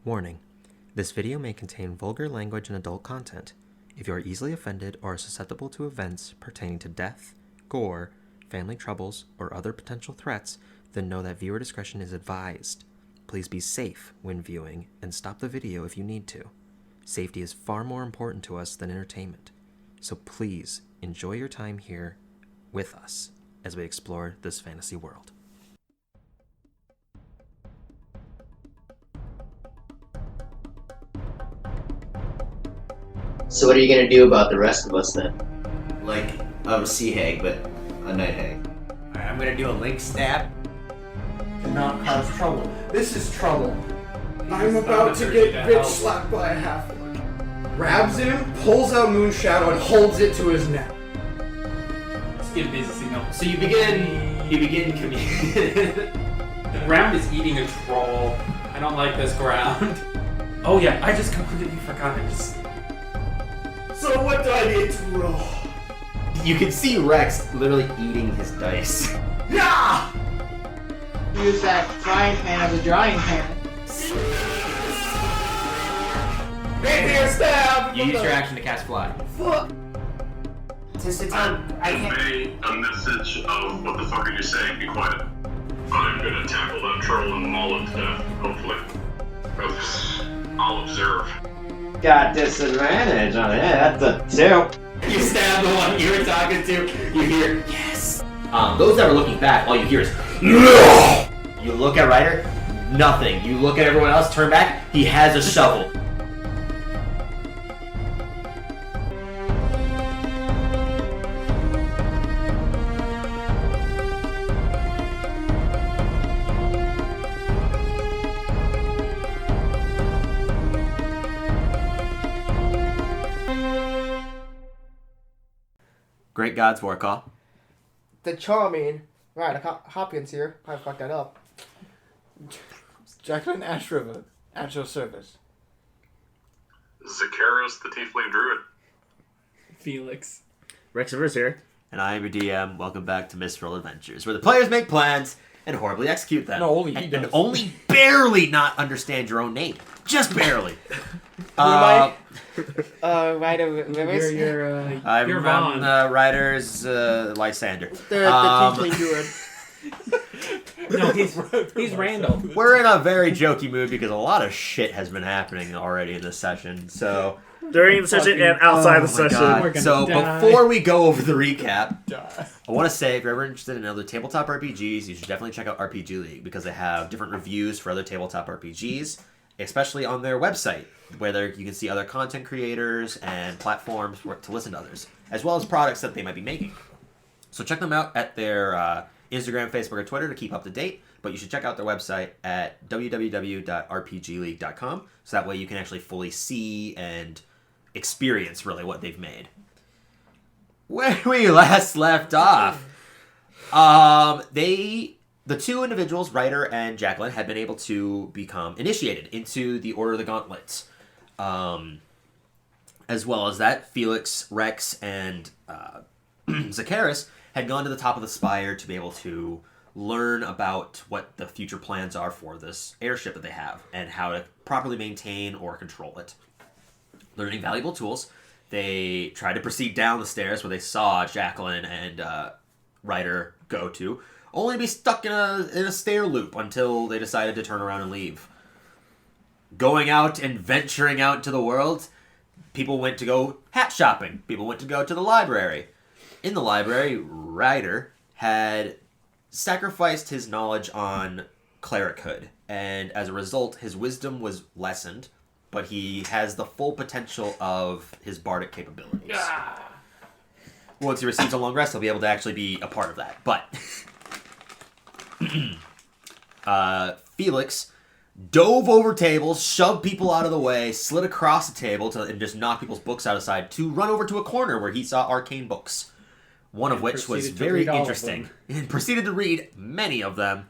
Warning: this video may contain vulgar language and adult content. If you are easily offended or are susceptible to events pertaining to death, gore, family troubles, or other potential threats, then know that viewer discretion is advised. Please be safe when viewing and stop the video if you need to. Safety is far more important to us than entertainment, so please enjoy your time here with us as we explore this fantasy world. So what are you gonna do about the rest of us then? Like a sea hag, but a night hag. Alright, I'm gonna do a link stab. Do not cause trouble. This is trouble. I'm about to get bitch slapped by a halfling. Grabs him, pulls out Moon Shadow, and holds it to his neck. Let's get a busy signal. So you begin communicating. The ground is eating a troll. I don't like this ground. Oh yeah, I just completely forgot. So what do I need to roll? You can see Rex literally eating his dice. Yeah! Use that frying pan as a drying pan. Rapier stab! You use your action to cast fly. Fuck! I can't. Convey a message of what the fuck are you saying? Be quiet. I'm gonna tackle that troll and maul it to death, hopefully. I'll observe. Got disadvantage on it. That's a 2. You stab the one you were talking to. You hear yes. Those that are looking back, all you hear is no. You look at Ryder, nothing. You look at everyone else, turn back. He has a shovel. Great God's War Call. The charming. Right, Hopkins here. I fucked that up. Jacqueline Ashriver, at your service. Zakaros, the Tiefling Druid. Felix. Rex Rivers here. And I am your DM. Welcome back to Mistral Adventures, where the players make plans and horribly execute them. No, only he and does. only barely not understand your own name. Just barely. Ryder Rivers. I'm You're Vaughn. Ryder's Lysander. The Tiefling Druid. No, he's Randall. We're in a very jokey mood because a lot of shit has been happening already in this session. So During the session and outside the my session. God. So die. before we go over the recap, I want to say if you're ever interested in other tabletop RPGs, you should definitely check out RPGLeague because they have different reviews for other tabletop RPGs, especially on their website, where you can see other content creators and platforms to listen to others, as well as products that they might be making. So check them out at their Instagram, Facebook, or Twitter to keep up to date, but you should check out their website at www.rpgleague.com, so that way you can actually fully see and experience really what they've made. Where we last left off, the two individuals, Ryder and Jacqueline, had been able to become initiated into the Order of the Gauntlets. As well as that, Felix, Rex, and Zakaros had gone to the top of the spire to be able to learn about what the future plans are for this airship that they have and how to properly maintain or control it. Learning valuable tools, they tried to proceed down the stairs where they saw Jacqueline and Ryder go to, only to be stuck in a stair loop until they decided to turn around and leave. Going out and venturing out into the world, people went to go hat shopping. People went to go to the library. In the library, Ryder had sacrificed his knowledge on clerichood, and as a result, his wisdom was lessened, but he has the full potential of his bardic capabilities. Once he receives a long rest, he'll be able to actually be a part of that. But Felix dove over tables, shoved people out of the way, slid across the table and just knocked people's books out of sight to run over to a corner where he saw arcane books. One of which was very interesting. And proceeded to read many of them,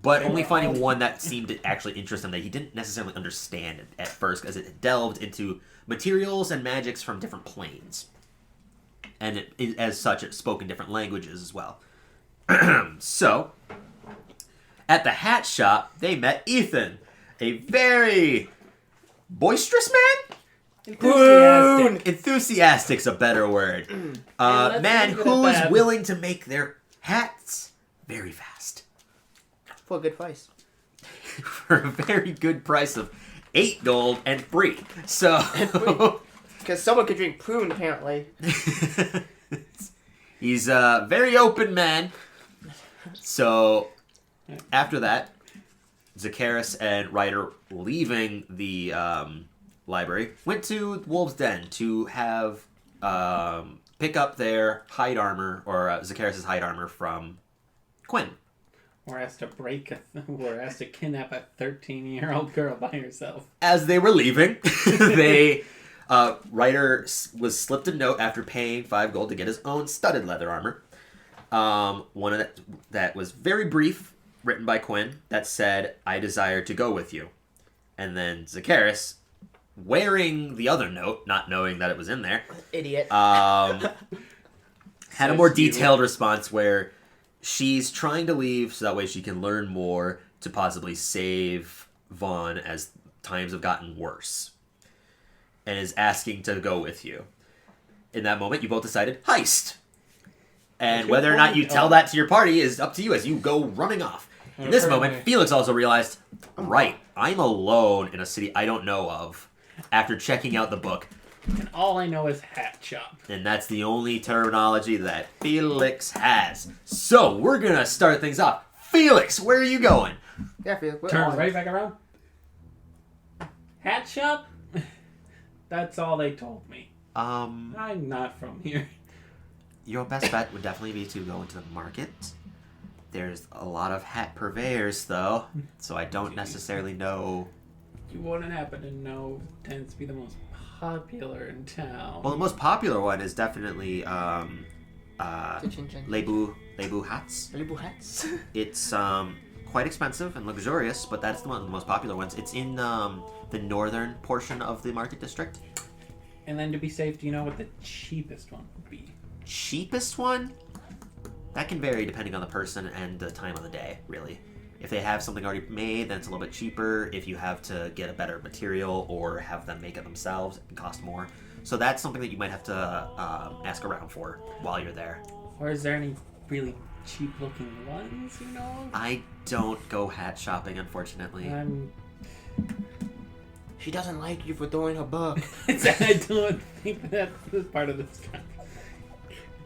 but only finding one that seemed to actually interest him that he didn't necessarily understand at first, as it delved into materials and magics from different planes. And as such, it spoke in different languages as well. So, at the hat shop, they met Ethan, a very boisterous man? Enthusiastic. Enthusiastic's a better word. let's Man leave it at who's that. willing to make their hats very fast. For a good price. For a very good price of 8 gold and free. So Because someone could drink prune, apparently. he's a very open man. So after that, Zacchaeus and Ryder, leaving the library, went to Wolf's Den to have pick up their hide armor, or Zacchaeus' hide armor from Quinn. Or has to or has to kidnap a 13-year-old girl by herself. As they were leaving, Ryder was slipped a note after paying 5 gold to get his own studded leather armor. One of that was very brief, written by Quinn, that said, "I desire to go with you." And then Zacchaeus, wearing the other note, not knowing that it was in there, Idiot. had a more detailed response where she's trying to leave so that way she can learn more to possibly save Vaughn as times have gotten worse, and is asking to go with you. In that moment, you both decided heist. And whether or not you tell that to your party is up to you as you go running off. In this moment, Felix also realized, right, I'm alone in a city I don't know of after checking out the book. And all I know is hat shop. And that's the only terminology that Felix has. So, we're going to start things off. Felix, where are you going? Yeah, Felix. we're Turn on. right back around. Hat shop? That's all they told me. I'm not from here. Your best bet would definitely be to go into the market. There's a lot of hat purveyors, though, so I don't necessarily know. You wouldn't happen to know tends to be the most popular in town. Well, the most popular one is definitely Chin-chin. Lebu hats. Lebu hats. It's quite expensive and luxurious, but that's one of the most popular ones. It's in the northern portion of the market district. And then to be safe, do you know what the cheapest one would be? Cheapest one? That can vary depending on the person and the time of the day, really. If they have something already made, then it's a little bit cheaper. If you have to get a better material or have them make it themselves, it can cost more. So that's something that you might have to ask around for while you're there. Or is there any really cheap-looking ones, you know? I don't go hat shopping, unfortunately. She doesn't like you for throwing her book. I don't think that's part of this guy.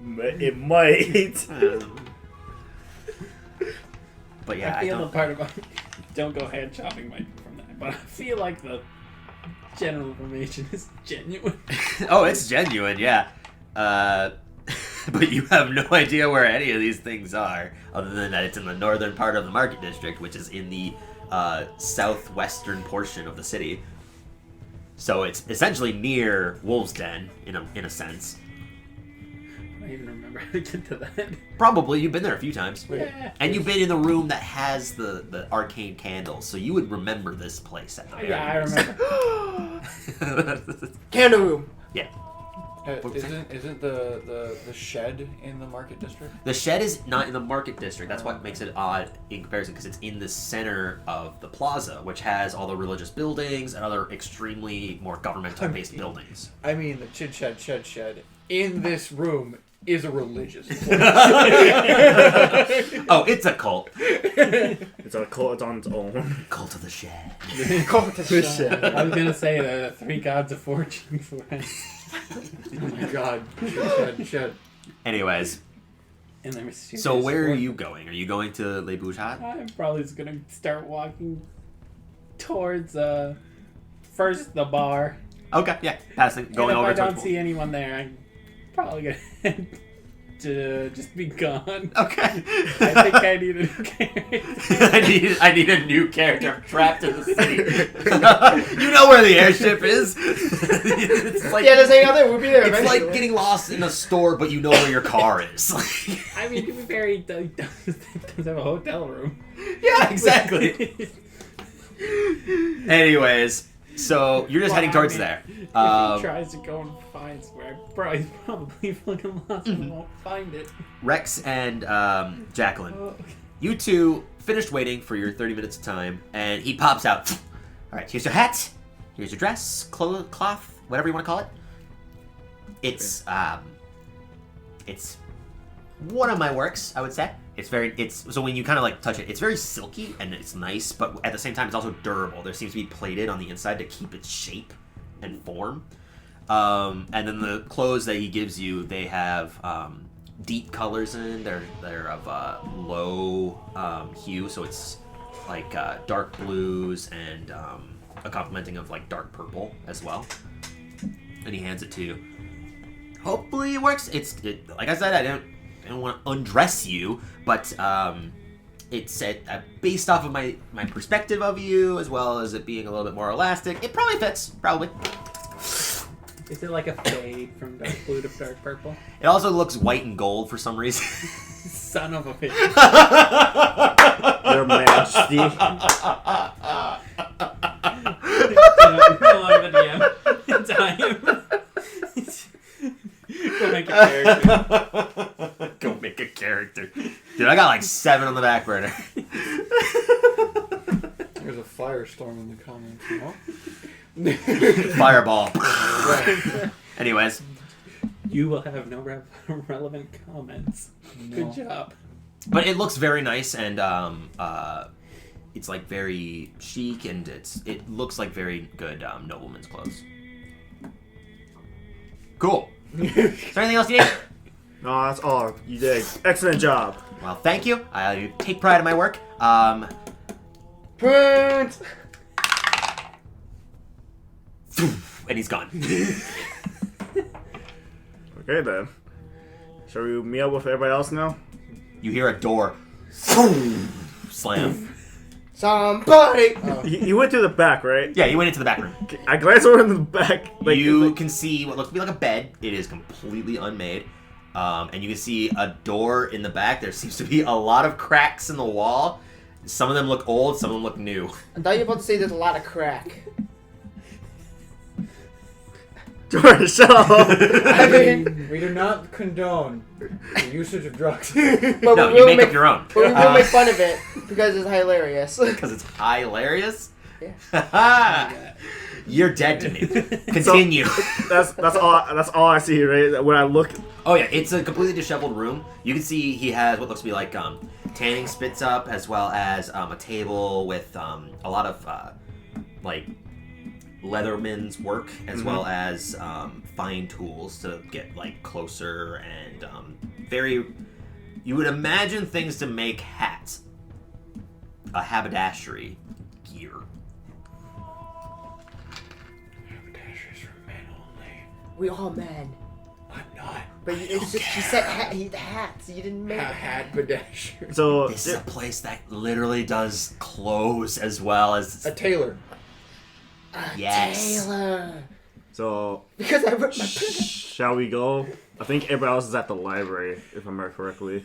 It might. But yeah, I feel don't. the part about don't go hand shopping might be from that, but I feel like the general information is genuine. Oh, it's genuine, yeah. But you have no idea where any of these things are, other than that it's in the northern part of the market district, which is in the southwestern portion of the city. So it's essentially near Wolf's Den, in a sense. I don't even remember how to get to that. Probably, you've been there a few times. Yeah. And you've been in the room that has the arcane candles, so you would remember this place at the very Yeah, I least. remember. Candle room. Yeah. Isn't the shed in the market district? The shed is not in the market district. That's what makes it odd in comparison, because it's in the center of the plaza, which has all the religious buildings and other extremely more governmental-based buildings. I mean, the Chid Shed in this room is a religious place. Oh, it's a cult. It's a cult. It's on its own. Cult of the shed. Cult of the shed. I was gonna say the 3 gods of fortune for it. Oh my god. Shed. Anyways, And they're mysterious. so where are you going? Are you going to Le Bouchat? I'm probably just gonna start walking towards first the bar. Okay, yeah, passing, going and over if I towards don't see anyone there, I'm probably gonna head to just be gone. Okay. I think I need a new character. I need a new character. I'm trapped in the city. You know where the airship is. It's like, Yeah, there's any other. We'll be there it's eventually. like getting lost in a store, but you know where your car is. I mean, to be fair, he does have a hotel room. Yeah, exactly. Anyways, so you're just Well, heading towards I mean, there. If he tries to go and find where he's probably fucking lost and won't find it. Rex and Jacqueline, Oh, you two finished waiting for your 30 minutes of time, and he pops out. All right, here's your hat. Here's your dress, cloth, whatever you want to call it. It's one of my works, I would say. So when you kind of like touch it, it's very silky and it's nice, but at the same time, it's also durable. There seems to be plated on the inside to keep its shape and form. And then the clothes that he gives you, they have deep colors in. They're of low hue, so it's like dark blues and a complementing of like dark purple as well. And he hands it to you. Hopefully it works. Like I said, I don't want to undress you, but it's based off of my perspective of you, as well as it being a little bit more elastic. It probably fits, probably. Is it like a fade from dark blue to dark purple? It also looks white and gold for some reason. Son of a bitch. Your Majesty. No longer the DM. Time. Go make a character. Go make a character. Dude, I got like 7 on the back burner. There's a firestorm in the comments. Fireball. Anyways. You will have no relevant comments. No. Good job. But it looks very nice, and it's like very chic, and it looks like very good nobleman's clothes. Cool. Is there anything else you need? No, that's all. You did excellent job. Well, thank you. I take pride in my work. Print! And he's gone. Okay then. Shall we meet up with everybody else now? You hear a door slam. Somebody! He went to the back, right? Yeah, you went into the back room. I glanced over in the back. You can see what looks to be like a bed. It is completely unmade. And you can see a door in the back. There seems to be a lot of cracks in the wall. Some of them look old, some of them look new. I thought you were about to say there's a lot of crack. George, shut up. I mean, we do not condone the usage of drugs. but No, we you will make make up your own. But we will make fun of it because it's hilarious. Because it's hilarious? Yeah. You're dead to me. Continue. That's all I see, right? When I look. Oh yeah, it's a completely disheveled room. You can see he has what looks to be like tanning spits up, as well as a table with a lot of like leatherman's work, as well as fine tools to get like closer and very. You would imagine things to make hats, a haberdashery gear. Haberdasheries for men only. We all men. I'm not. But it's just, she said hats. You didn't make haberdashery. So this is a place that literally does clothes as well as a tailor. Yes. Taylor. So Because I ripped my printer. shall we go? I think everybody else is at the library, if I remember correctly.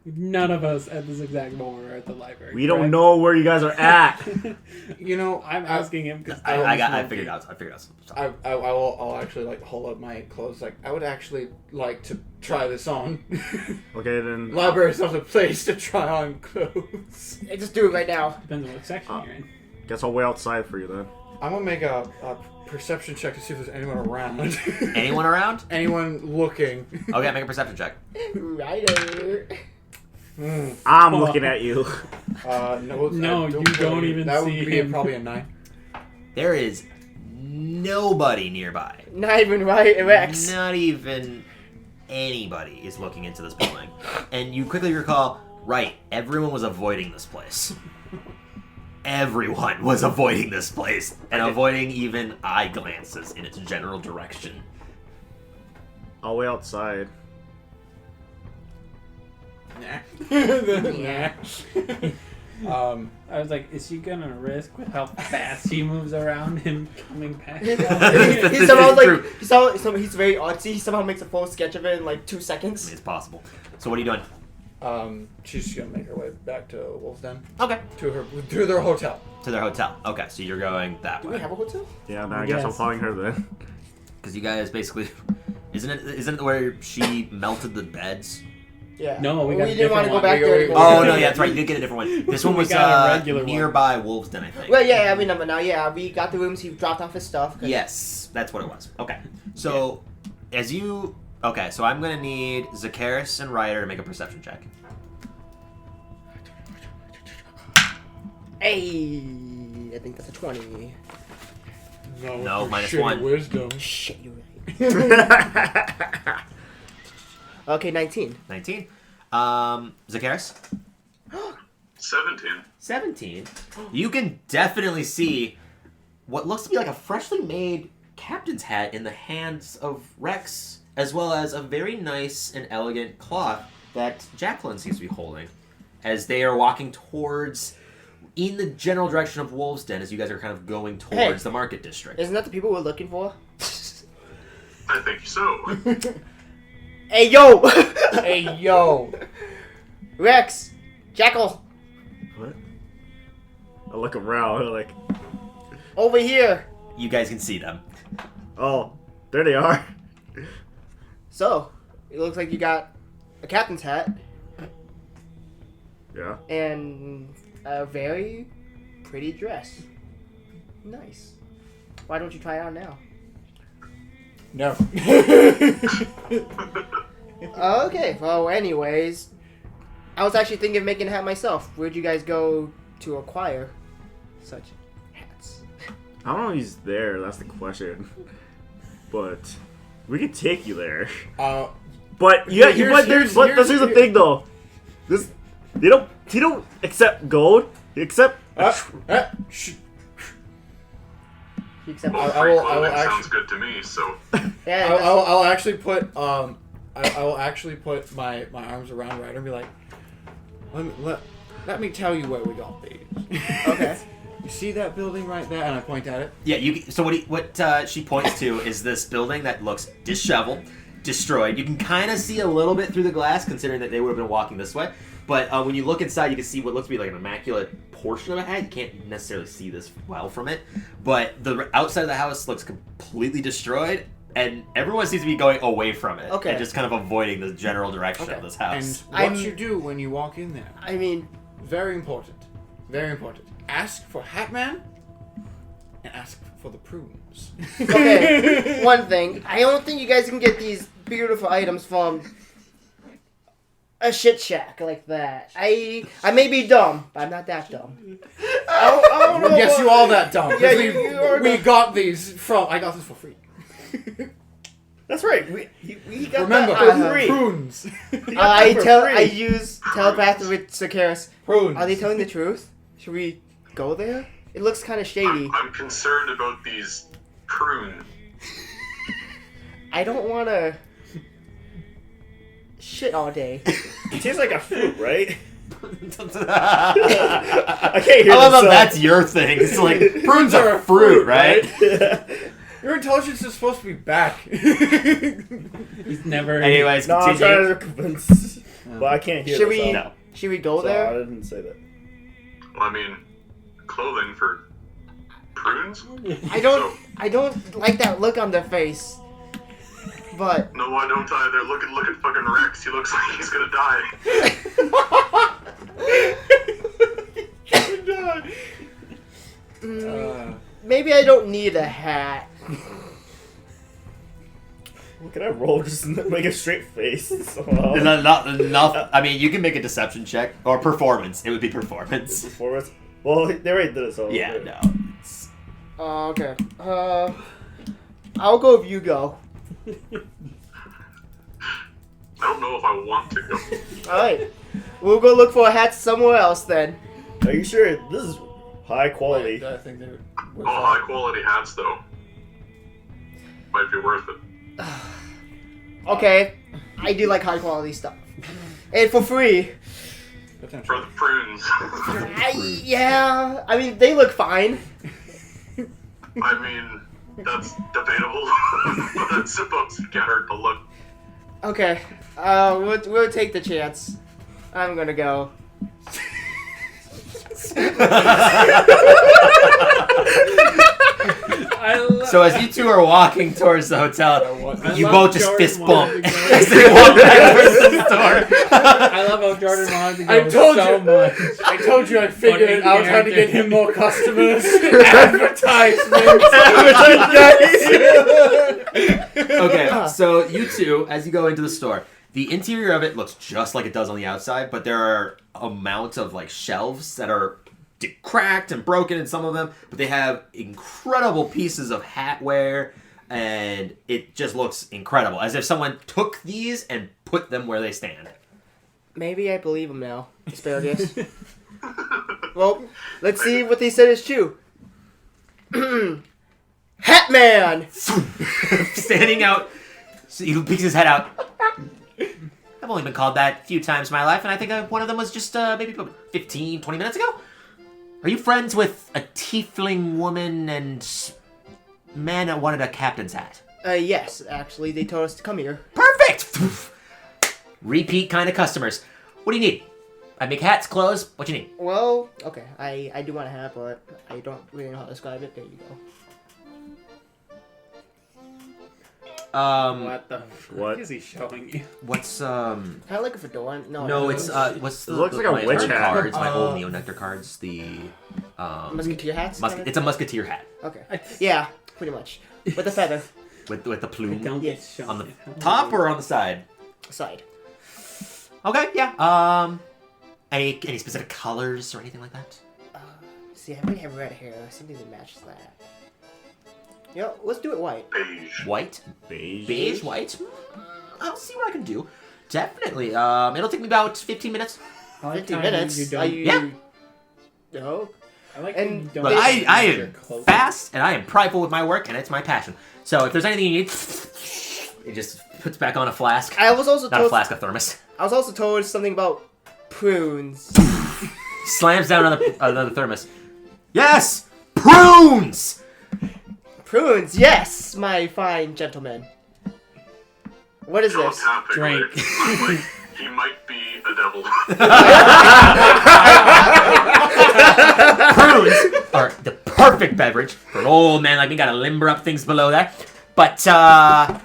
None of us at this exact moment are at the library. We don't know where you guys are at. You know, I'm asking him because I figured out. I'll actually like hold up my clothes. Like I would actually like to try this on. Okay then. Library's not a place to try on clothes. Hey, just do it right now. Depends on what section you're in. Guess I'll wait outside for you then. I'm gonna make a perception check to see if there's anyone around. Anyone around? Anyone looking? Okay, make a perception check. Righto. I'm looking at you. No, you don't even that see would be him. probably a 9. There is nobody nearby. Not even Rex. Not even anybody is looking into this building. And you quickly recall, right, everyone was avoiding this place. Everyone was avoiding this place. And avoiding even eye glances in its general direction. I'll wait outside. Nah. I was like, is she gonna risk with how fast he moves around him coming back? He somehow like he's very artsy. He somehow makes a full sketch of it in like 2 seconds. I mean, it's possible. So what are you doing? She's just gonna make her way back to Wolf's Den. Okay. To their hotel. To their hotel. Okay, so you're going that Do way. we have a hotel? Yeah, then I guess I'm following her then. Because you guys basically... Isn't it where she melted the beds? Yeah. No, we We got a didn't want different to go one. back there. anymore. Oh no, yeah, that's right. You did get a different one. This one We was got a regular one. nearby Wolves Den, I think. Well, yeah, I mean, now, yeah, we got the rooms. He dropped off his stuff. 'cause- Yes, that's what it was. Okay, so so I'm gonna need Zakaris and Ryder to make a perception check. Hey, I think that's a 20. No, minus Shitty 1. Wisdom. Shit, you're right. Okay, 19. 19. Zakaris? 17. 17. You can definitely see what looks to be like a freshly made captain's hat in the hands of Rex, as well as a very nice and elegant cloth that Jacqueline seems to be holding as they are walking towards, in the general direction of Wolves Den, as you guys are kind of going towards the market district. Isn't that the people we're looking for? I think so. Hey, yo! Hey, yo. Rex! Jackal! What? I look around, like, Over here! You guys can see them. oh, there they are. So, it looks like you got a captain's hat Yeah. and a very pretty dress. Nice. Why don't you try it on now? No. Okay, well, anyways, I was actually thinking of making a hat myself. Where'd you guys go to acquire such hats? I don't know if he's there, that's the question. But we could take you there. But here's here's the thing though. They don't accept gold. They accept Except Well, I free will clothing actually- sounds good to me, so... yeah, I'll actually put I will actually put my arms around Ryder and be like, let me tell you where we got these. okay. You see that building right there? And I point at it. Yeah, so what she points to is this building that looks disheveled, destroyed. You can kind of see a little bit through the glass, considering that they would have been walking this way. But when you look inside, you can see what looks to be like an immaculate portion of a hat. You can't necessarily see this well from it. But the outside of the house looks completely destroyed, and everyone seems to be going away from it. Okay. And just kind of avoiding the general direction of this And house. what you do when you walk in there, I mean, very important. Very important. Ask for Hatman and ask for the prunes. okay, one thing. I don't think you guys can get these beautiful items from a shit shack like that. I may be dumb, but I'm not that dumb. I don't know. Yes, you are that dumb. Yeah, we you are we dumb. got these from. I got this for free. That's right. We got Remember, that for free. prunes. I use telepathy with Zakaris. Prunes. Are they telling the truth? Should we go there? It looks kind of shady. I'm concerned about these prunes. I don't want to shit all day. It tastes like a fruit, right? I can't hear love this, how that's your thing. It's like, prunes are a fruit, right? Your intelligence is supposed to be back. He's never. Anyways, No, I'm continue. trying to convince, but I can't hear Should this we? out. Should we go So there? I didn't say that. Well, I mean, clothing for prunes? I don't like that look on their face. But No, I don't either. Look at fucking Rex. He looks like he's gonna die. maybe I don't need a hat. What can I roll? Just make a straight face. Somehow. I mean, you can make a deception check or performance. It would be performance. Performance. Well, they already did it, so. Yeah, no. It's... Okay. I'll go if you go. I don't know if I want to go. Alright. We'll go look for a hat somewhere else then. Are you sure this is high quality? I think they're. Oh, high quality hats though. Might be worth it. Okay. I do like high quality stuff. And for free. For the prunes. Yeah. I mean, they look fine. I mean, that's debatable. But that's supposed to get her to look. Okay. We'll take the chance. I'm gonna go. So as you two are walking towards the hotel, you love both just Jordan fist wanted bump to go. as they walk back towards the store. I love how Jordan wanted to go I told so you. much. I told you I'd figure it out how to get him more customers. Okay, so you two, as you go into the store, the interior of it looks just like it does on the outside, but there are amounts of like shelves that are cracked and broken in some of them, but they have incredible pieces of hatware, and it just looks incredible, as if someone took these and put them where they stand. Maybe I believe him now, Asparagus. Well, let's see what they said is true. Hatman! Standing out, so he peeks his head out. I've only been called that a few times in my life, and I think one of them was just maybe 15, 20 minutes ago. Are you friends with a tiefling woman and man that wanted a captain's hat? Yes, actually, they told us to come here. Perfect! Repeat kind of customers. What do you need? I make hats, clothes. What you need? Well, okay, I do want a hat, but I don't really know how to describe it. There you go. What the What? fuck is he showing you? What's Kind of like a fedora. No, it's what's the? It looks like a my witch old hat. cards, my old Neo Nectar cards. The Musketeer hats? it's a musketeer hat Okay. Yeah, pretty much. With a feather. with the plume Don't get Yes. shown. on the top or on the side. Side. Okay, yeah. Any specific colors or anything like that? See, I really have red hair. Something that matches that. Yo, let's do it white. Beige. White, Beige. beige, white. I'll see what I can do. Definitely. It'll take me about 15 minutes. I like 50 how minutes? You Are don't, you... Yeah. No? I like and how you don't Look, I use your am clothes. fast and I am prideful with my work, and it's my passion. So if there's anything you need, it just puts back on a flask. I was also Not a told... flask, a thermos. I was also told something about prunes. Slams down another thermos. Yes! Prunes! Prunes, yes, my fine gentleman. What is Tell this? us happy, Drink. right? He might be a devil. Prunes are the perfect beverage for an old man like me. Gotta limber up things below there. But, yeah,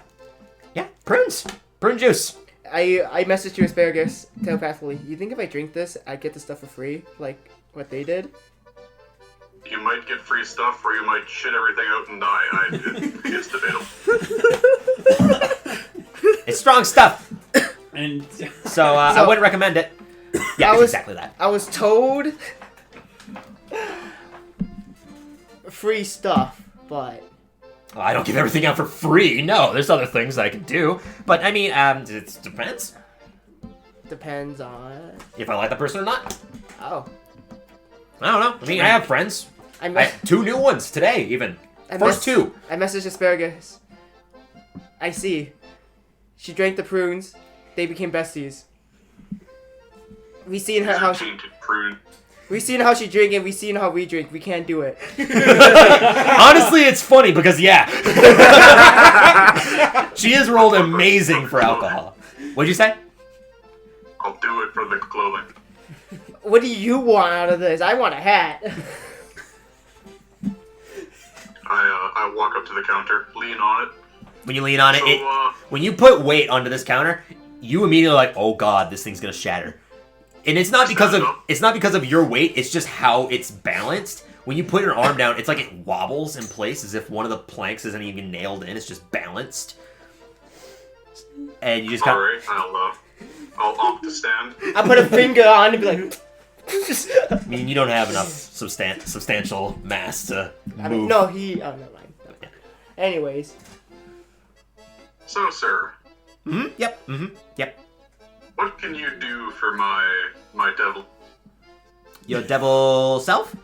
prunes. Prune juice. I messaged you, Asparagus, telepathically. You think if I drink this, I get the stuff for free, like what they did? You might get free stuff, or you might shit everything out and die. It's debatable. It's strong stuff. And So, I wouldn't recommend it. Yeah, it's exactly that. I was told free stuff, but Well, I don't give everything out for free. No, there's other things that I can do. But, I mean, it depends. depends on. If I like the person or not. Oh, I don't know. I mean, I have friends. I I mess- had 2 new ones today, even. I First mess- 2. I messaged Asparagus. I see. She drank the prunes. They became besties. We seen her how she. Tainted prune. We seen how she drink and we seen how we drink. We can't do it. Honestly, it's funny because, yeah. She has rolled amazing for alcohol. What'd you say? I'll do it for the clothing. What do you want out of this? I want a hat. I walk up to the counter, lean on it. When you lean on it, So, when you put weight onto this counter, you immediately like, oh god, this thing's gonna shatter. And it's not because of your weight, it's just how it's balanced. When you put your arm down, it's like it wobbles in place as if one of the planks isn't even nailed in, it's just balanced. And you just got alright, I'll opt to stand. I put a finger on and be like. I mean, you don't have enough substantial mass to move. I mean, no, he. Oh, never mind. Anyways. So, sir, Yep. Yep. what can you do for my devil? Your devil self?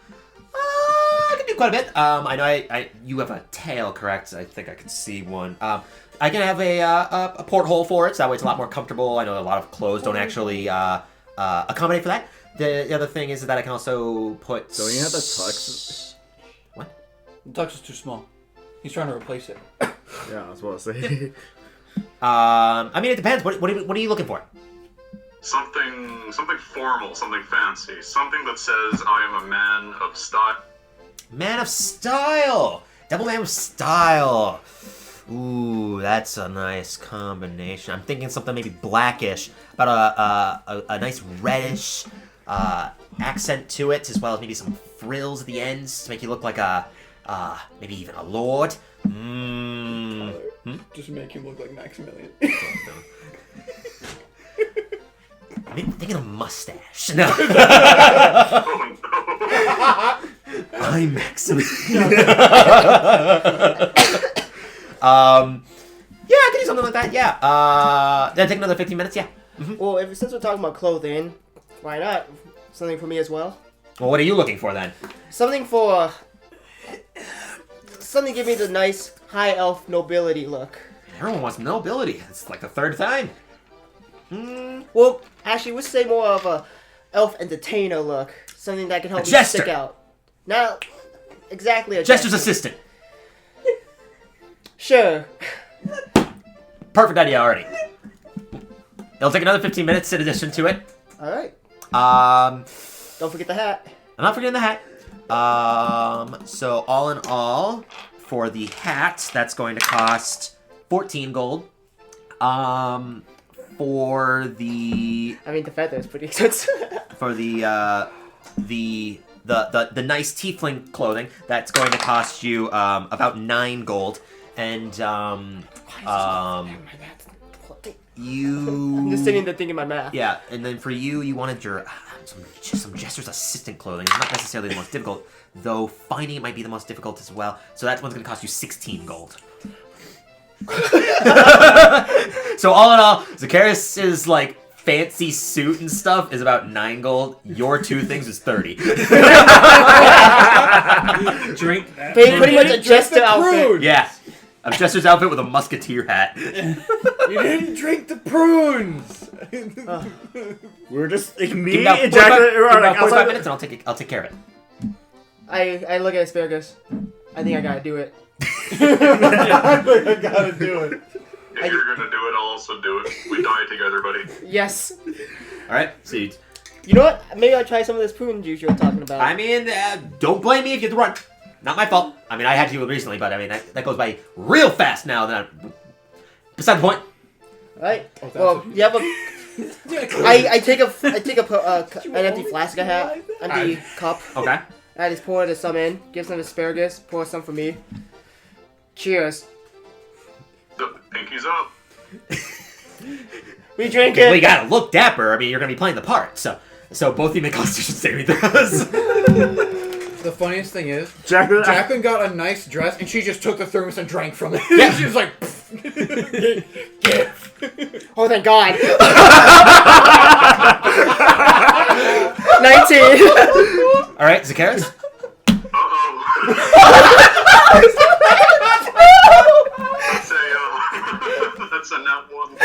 I can do quite a bit. I know you have a tail, correct? I think I can see one. I can have a porthole for it, so that way it's a lot more comfortable. I know a lot of clothes don't actually accommodate for that. The other thing is that I can also put... Don't you have the tux? What? The tux is too small. He's trying to replace it. Yeah, I was about to say. I mean, it depends. What are you looking for? Something formal, something fancy, something that says I am a man of style. Man of style! Double man with style. Ooh, that's a nice combination. I'm thinking something maybe blackish, about a nice reddish accent to it, as well as maybe some frills at the ends to make you look like maybe even a lord. Just make him look like Maximilian. I'm thinking of mustache. No. I'm Maximilian. Yeah, I could do something like that. Yeah. Then take another 15 minutes. Yeah. Well, since we're talking about clothing, why not something for me as well? Well, what are you looking for then? Something to give me the nice high elf nobility look. Everyone wants nobility. It's like the third time. Well, actually, we'd say more of a elf entertainer look. Something that can help me stick out. Not exactly a Jester's assistant. Sure. Perfect idea already. It'll take another 15 minutes in addition to it. Alright. Don't forget the hat. I'm not forgetting the hat. So all in all, for the hat, that's going to cost 14 gold. For the... I mean, the feather is pretty expensive. For the nice tiefling clothing, that's going to cost you about 9 gold. And you... I'm just sitting there thinking my math. Yeah, and then for you, you wanted your some Jester's assistant clothing. It's not necessarily the most difficult, though finding it might be the most difficult as well. So that one's going to cost you 16 gold. So all in all, Zacharias' like fancy suit and stuff is about 9 gold. Your two things is 30. Drink that. Pretty much a Jester outfit. Yeah. A Jester's outfit with a musketeer hat. You didn't drink the prunes. We're just like Give me me about and 45 Jack are give me like about 45 outside. minutes and I'll take care of it. I look at asparagus. I think I gotta do it. I think I gotta do it. If you're gonna do it, I'll also do it. We die together, buddy. Yes. Alright, so you know what? Maybe I'll try some of this prune juice you were talking about. I mean, don't blame me if you have to run. Not my fault. I mean, I had to do it recently, but I mean, that goes by real fast now. Beside the point. Alright. Well, you have a... I take an empty flask I have, empty cup. Okay. I just pour some in, give some asparagus, pour some for me. Cheers. The pinky's up. We drink it. We gotta look dapper. I mean, you're gonna be playing the part, so both of you make Constitution saving throws. The funniest thing is, Jacqueline got a nice dress, and she just took the thermos and drank from it. Yeah. She was like, oh, thank God. 19. All right, Zacharias. That's a nat 1.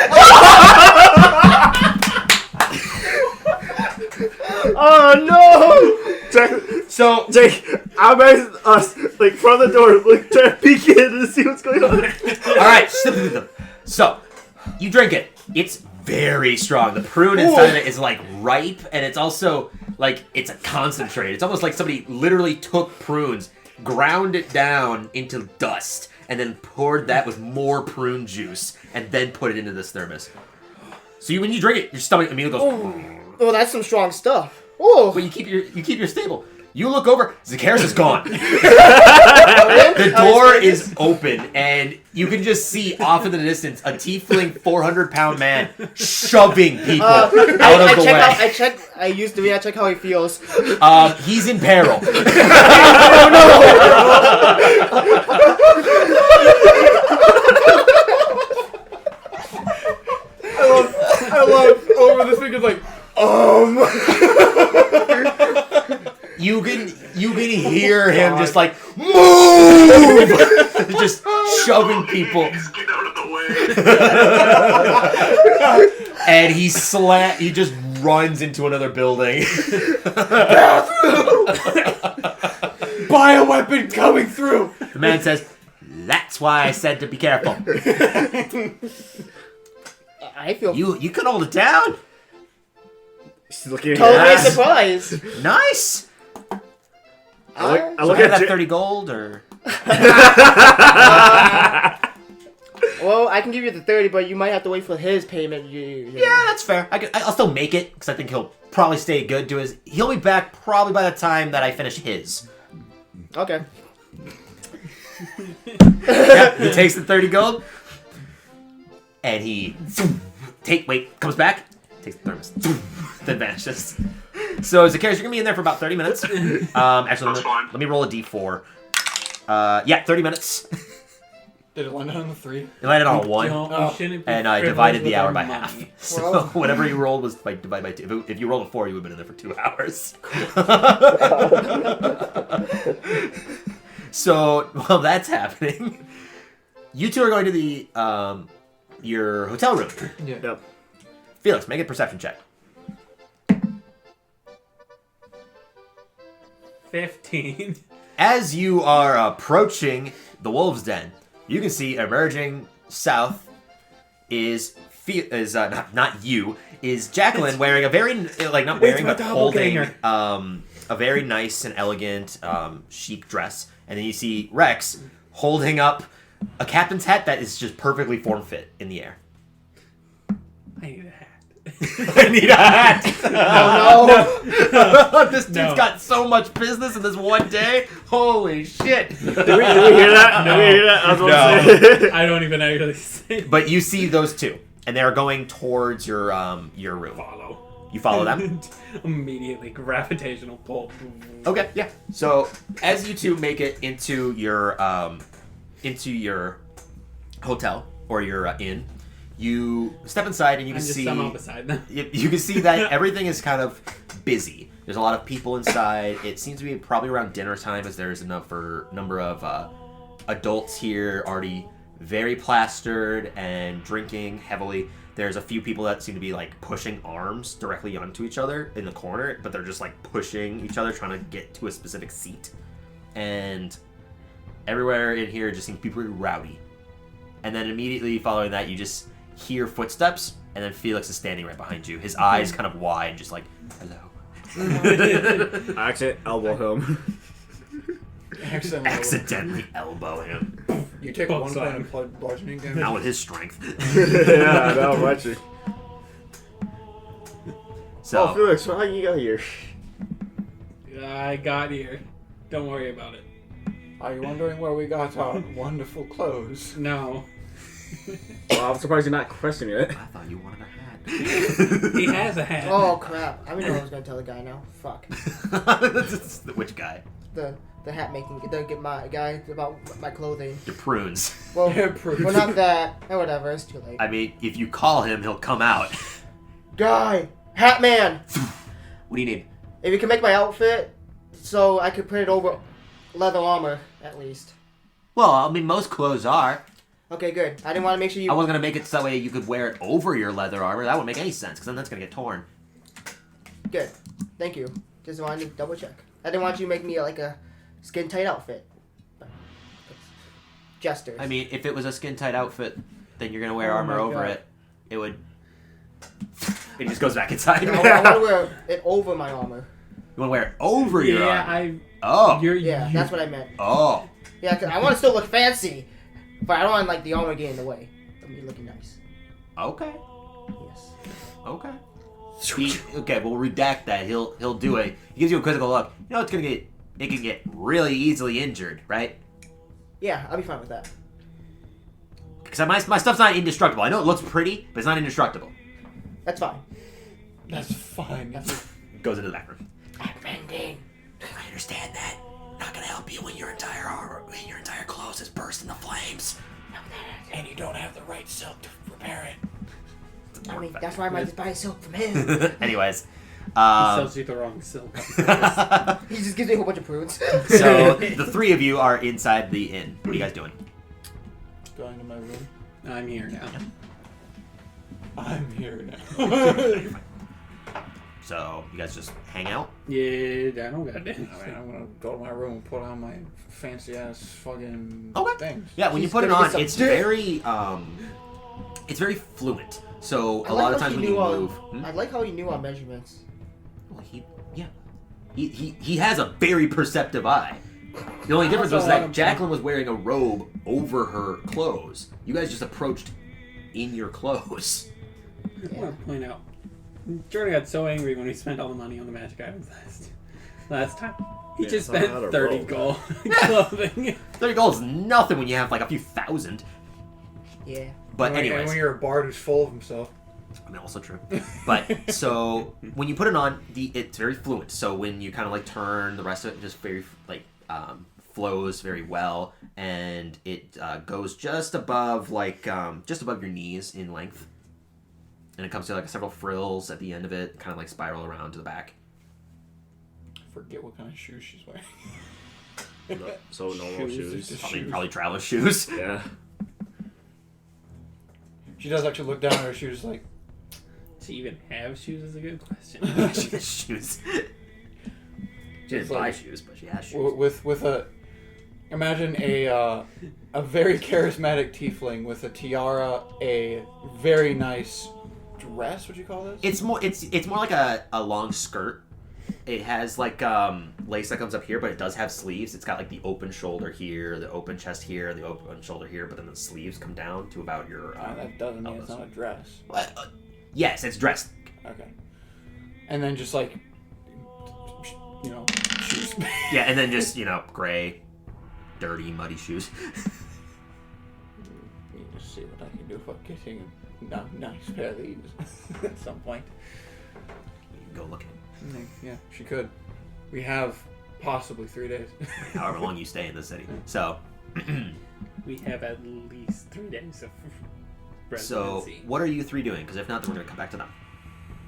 Oh no! So Jake, I imagine us like from the door, like trying to peek in to see what's going on. all right, so you drink it. It's very strong. The prune inside of it is like ripe, and it's also like it's a concentrate. It's almost like somebody literally took prunes, ground it down into dust, and then poured that with more prune juice, and then put it into this thermos. So when you drink it, your stomach immediately goes. Oh, that's some strong stuff. Oh, But you keep your stable. You look over, Zacharias is gone. The door is open, and you can just see off in the distance a tiefling 400-pound man shoving people out of the way. I used to be. I check how he feels. He's in peril. Oh no! I love over this week. It's like, You can hear him just like move, just shoving people, Get out of the way. and he just runs into another building. bioweapon coming through. The man says, "That's why I said to be careful." I feel You can hold it down. She's looking at totally your ass. surprised. Nice. I look So at that Jake. 30 gold or Well, I can give you the 30, but you might have to wait for his payment. Yeah, that's fair. I'll still make it because I think he'll probably stay good to his. He'll be back probably by the time that I finish his. Okay. Yeah, he takes the 30 gold, and he comes back, takes the thermos, then vanishes. So Zacchaeus, you're gonna be in there for about 30 minutes. Actually, let me roll a d4. Yeah, 30 minutes. Did it land on the 3? It landed on a 1, and I divided the hour by money. half. So whatever you rolled was divided by 2. If you rolled a 4, you would have been in there for 2 hours. So while that's happening, you two are going to the your hotel room. Yeah. Yep. Felix, make a perception check. 15. As you are approaching the wolves' den, you can see emerging south is not you, is Jacqueline wearing a very not wearing but holding a very nice and elegant chic dress, and then you see Rex holding up a captain's hat that is just perfectly form fit in the air. I need a hat. I need a hat. Oh no! This dude's got so much business in this one day. Holy shit! Did we hear that? No. Did we hear that? I was about No. to say. I don't even actually say. But you see those two, and they are going towards your room. Follow. You follow them? Immediately gravitational pull. Okay, yeah. So as you two make it into your hotel or your inn, you step inside and you can see somehow beside them. you can see that everything is kind of busy. There's a lot of people inside. It seems to be probably around dinner time, as there's a number of adults here already very plastered and drinking heavily. There's a few people that seem to be like pushing arms directly onto each other in the corner, but they're just like pushing each other, trying to get to a specific seat. And everywhere in here just seems to be pretty rowdy. And then immediately following that, you just hear footsteps, and then Felix is standing right behind you. His eyes kind of wide, just like, hello. I actually elbow him. Accidentally elbow him. You take Oh, one sorry. point and play bludgeoning damage. Not with his strength. Yeah, I know, much. So, Oh, Felix, how you got here? I got here. Don't worry about it. Are you wondering where we got our wonderful clothes? No. Well, I'm surprised you're not questioning it. I thought you wanted a hat. He has a hat. Oh crap! I don't know what I was gonna tell the guy now. Fuck. Which guy? The hat making. Get my guy about my clothing. Your prunes. Well, Prunes. well, not that. Oh, whatever. It's too late. I mean, if you call him, he'll come out. Guy, Hat Man. What do you need? If you can make my outfit, so I could put it over leather armor at least. Well, I mean, most clothes are. Okay, good. I didn't want to make sure you. I wasn't gonna make it so that way you could wear it over your leather armor. That wouldn't make any sense, because then that's gonna get torn. Good. Thank you. Just wanted to double check. I didn't want you to make me like a skin tight outfit. Jesters. I mean, if it was a skin tight outfit, then you're gonna wear armor my over God. it. It would. It just goes back inside. No, I want to wear it over my armor. You want to wear it over your armor? I. Oh. Yeah, that's what I meant. Oh. Yeah, 'cause I want to still look fancy, but I don't want like the armor getting in the way of me looking nice. Okay. Yes. Okay. Okay, we'll redact that. He'll do it. He gives you a quizzical look. You know, it can get really easily injured, right? Yeah, I'll be fine with that. Because my stuff's not indestructible. I know it looks pretty, but it's not indestructible. That's fine. That's fine. Goes into the back room. I'm bending. I understand that. Not gonna help you when your entire armor, when your entire clothes is burst into flames. And you don't have the right silk to repair it. I mean, that's why I might just buy silk from him. Anyways, He sells you the wrong silk. He just gives me a whole bunch of prunes. so the three of you are inside the inn. What are you guys doing? Going to my room. I'm here now. I'm here now. So you guys just hang out. Yeah, I don't got I mean, I'm gonna go to my room and put on my fancy ass fucking things. Yeah, when you He's put it gonna on, get it's some very fluent. So I a like lot of how times he when you knew our- move, I like how he knew our measurements. well, he has a very perceptive eye. The only difference was Also, that Jacqueline was wearing a robe over her clothes. You guys just approached in your clothes. I want to point out, Jordan got so angry when we spent all the money on the magic items last time. He just spent 30 gold on clothing. 30 gold is nothing when you have like a few thousand. Yeah. But And anyways, when you're a bard who's full of himself. I mean, also true. But so when you put it on, it's very fluent. So when you kind of like turn, the rest of it just very like flows very well, and it goes just above your knees in length, and it comes to like several frills at the end of it, kind of like spiral around to the back. Forget what kind of shoes she's wearing. So normal shoes. Probably traveler shoes. Yeah. She does actually look down at her shoes like. Does she even have shoes? Is a good question. She has shoes. She didn't buy shoes, but she has shoes. With a. Imagine a very charismatic tiefling with a tiara, a very nice dress. Would you call this? It's more like a long skirt. It has like lace that comes up here, but it does have sleeves. It's got like the open shoulder here, the open chest here, the open shoulder here, but then the sleeves come down to about your. That doesn't mean it's not a dress. Yes, it's dressed. Okay. And then just like, shoes. Yeah, and then just gray, dirty, muddy shoes. You just see what I can do for getting a nice pair of these at some point. You can go looking. Yeah, she could. We have possibly 3 days. However long you stay in the city. So. We have at least 3 days of So, residency. what are you three doing? Because if not, then we're going to come back to them.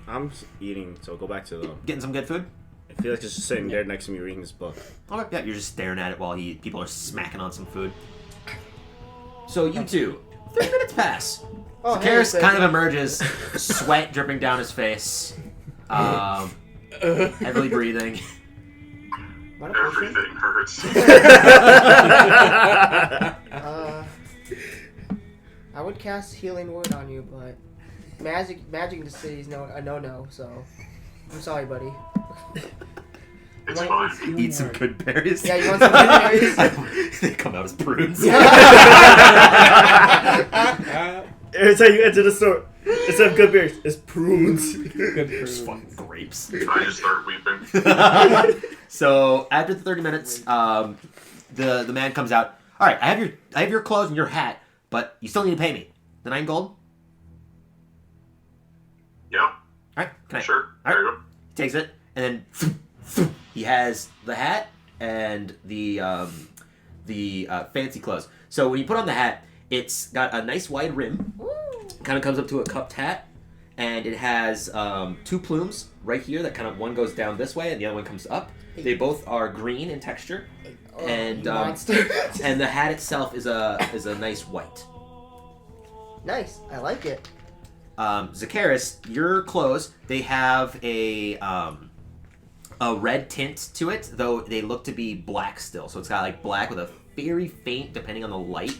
I'm eating, so go back to the... Getting some good food? I feel like just sitting there next to me reading this book. Okay. Yeah, you're just staring at it while people are smacking on some food. So, you two, 3 minutes pass. Oh, Karis hey, kind of emerges, sweat dripping down his face, heavily breathing. Everything hurts. I would cast Healing Word on you, but magic in the city is a no, so I'm sorry, buddy. It's fine. Eat some good berries. Yeah, you want some good berries? They come out as prunes. Every time you enter the store, instead of good berries, it's prunes. Good Just food. fucking grapes. I just start weeping. So after the 30 minutes, the man comes out. All right, I have your clothes and your hat, but you still need to pay me the 9 gold. Yeah, All right, can I? sure. All There right. you go. He takes it, and then he has the hat and the fancy clothes. So when you put on the hat, it's got a nice wide rim. Kind of comes up to a cupped hat, and it has 2 plumes right here that kind of one goes down this way and the other one comes up. They both are green in texture, and and the hat itself is a nice white. Nice, I like it. Zakaris, your clothes, they have a red tint to it, though they look to be black still. So it's got like black with a very faint, depending on the light,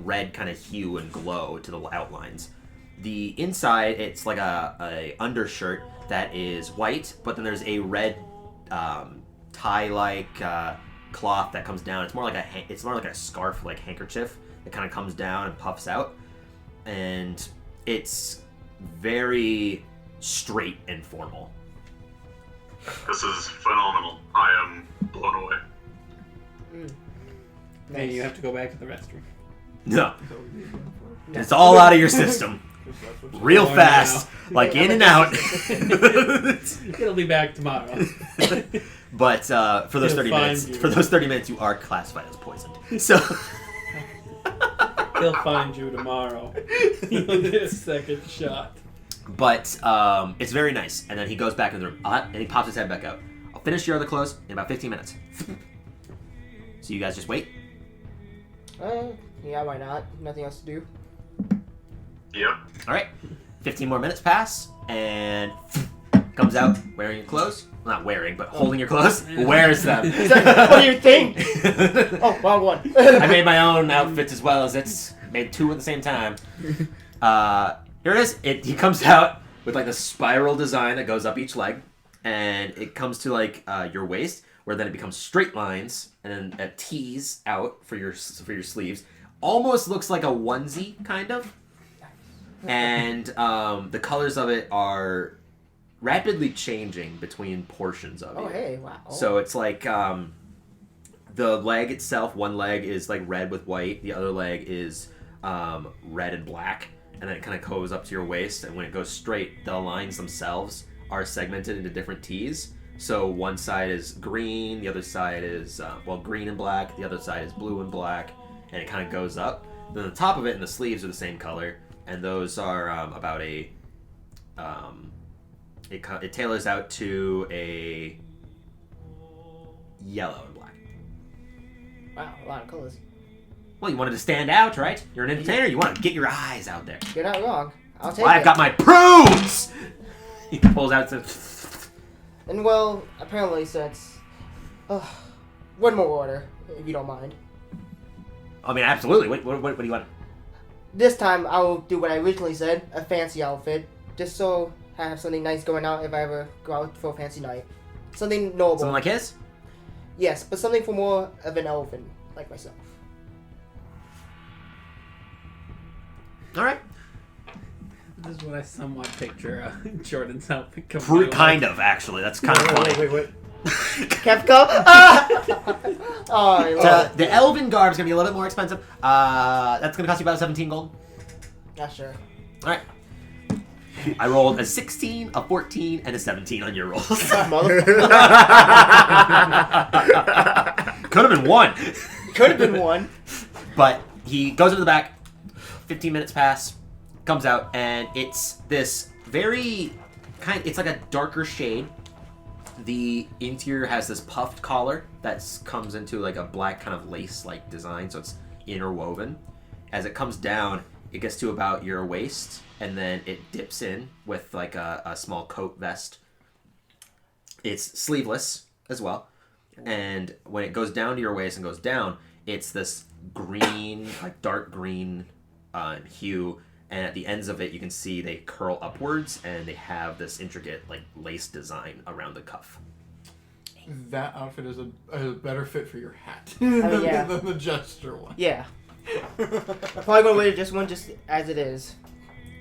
red kind of hue and glow to the outlines. The inside, it's like a undershirt that is white, but then there's a red tie-like cloth that comes down. It's more like a scarf, like handkerchief that kind of comes down and puffs out, and it's very straight and formal. This is phenomenal. I am blown away. Then you have to go back to the restroom. No. It's all out of your system. Real fast. Like in and out. It'll be back tomorrow. But for those 30 minutes, you are classified as poisoned. So He'll find you tomorrow. You'll get a second shot. But it's very nice. And then he goes back in the room. And he pops his head back out. I'll finish your other clothes in about 15 minutes. So you guys just wait? Yeah, why not? Nothing else to do. Yep. Alright. 15 more minutes pass. And comes out wearing your clothes. Well, not wearing, but holding your clothes. Wears them. What do you think? Oh, wrong one. I made my own outfits as well as it's made 2 at the same time. Here it is. He comes out with like the spiral design that goes up each leg, and it comes to like your waist, where then it becomes straight lines, and then a T's out for your sleeves. Almost looks like a onesie, kind of. And the colors of it are rapidly changing between portions of it. Oh, hey, wow. So it's like the leg itself, one leg is like red with white, the other leg is red and black, and then it kind of goes up to your waist, and when it goes straight, the lines themselves are segmented into different T's. So one side is green, the other side is, green and black, the other side is blue and black, and it kind of goes up. Then the top of it and the sleeves are the same color, and those are about a... It tailors out to a yellow and black. Wow, a lot of colors. Well, you wanted to stand out, right? You're an entertainer. You want to get your eyes out there. You're not wrong. I'll take Well, it. I've got my prunes! He pulls out some... And well, apparently since... one more order, if you don't mind. I mean, absolutely. What do you want? This time, I will do what I originally said, a fancy outfit. Just so I have something nice going out if I ever go out for a fancy night. Something noble. Something like his? Yes, but something for more of an elfin, like myself. Alright. This is what I somewhat picture Jordan's outfit. Kind of, actually. That's kind of funny. Wait. Kefka? Oh, the elven garb is going to be a little bit more expensive. That's going to cost you about 17 gold. Yeah, sure. Alright. I rolled a 16, a 14, and a 17 on your rolls. Motherfucker. Could have been one. Could have been one. But he goes into the back, 15 minutes pass, comes out, and it's this very it's like a darker shade. The interior has this puffed collar that comes into like a black kind of lace-like design, so it's interwoven. As it comes down, it gets to about your waist, and then it dips in with like a small coat vest. It's sleeveless as well, and when it goes down to your waist and goes down, it's this green, like dark green hue, and at the ends of it you can see they curl upwards, and they have this intricate like lace design around the cuff. That outfit is a better fit for your hat yeah. than the jester one. Yeah. Probably gonna wear just one just as it is.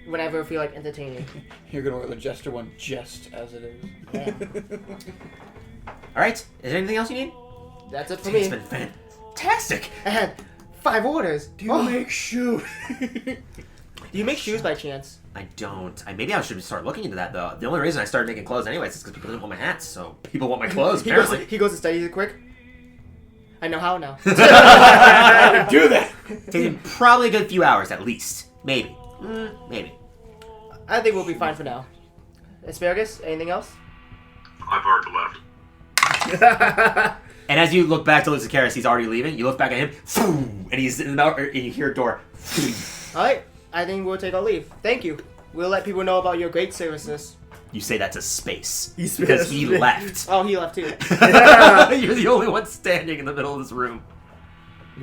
Whenever I feel like entertaining. You're gonna wear the jester one just as it is. Yeah. Alright, is there anything else you need? That's it for It's me. been fantastic! I had 5 orders. Do you make shoes? Do you make shoes by chance? I don't. Maybe I should start looking into that, though. The only reason I started making clothes anyways is because people didn't want my hats, so people want my clothes, apparently. He goes to study it quick. I know how now. Do that! Taking probably a good few hours, at least. Maybe. Maybe. I think we'll be fine for now. Asparagus, anything else? I've already left. And as you look back to Lucicaris, he's already leaving. You look back at him, and he's in the and you hear a door. Alright, I think we'll take our leave. Thank you. We'll let people know about your great services. You say that to space. Because he left. Oh, he left too. You're the only one standing in the middle of this room.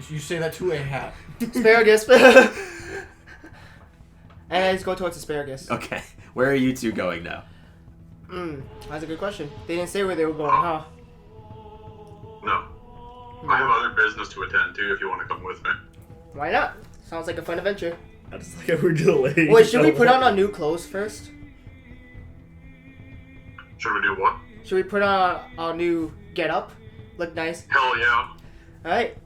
You say that to a hat. Asparagus. And I just go towards asparagus. Okay. Where are you two going now? That's a good question. They didn't say where they were going, huh? No. I have other business to attend to if you want to come with me. Why not? Sounds like a fun adventure. I just like how we're delayed. Wait, should we put on our new clothes first? Should we do what? Should we put on our new get-up? Look nice. Hell yeah. Alright.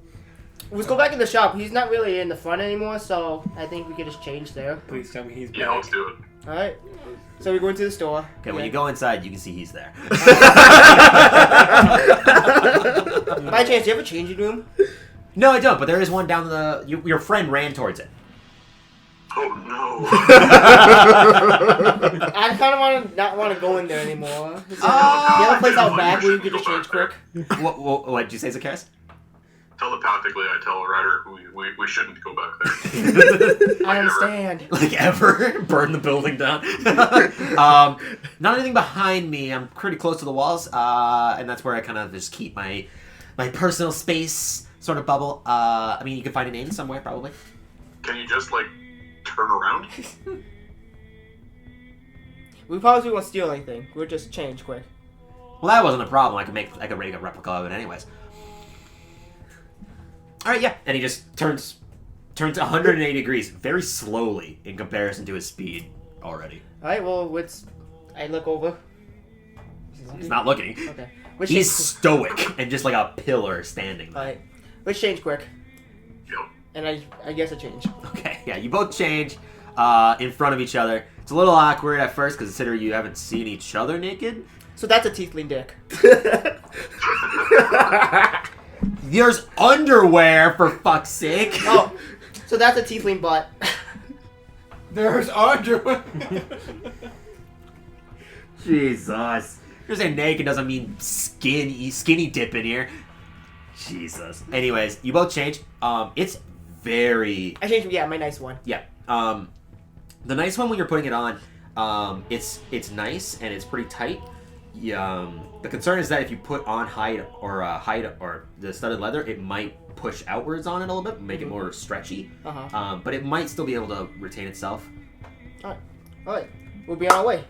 Let's go back in the shop. He's not really in the front anymore, so I think we could just change there. Please tell me he's back. Yeah, let's do it. Alright. So we go into the store. Okay, when you go inside, you can see he's there. By chance, do you have a changing room? No, I don't, but there is one down the... Your friend ran towards it. Oh no. I kind of not want to go in there anymore. You have a place out back where you can just change quick? What did you say, Zacchaeus? Telepathically, I tell Ryder we shouldn't go back there. I understand. Like ever? Burn the building down? Not anything behind me. I'm pretty close to the walls, and that's where I kind of just keep my personal space sort of bubble. I mean, you can find an inn somewhere, probably. Can you just, like, turn around? We probably won't steal anything. We'll just change quick. Well, that wasn't a problem. I could make a replica of it anyways. All right, yeah, and he just turns 180 degrees very slowly in comparison to his speed already. All right. Well, I look over. He's not looking. Okay. He's stoic and just like a pillar standing there. All right. Let's change quick. Yep. And I guess I change. Okay, yeah, you both change in front of each other. It's a little awkward at first because considering you haven't seen each other naked. So that's a tiefling dick. There's underwear, for fuck's sake. Oh, so that's a tiefling butt. There's underwear. Jesus. You're saying naked doesn't mean skinny dip in here. Jesus. Anyways, you both change. It's very... I changed, yeah, my nice one. Yeah. The nice one when you're putting it on, it's nice and it's pretty tight. The concern is that if you put on hide or the studded leather, it might push outwards on it a little bit, make it more stretchy. But it might still be able to retain itself. All right, we'll be on our way.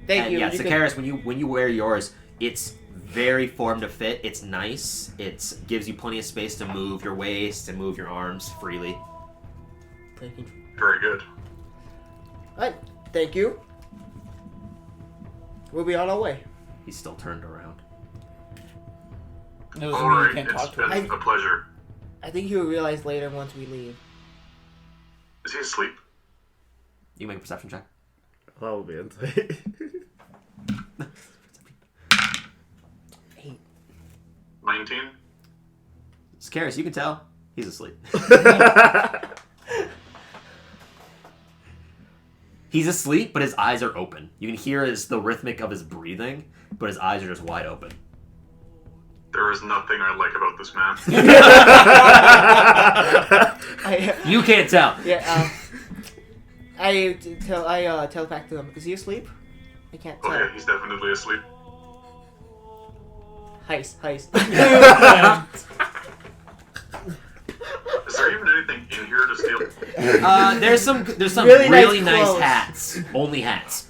Thank you. Yeah, Sakaris, when you wear yours, it's very form to fit. It's nice. It gives you plenty of space to move your waist and move your arms freely. Thank you. Very good. All right, thank you. We'll be on our way. He's still turned around. That doesn't All mean right, you can't it's talk to him. been a pleasure. I think he'll realize later once we leave. Is he asleep? You make a perception check. That will be insane. 8. 19? Sakaris, you can tell he's asleep. He's asleep, but his eyes are open. You can hear the rhythmic of his breathing, but his eyes are just wide open. There is nothing I like about this man. You can't tell. Yeah. I tell back to him. Is he asleep? I can't tell. Oh yeah, he's definitely asleep. Heist. Is there even anything in here to steal? There's some Really nice clothes. hats. Only hats.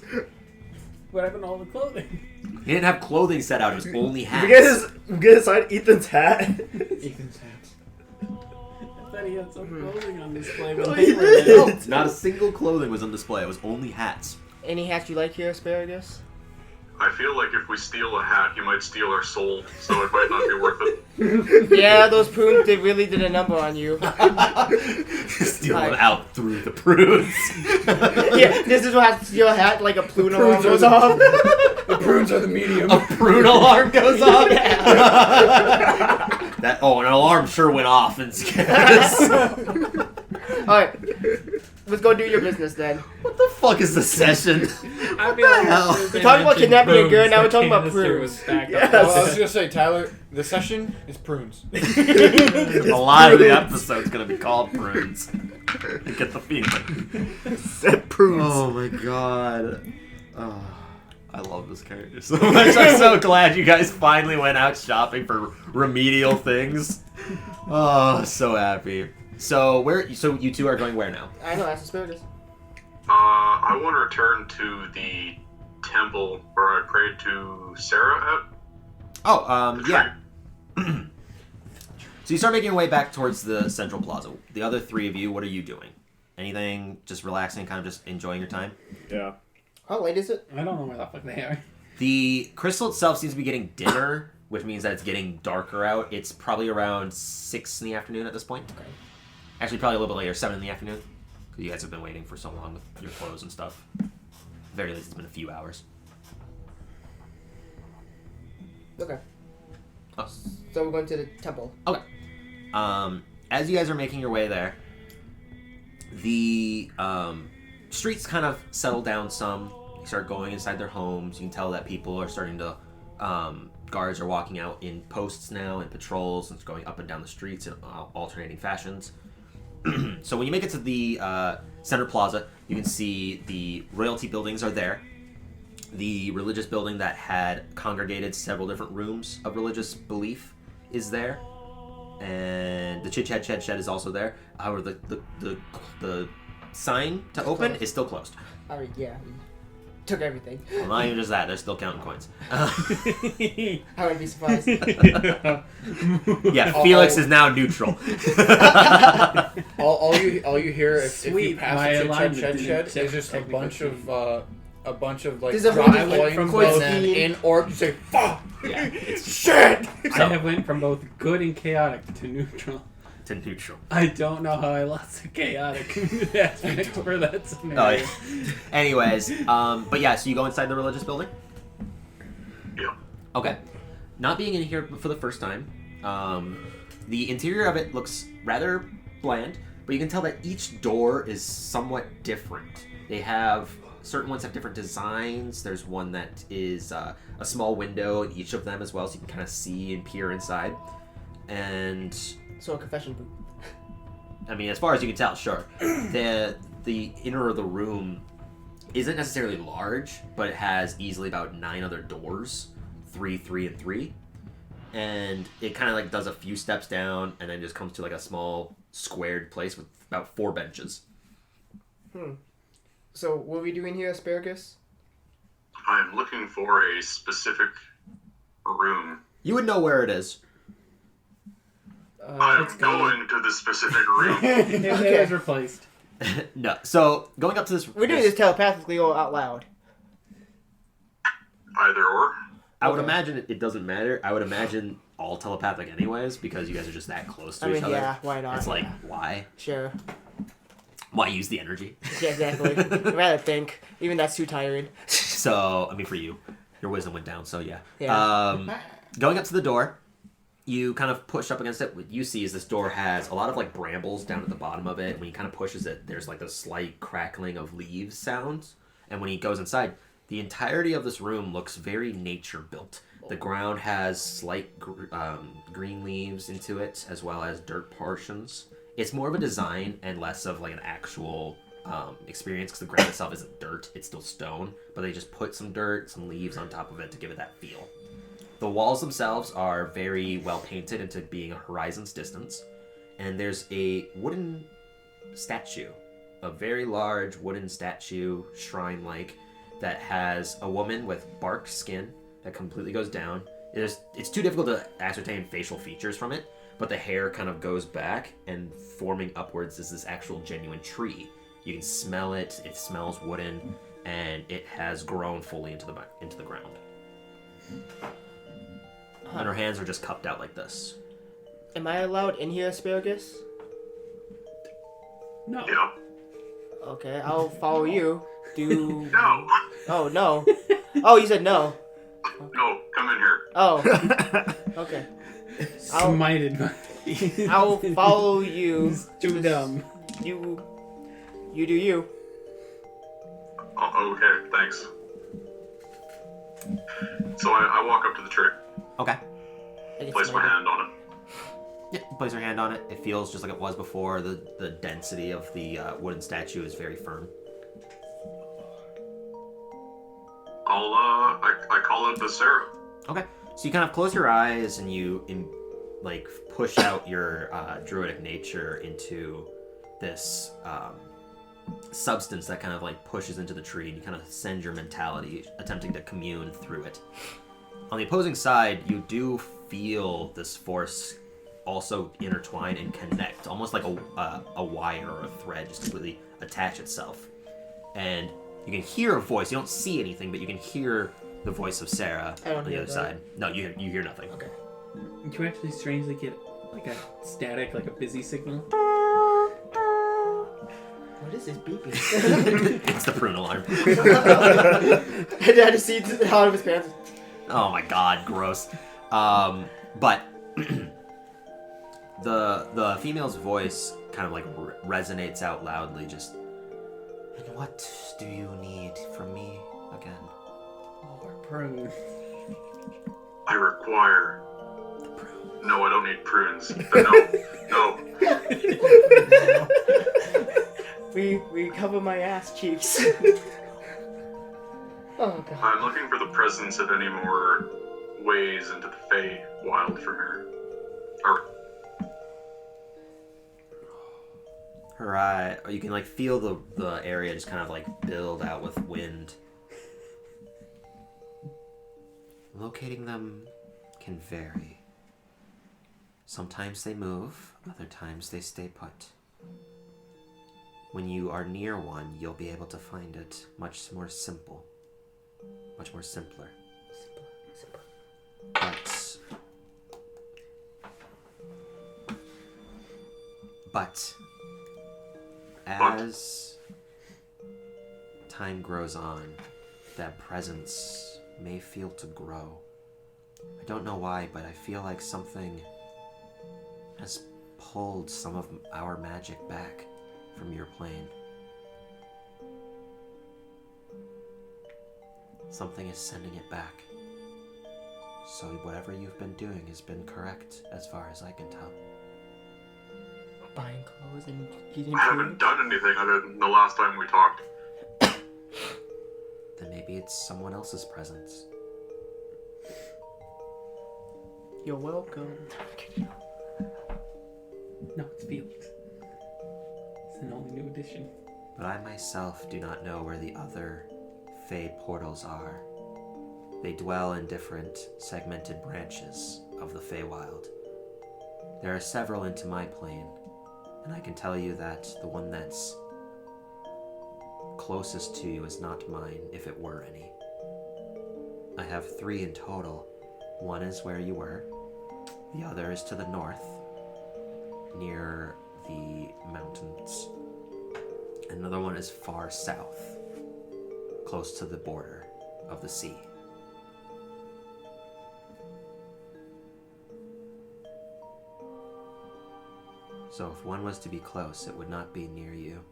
What happened to all the clothing? He didn't have clothing set out. It was only hats. We get aside Ethan's hat. Ethan's hat. I thought he had some clothing on display. When Oh, they he were did. there. No, not a single clothing was on display. It was only hats. Any hats you like here, Asparagus? I feel like if we steal a hat, he might steal our soul, so it might not be worth it. Yeah, those prunes, they really did a number on you. Steal them out through the prunes. Yeah, this is what has to steal a hat, like a prune alarm Prunes are goes the- off. The prunes are the medium. A prune alarm goes off. Yeah. An alarm sure went off and scared us. Alright, let's go do your business then. What the fuck is the session? I feel the like hell? We're talking about kidnapping a girl, now we're talking about Canister prunes. was stacked Yes. up. Well, I was gonna say, Tyler, the session is prunes. A lot of the episode's gonna be called prunes. I get the feeling. Said prunes. Oh my god. Oh, I love this character so much. I'm so glad you guys finally went out shopping for remedial things. Oh, so happy. So you two are going where now? I know, that's Asparagus. I want to return to the temple where I prayed to Sarah at. Oh, yeah. So you start making your way back towards the central plaza. The other three of you, what are you doing? Anything? Just relaxing, kind of just enjoying your time? Yeah. How late is it? I don't know where the fuck they are. The crystal itself seems to be getting dimmer, which means that it's getting darker out. It's probably around 6 in the afternoon at this point. Okay. Actually, probably a little bit later, 7 in the afternoon. Because you guys have been waiting for so long with your clothes and stuff. At the very least, it's been a few hours. Okay. Oh. So we're going to the temple. Okay. As you guys are making your way there, the streets kind of settle down some. You start going inside their homes. You can tell that people are starting to... guards are walking out in posts now and patrols and going up and down the streets in alternating fashions. So when you make it to the center plaza, you can see the royalty buildings are there. The religious building that had congregated several different rooms of religious belief is there. And the Chit Chat Shed is also there. However, the sign to open is still closed. Alright, yeah. took everything. Well, not even just that. They're still counting coins. I wouldn't be surprised. Yeah, Felix is now neutral. all you hear if you Sweet, pass my a alignment shed didn't is check just technical a bunch of like There's a dry whole different coins, coin and then scheme. in orc you say fuck. Yeah, it's Shit. I have went from both good and chaotic to neutral. to neutral. I don't know how I lost the chaotic aspect for that scenario. Oh, yeah. Anyways, but yeah, so you go inside the religious building? Yeah. Okay. Not being in here for the first time, the interior of it looks rather bland, but you can tell that each door is somewhat different. They have, certain ones have different designs. There's one that is a small window in each of them as well, so you can kind of see and peer inside. And So a confession booth. I mean, as far as you can tell, sure. The inner of the room isn't necessarily large, but it has easily about 9 other doors, 3, 3, and 3. And it kind of like does a few steps down, and then just comes to like a small squared place with about 4 benches. So what are we doing here, Asparagus? I'm looking for a specific room. You would know where it is. I'm going to the specific room. It was replaced. No. So going up to this, We're doing this telepathically or out loud. Either or. I would imagine it doesn't matter. I would imagine all telepathic anyways, because you guys are just that close to I each mean, other. yeah, why not? It's like, Yeah. why? Sure. Why use the energy? Yeah, exactly. I'd rather think. Even that's too tiring. So, I mean, for you, your wisdom went down, so yeah. Yeah. Going up to the door, you kind of push up against it. What you see is this door has a lot of like brambles down at the bottom of it. When he kind of pushes it, there's like a slight crackling of leaves sounds. And when he goes inside, the entirety of this room looks very nature built. The ground has slight green leaves into it, as well as dirt portions. It's more of a design and less of like an actual experience, because the ground itself isn't dirt, it's still stone, but they just put some dirt, some leaves on top of it to give it that feel. The walls themselves are very well painted into being a horizon's distance, and there's a wooden statue, a very large wooden statue, shrine-like, that has a woman with bark skin that completely goes down. It's too difficult to ascertain facial features from it, but the hair kind of goes back, and forming upwards is this actual genuine tree. You can smell it. It smells wooden, and it has grown fully into the ground. And her hands are just cupped out like this. Am I allowed in here, Asparagus? No. Yeah. Okay, I'll follow you. No. Oh, no. Oh, you said no. No, come in here. Oh. Okay. Smited. I'll follow you. He's too dumb. You do you. Oh, okay, thanks. So I walk up to the tree, Okay. I get place my smited. hand on it. Yeah, you place your hand on it. It feels just like it was before. The density of the wooden statue is very firm. I call it the Sarah. Okay. So you kind of close your eyes and you push out your druidic nature into this substance that kind of like pushes into the tree, and you kind of send your mentality attempting to commune through it. On the opposing side, you do feel this force also intertwine and connect, almost like a wire or a thread just completely attach itself. And you can hear a voice. You don't see anything, but you can hear the voice of Sarah I don't on the hear other that. side. No, you hear nothing. Okay. You actually strangely get like a static, like a busy signal. What is this beeping? It's the prune alarm. I had to see it out of his pants. Oh my god, gross. But the female's voice kind of like resonates out loudly, just, and what do you need from me again? More prune. I require. The prune. No, I don't need prunes. No. We cover my ass cheeks. Oh god. I'm looking for the presence of any more ways into the Fey wild from here. Or Her eye, you can like feel the area just kind of like build out with wind, Locating them can vary. Sometimes they move, other times they stay put. When you are near one, you'll be able to find it much more simpler. But as time grows on, that presence may feel to grow. I don't know why, but I feel like something has pulled some of our magic back from your plane. Something is sending it back. So whatever you've been doing has been correct as far as I can tell. Buying clothes and eating I haven't done anything other than the last time we talked. Then maybe it's someone else's presence. You're welcome. No, it's Felix. It's an only new addition. But I myself do not know where the other Fey portals are. They dwell in different segmented branches of the Feywild. There are several into my plane, and I can tell you that the one that's closest to you is not mine, if it were any. I have 3 in total. One is where you were. The other is to the north, near the mountains. Another one is far south, close to the border of the sea. So if one was to be close, it would not be near you.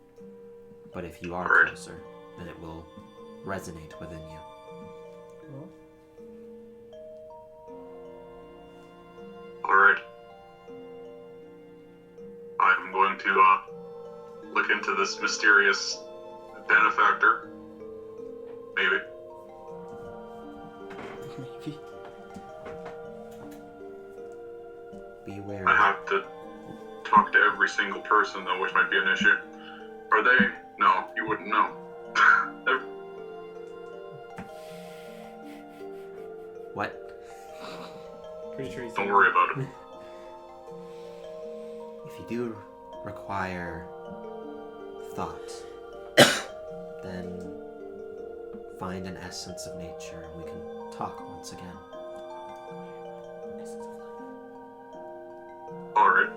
But if you are closer, then it will resonate within you. Alright. I'm going to look into this mysterious benefactor. Maybe. Maybe. Be wary. I have to talk to every single person, though, which might be an issue. Are they? No, you wouldn't know. What? Pretty sure he's Don't worry about it. If you do require thought, then find an essence of nature and we can talk once again. Alright.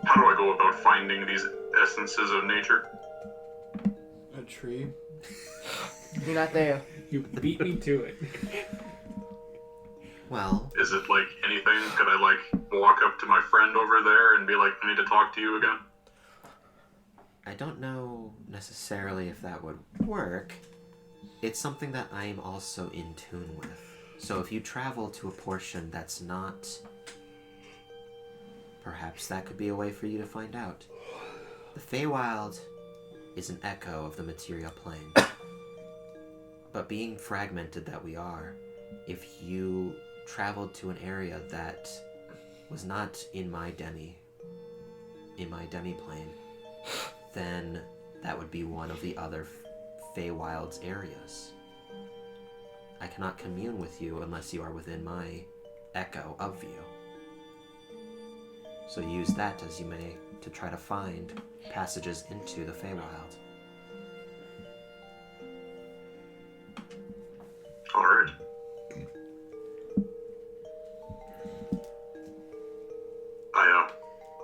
How do I go about finding these essences of nature? A tree. You're not there. You beat me to it. Well, Is it like anything? Could I like walk up to my friend over there and be like, I need to talk to you again? I don't know necessarily if that would work. It's something that I am also in tune with. So if you travel to a portion that's not, perhaps that could be a way for you to find out. The Feywild is an echo of the material plane. But being fragmented that we are, if you traveled to an area that was not in my demi plane, then that would be one of the other Feywild's areas. I cannot commune with you unless you are within my echo of you. So use that as you may to try to find passages into the Feywild. Alright.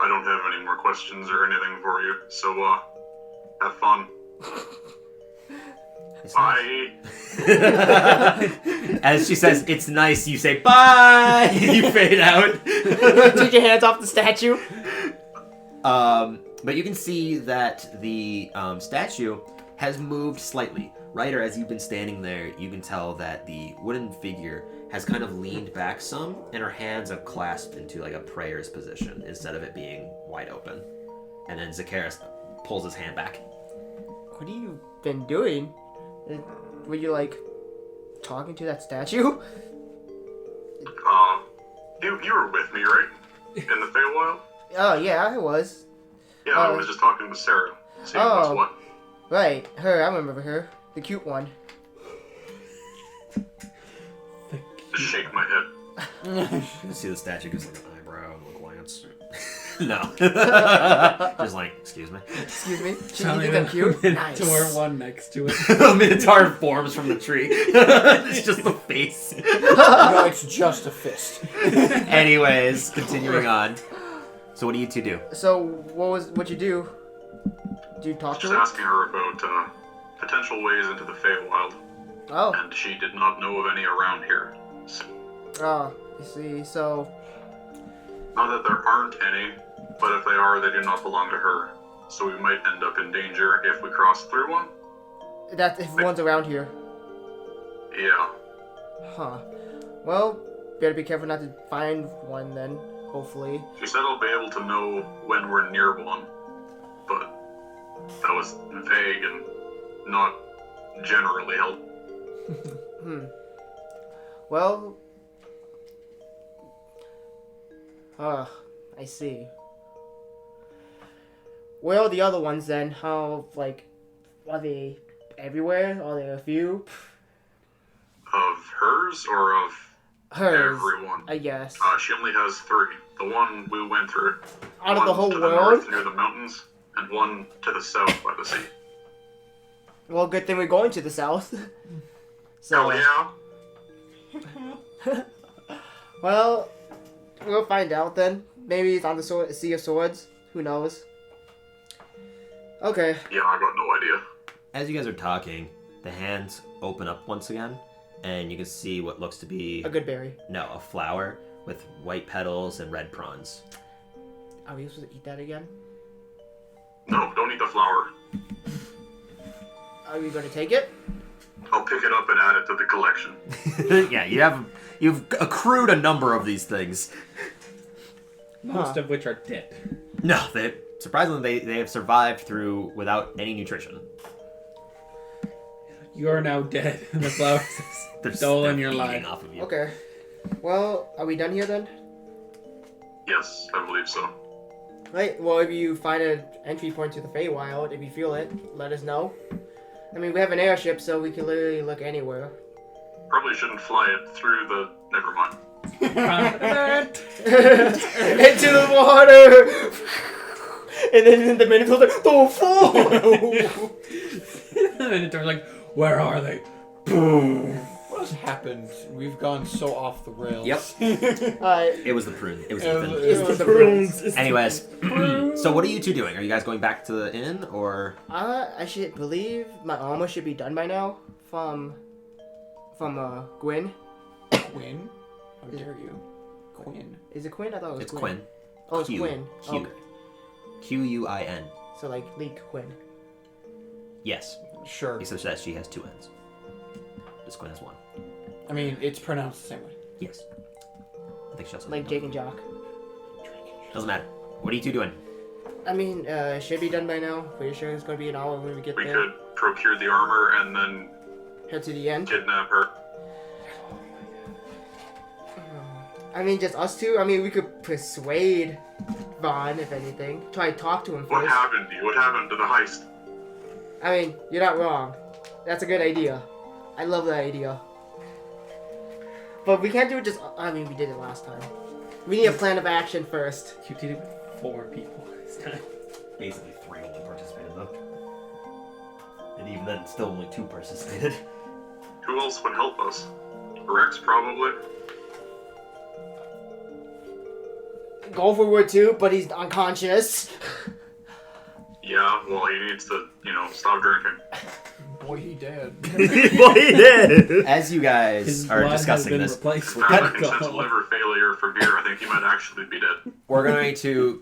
I don't have any more questions or anything for you, so have fun. Bye. As she says, it's nice, you say, bye! You fade out. Take your hands off the statue. But you can see that the statue has moved slightly. Right, or as you've been standing there, you can tell that the wooden figure has kind of leaned back some, and her hands have clasped into like a prayer's position instead of it being wide open. And then Zacharis pulls his hand back. What have you been doing? Were you like talking to that statue? You were with me, right? In the Feywild? Oh yeah, I was. Yeah, I was just talking with Sarah. Seeing what's what. Right, her. I remember her, the cute one. Just shake my head. You see the statue gives like an eyebrow and a glance. No. Just like, excuse me. Excuse me? You think I'm cute? Nice. Minotaur one next to it. A Minotaur forms from the tree. It's just the face. No, it's just a fist. Anyways, continuing on. So what do you two do? So, what'd you do? Did you talk Just to her? asking her about potential ways into the Feywild, Oh. and she did not know of any around here. So, Oh, I see. So, not that there aren't any, but if they are, they do not belong to her. So we might end up in danger if we cross through one. that if one's around here. Yeah. Huh. Well, better be careful not to find one then, hopefully. She said I'll be able to know when we're near one, but that was vague and not generally helpful. Well, I see. Where are the other ones then? How, like, are they everywhere? Are there a few? Of hers or of Hers, everyone? I guess. She only has 3. The one we went through. Out of the one whole to the world? north near the mountains, and one to the south by the sea. Well, good thing we're going to the south. So, Hell yeah. well, we'll find out then. Maybe it's on the Sea of Swords. Who knows? Okay. Yeah, I got no idea. As you guys are talking, the hands open up once again, and you can see what looks to be A good berry. no, a flower with white petals and red prawns. Are we supposed to eat that again? No, don't eat the flower. Are we going to take it? I'll pick it up and add it to the collection. Yeah, you've accrued a number of these things. Most of which are dead. No, surprisingly they have survived through without any nutrition. You are now dead. The flowers They're stolen your feeding life. off of you. Okay. Well, are we done here then? Yes, I believe so. Right. Well, if you find an entry point to the Feywild, if you feel it, let us know. I mean, we have an airship, so we can literally look anywhere. Probably shouldn't fly it through the... Never mind. Into the water! And then the Minotaur like, don't fall! The Minotaur's like, where are they? Boom. What has happened? We've gone so off the rails. Yep. Alright. It was the prune. It was It Ethan. was- It's the prunes. Anyways, so what are you two doing? Are you guys going back to the inn, or... I should believe my armor should be done by now. From Gwyn. Quinn? How dare you? Quinn. Is it Quinn? I thought it was It's Gwyn. Quinn. Oh, it's Q. Quinn. Q. Okay. Quin. So like League Quinn. Yes. Sure. Except that she has 2 N's. This Quinn has 1. I mean, it's pronounced the same way. Yes. I think she also Like Jake and Jock. Doesn't matter. What are you two doing? I mean, it should be done by now. Pretty sure it's gonna be an hour when we get We there. could procure the armor and then Head to the end. kidnap her. I mean, just us two? I mean, we could persuade Vaughn, if anything. Try to talk to him What first. happened to you? What happened to the heist? I mean, you're not wrong. That's a good idea. I love that idea. But we can't do it just... I mean, we did it last time. We need a plan of action first. You did it with 4 people this time. Basically 3 only participated, though. And even then, still only 2 participated. Who else would help us? Rex, probably? Gopher would too, but he's unconscious. Yeah, well, he needs to, stop drinking. Boy, he did. Boy, he did. As you guys His are blood discussing has been this, replaced with Found a alcohol. consensus liver failure for beer. I think he might actually be dead. we're going to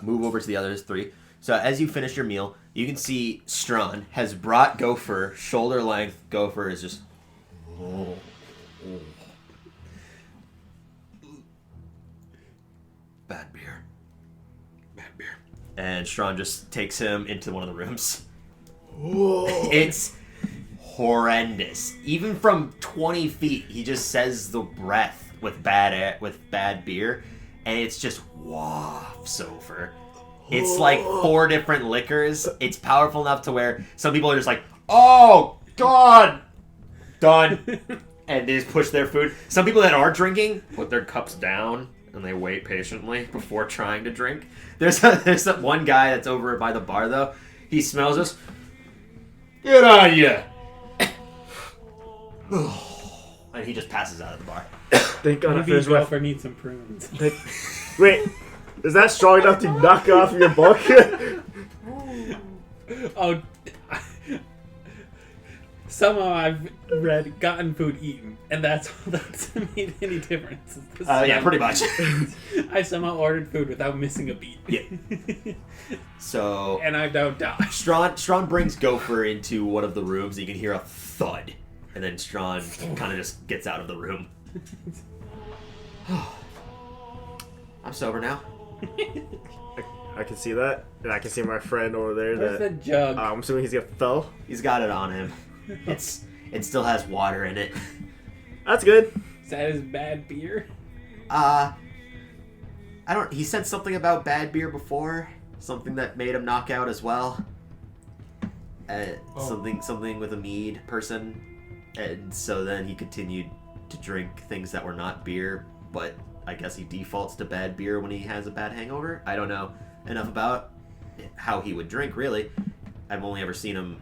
move over to the other 3. So as you finish your meal, you can see Strawn has brought Gopher shoulder length. Gopher is just... Bad beer. Bad beer. And Strawn just takes him into one of the rooms. It's horrendous. Even from 20 feet, he just says the breath with bad beer, and it's just wafts over. It's like 4 different liquors. It's powerful enough to where some people are just like, "Oh God, done." and they just push their food. Some people that are drinking put their cups down and they wait patiently before trying to drink. There's that one guy that's over by the bar though. He smells us. Get on ya! And he just passes out of the bar. Thank God I Maybe finished my... for needs some prunes. Wait, is that strong enough to knock off your bulk? Oh, somehow I've read gotten food eaten, and that's all that's made any difference. Yeah, pretty much. I somehow ordered food without missing a beat. Yeah. So... And I don't die. Strawn brings Gopher into one of the rooms. You can hear a thud. And then Strawn kind of just gets out of the room. I'm sober now. I can see that. And I can see my friend over there. Where's the jug? I'm assuming he's got fell. He's got it on him. It still has water in it. That's good. Is that his bad beer? He said something about bad beer before. Something that made him knock out as well. Something with a mead person. And so then he continued to drink things that were not beer, but I guess he defaults to bad beer when he has a bad hangover. I don't know enough about how he would drink, really. I've only ever seen him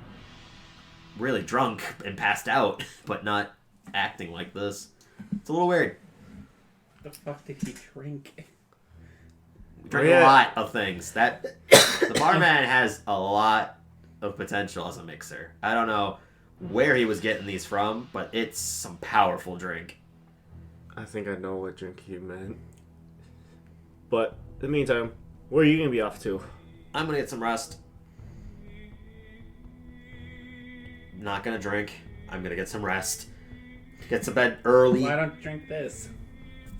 really drunk and passed out, but not acting like this. It's a little weird. The fuck did he drink? We drink a lot of things. The barman has a lot of potential as a mixer. I don't know where he was getting these from, but it's some powerful drink. I think I know what drink you meant. But in the meantime, where are you gonna be off to? I'm gonna get some rest. Not gonna drink. I'm gonna get some rest. Get to bed early. Why don't you drink this?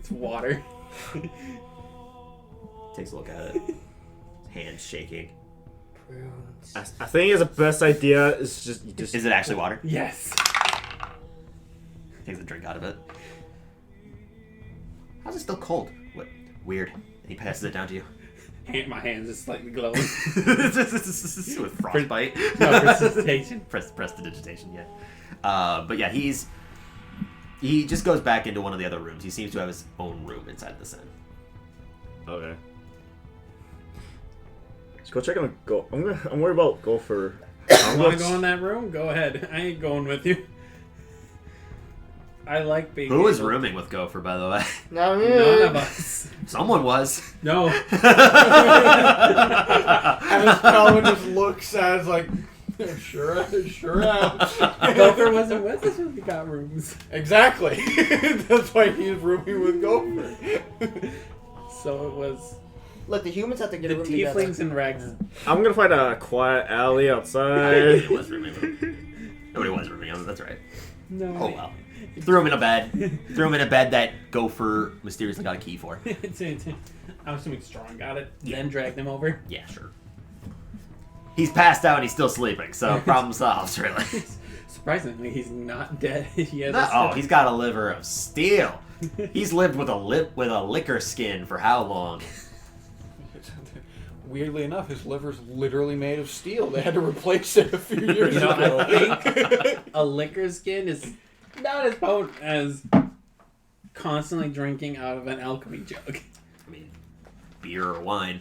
It's water. Takes a look at it. Hands shaking. I think it's the best idea is just... Is it actually water? Yes. Takes a drink out of it. How's it still cold? What? Weird. And he passes it down to you. My hands is slightly glowing. With frostbite. No, prestidigitation. Prestidigitation, yeah. But yeah, he just goes back into one of the other rooms. He seems to have his own room inside the inn. Okay. Let's go check on Go. I'm worried about Gopher. You want to go in that room? Go ahead. I ain't going with you. I like being. Who was rooming with Gopher, by the way? Not me. None of us. Someone was. No. And this Calvin just looks at us like, sure am. Gopher wasn't with us when we got rooms. Exactly. That's why he's rooming with Gopher. So it was. Look, the humans have to get The a room together. tieflings and Rex. I'm gonna find a quiet alley outside. Nobody was rooming with him. Nobody was rooming with him, that's right. No. Oh well. Threw him in a bed. Threw him in a bed that Gopher mysteriously got a key for. I'm assuming Strong got it, then dragged him over. Yeah, sure. He's passed out and he's still sleeping, so problem solved, really. Surprisingly, he's not dead. He has He's got a liver of steel. He's lived with a liquor skin for how long? Weirdly enough, his liver's literally made of steel. They had to replace it a few years ago. I think a liquor skin is not as potent as constantly drinking out of an alchemy jug. I mean, beer or wine.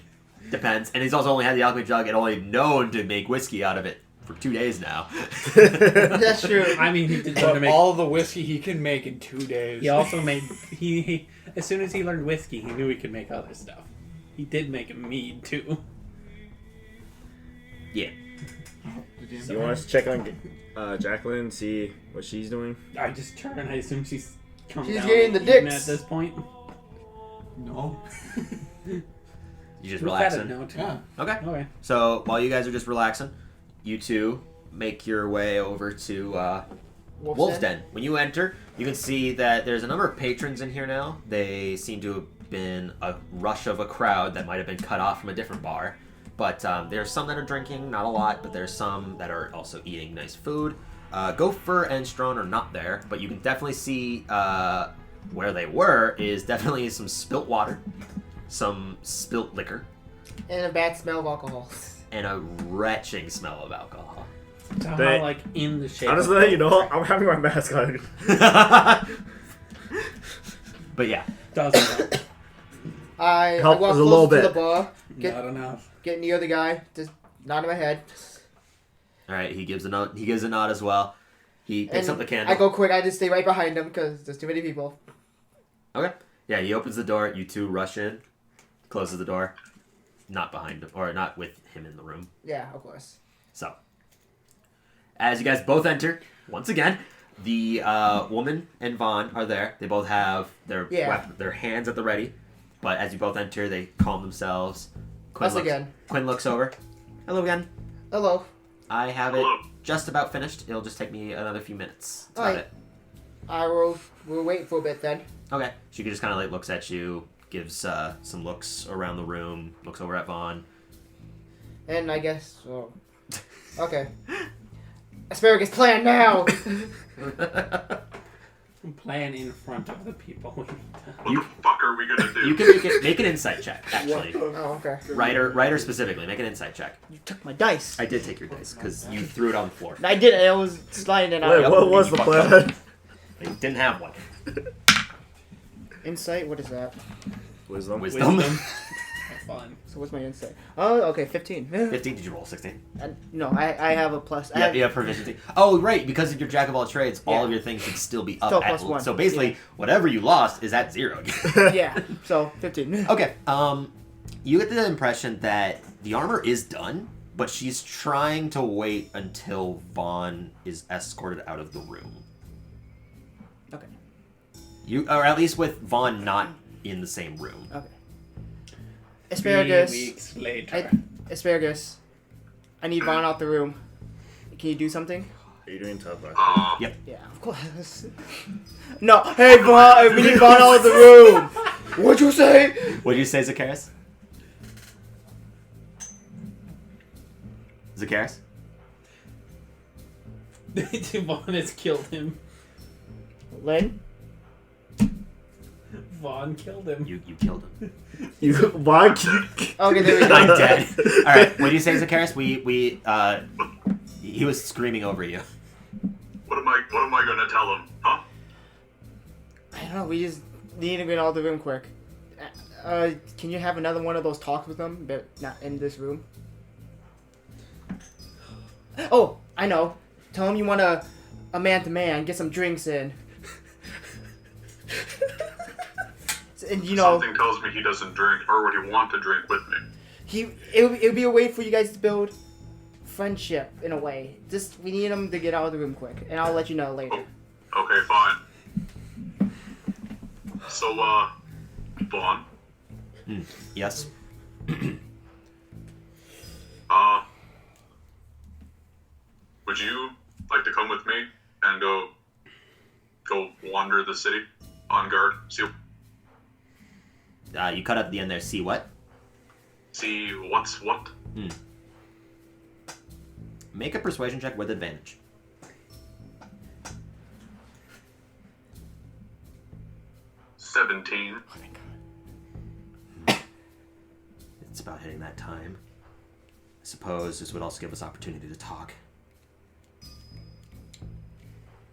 Depends. And he's also only had the alchemy jug and only known to make whiskey out of it for 2 days now. That's true. I mean, he did But all the whiskey he can make in 2 days. He also made he as soon as he learned whiskey, he knew he could make other stuff. He did make a mead too. Yeah. Do you want us to check on Jacqueline, see what she's doing? I just turn. I assume she's come She's down getting and the eaten dicks. at this point. No. You just We've had a relaxing? note. Yeah. Okay. Okay. So while you guys are just relaxing, you two make your way over to Wolf's Den. When you enter, you can see that there's a number of patrons in here now. They seem to have been a rush of a crowd that might have been cut off from a different bar. But there's some that are drinking, not a lot, but there's some that are also eating nice food. Gopher and Strawn are not there, but you can definitely see where they were is definitely some spilt water, some spilt liquor, And a bad smell of alcohol. and a retching smell of alcohol. Somehow, They- like, in the shape. Honestly, of you know, I'm having my mask on. But yeah. Doesn't I Help walk us a closer little to the bit. bar, Not enough. get near the guy, just nod in my head. All right. He gives a nod. He gives a nod as well. He picks up the candle. I go quick. I just stay right behind him because there's too many people. Okay. Yeah. He opens the door. You two rush in. Closes the door. Not behind him, or not with him in the room. Yeah, of course. So, as you guys both enter, once again, the woman and Vaughn are there. They both have their their hands at the ready. But as you both enter, they calm themselves. Quinn looks over. Hello again. Hello. I have it just about finished. It'll just take me another few minutes. That's about it. I will. We'll wait for a bit then. Okay. She just kind of like looks at you, gives some looks around the room, looks over at Vaughn. And I guess. Oh. Okay. Asparagus plan now. Plan in front of the people. What the fuck are we gonna do? You can make an insight check, actually. Oh, okay. Ryder specifically, make an insight check. You took my dice. I did take your dice because you threw it on the floor. I did. I was sliding it out. Wait, what was the plan? You didn't have one. Insight. What is that? Wisdom. Fun. So what's my insight? Oh, okay, 15. 15? Did you roll 16? No, I have a plus. Yeah, you have proficiency. Oh, right, because of your jack of all trades, all of your things should still be up Still at +1. So basically, whatever you lost is at 0. Yeah, so 15. Okay, you get the impression that the armor is done, but she's trying to wait until Vaughn is escorted out of the room. Okay. Or at least with Vaughn not in the same room. Okay. Asparagus. 3 weeks later. Asparagus. I need Vaughn out the room. Can you do something? Are you doing tough? Yep. Yeah, of course. No, hey Vaughn, we need Vaughn out of the room. What'd you say? What'd you say, Zacchaeus? Zacchaeus? Vaughn has killed him. Len? Vaughn killed him. You killed him. Why? Okay, there we go. I'm dead. All right. What do you say, Zacchaeus? He was screaming over you. What am I gonna tell him? Huh? I don't know. We just need to get out of the room quick. Can you have another one of those talks with them, but not in this room? Oh, I know. Tell him you want a man-to-man. Get some drinks in. And you know, Something tells me he doesn't drink, or would he want to drink with me? It would be a way for you guys to build friendship in a way. Just we need him to get out of the room quick, and I'll let you know later. Oh, okay, fine. So, Vaughn? Yes? Would you like to come with me and go wander the city on guard? See You cut up the end there. See what? see what's what? Make a persuasion check with advantage. $17. Oh my god. It's about hitting that time. I suppose this would also give us opportunity to talk.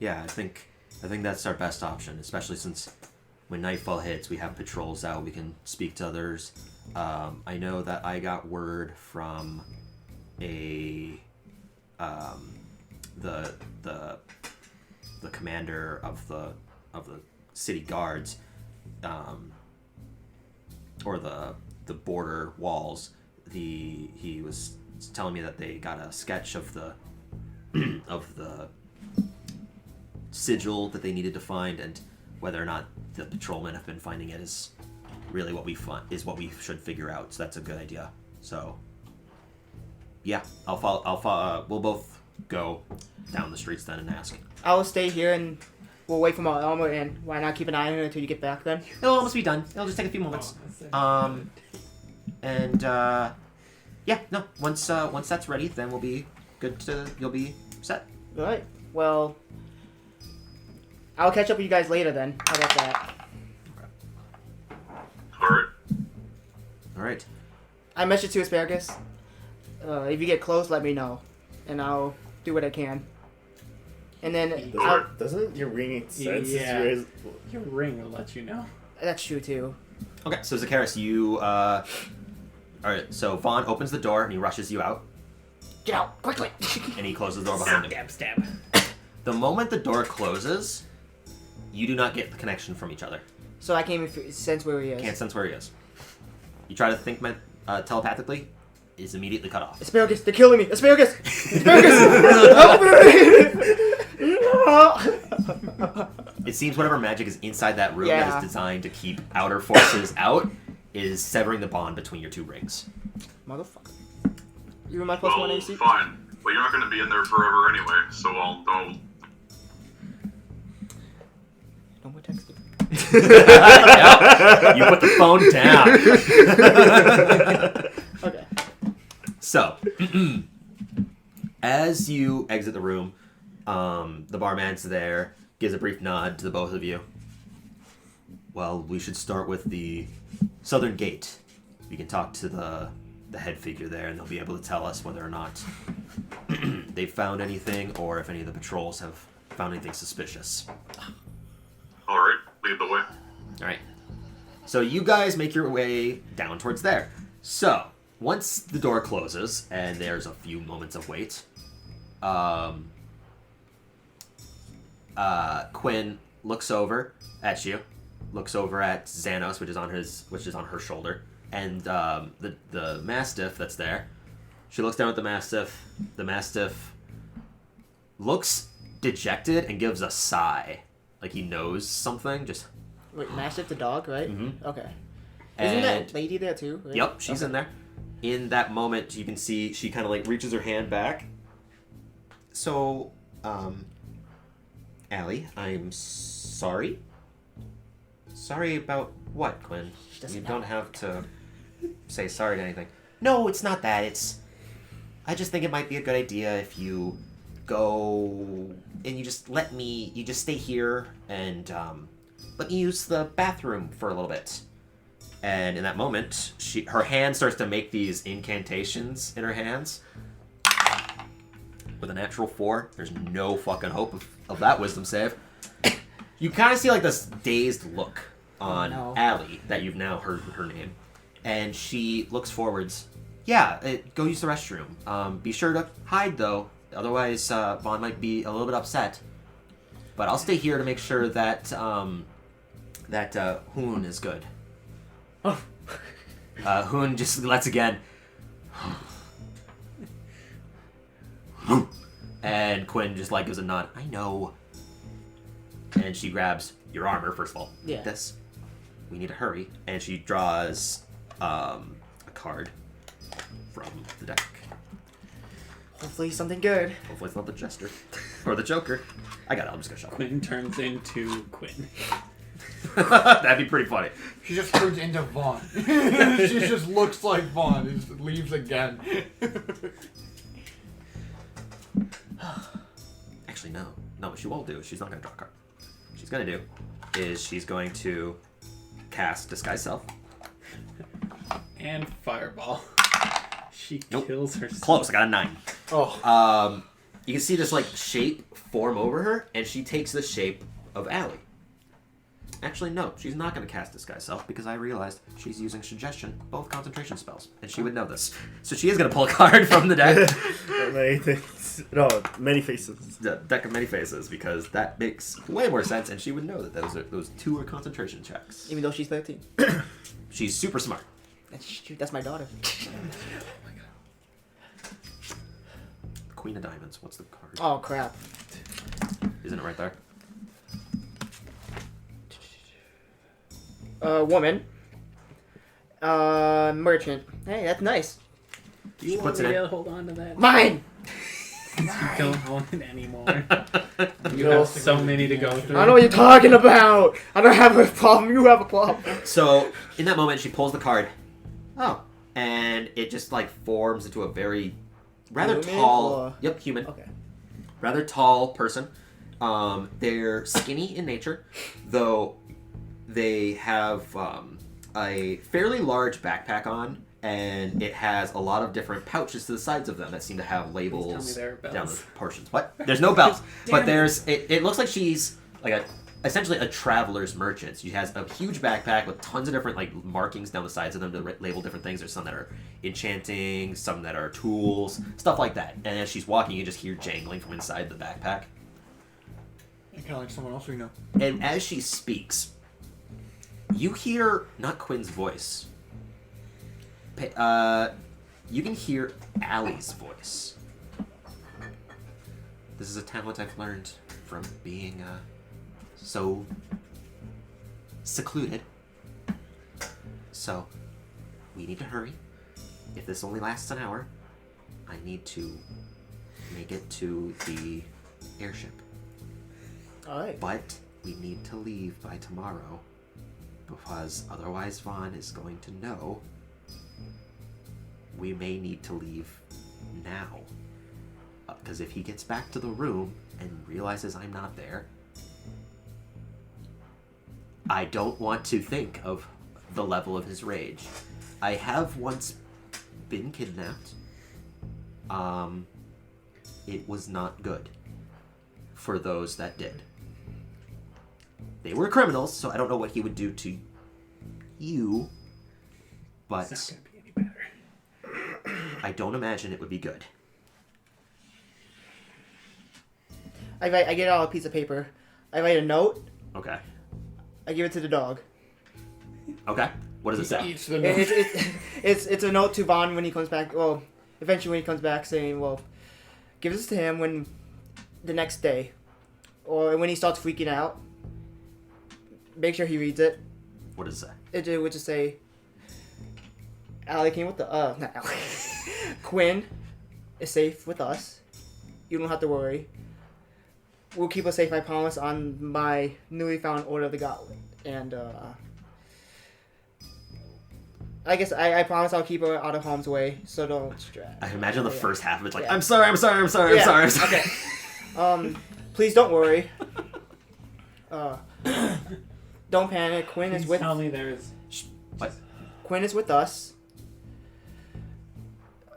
Yeah, I think that's our best option, especially since when nightfall hits, we have patrols out. We can speak to others. I know that I got word from the commander of the city guards, or the border walls. He was telling me that they got a sketch of the of the sigil that they needed to find, and whether or not the patrolmen have been finding it is really what we should figure out. So that's a good idea. So yeah, I'll follow. We'll both go down the streets then and ask. I'll stay here and we'll wait for my armor, and why not keep an eye on it until you get back then? It'll almost be done. It'll just take a few moments. Yeah, no. Once that's ready, then we'll be good to. You'll be set. All right. Well, I'll catch up with you guys later then. How about that? All right. I mentioned to Asparagus. If you get close, let me know, and I'll do what I can. And then Doesn't your ringing sense? Yeah. Your ring will let you know. That's true too. Okay, so Zakaris, you all right. So Vaughn opens the door and he rushes you out, Get out quickly. and he closes the door behind him. Stab. The moment the door closes, you do not get the connection from each other. So I can't even sense where he is. Can't sense where he is. You try to think telepathically, is immediately cut off. Asparagus, they're killing me. Asparagus! Asparagus! It seems whatever magic is inside that room Yeah. that is designed to keep outer forces out is severing the bond between your two rings. Motherfucker. You were my plus one Well, AC? fine. Well, you're not going to be in there forever anyway, so I'll No more texting. Yep. You put the phone down. Okay. So, as you exit the room, the barman's there, gives a brief nod to the both of you. Well, we should start with the southern gate. We can talk to the head figure there, and they'll be able to tell us whether or not they've found anything, or if any of the patrols have found anything suspicious. Alright, lead the way. Alright. So you guys make your way down towards there. So, once the door closes, and there's a few moments of wait, Quinn looks over at you, looks over at Xanos, which is on her shoulder, and the Mastiff that's there. She looks down at the Mastiff. The Mastiff looks dejected and gives a sigh, like he knows something. Just Wait, Mastiff the dog, right? Mhm. Okay. and Isn't that lady there too? Right? yep, she's Okay. in there. In that moment, you can see she kind of like reaches her hand back. So, Allie, I'm sorry. Sorry about what, Quinn? doesn't You know. don't have to say sorry to anything. No, it's not that. I just think it might be a good idea if you go and you just stay here and let me use the bathroom for a little bit. And in that moment, her hand starts to make these incantations in her hands. With a natural 4, there's no fucking hope of that wisdom save. You kind of see like this dazed look on Allie that you've now heard her name. And she looks forwards. Yeah, go use the restroom. Be sure to hide though, otherwise Vaughn might be a little bit upset. But I'll stay here to make sure that Hoon is good. Hoon just lets again. And Quinn just like gives a nod. I know. And she grabs your armor first of all. Yeah. This. We need to hurry. And she draws a card from the deck. Hopefully something good. Hopefully it's not the Jester or the Joker. I got it. I'm just gonna shuffle. Quinn turns into Quinn. That'd be pretty funny. She just turns into Vaughn. She just looks like Vaughn and just leaves again. Actually, no. No, what she won't do is she's not going to draw a card. What she's going to do is she's going to cast Disguise Self. And Fireball. She kills herself. Close. I got a 9. Oh. You can see this like shape form over her, and she takes the shape of Allie. Actually, no. She's not going to cast Disguise Self because I realized she's using Suggestion, both concentration spells, and she would know this. So she is going to pull a card from the deck. Many things. No, many faces. The deck of many faces, because that makes way more sense, and she would know that those 2 are concentration checks. Even though she's 13. She's super smart. That's my daughter. Queen of Diamonds. What's the card? Oh, crap. Isn't it right there? Woman. Merchant. Hey, that's nice. Do you want me to hold on to that? Mine! You don't want it anymore. You have so many to go through. I know what you're talking about! I don't have a problem, you have a problem. So, in that moment, she pulls the card. Oh. And it just, like, forms into a very rather Human tall... or- Yep, human. Okay. Rather tall person. They're skinny in nature, though they have a fairly large backpack on and it has a lot of different pouches to the sides of them that seem to have labels there are down the bells. portions. What? There's no bells, but Damn there's. It looks like she's like essentially a traveler's merchant. She has a huge backpack with tons of different like markings down the sides of them to label different things. There's some that are enchanting, some that are tools, stuff like that. And as she's walking, you just hear jangling from inside the backpack. Kind of like someone else we know. And as she speaks, you hear not Quinn's voice. You can hear Allie's voice. This is a talent I've learned from being so secluded. So, we need to hurry. If this only lasts an hour, I need to make it to the airship. Alright. But we need to leave by tomorrow, because otherwise Vaughn is going to know we may need to leave now. Because if he gets back to the room and realizes I'm not there, I don't want to think of the level of his rage. I have once been kidnapped. It was not good for those that did. They were criminals, so I don't know what he would do to you, but It's not gonna be any better. I don't imagine it would be good. I get out a piece of paper. I write a note. Okay. I give it to the dog. Okay. What does it say? Eats the note. It's a note to Vaughn when he comes back. Well, eventually when he comes back, saying, "Well, give this to him when the next day, or when he starts freaking out. Make sure he reads it." What does it say? It would just say, "Allie came with the not Allie. Quinn is safe with us. You don't have to worry. We'll keep us safe, I promise, on my newly found Order of the Gauntlet. And, I guess I promise I'll keep her out of harm's way, so don't stress." I imagine the first half of it's like, Yeah. I'm sorry. Okay. Please don't worry. Don't panic. Quinn is Please with tell me there's. What? Quinn is with us.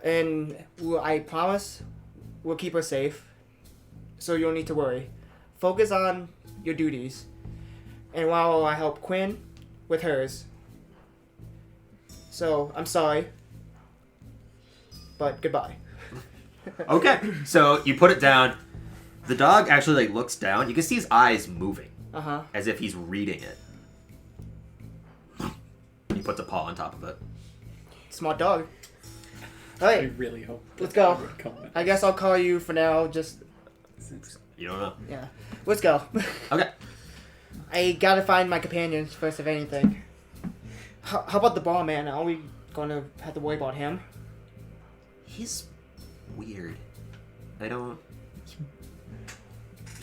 And I promise we'll keep her safe. So you don't need to worry. Focus on your duties. And while I help Quinn with hers. So, I'm sorry. But goodbye. Okay. So you put it down. The dog actually like looks down. You can see his eyes moving. Uh-huh. As if he's reading it. He puts a paw on top of it. Smart dog. I Alright, really hope. let's go. would come with I guess I'll call you for now. Just, this. You don't know. yeah. Let's go. Okay. I gotta find my companions first, if anything. How about the bar man? Are we gonna have to worry about him? He's weird. I don't...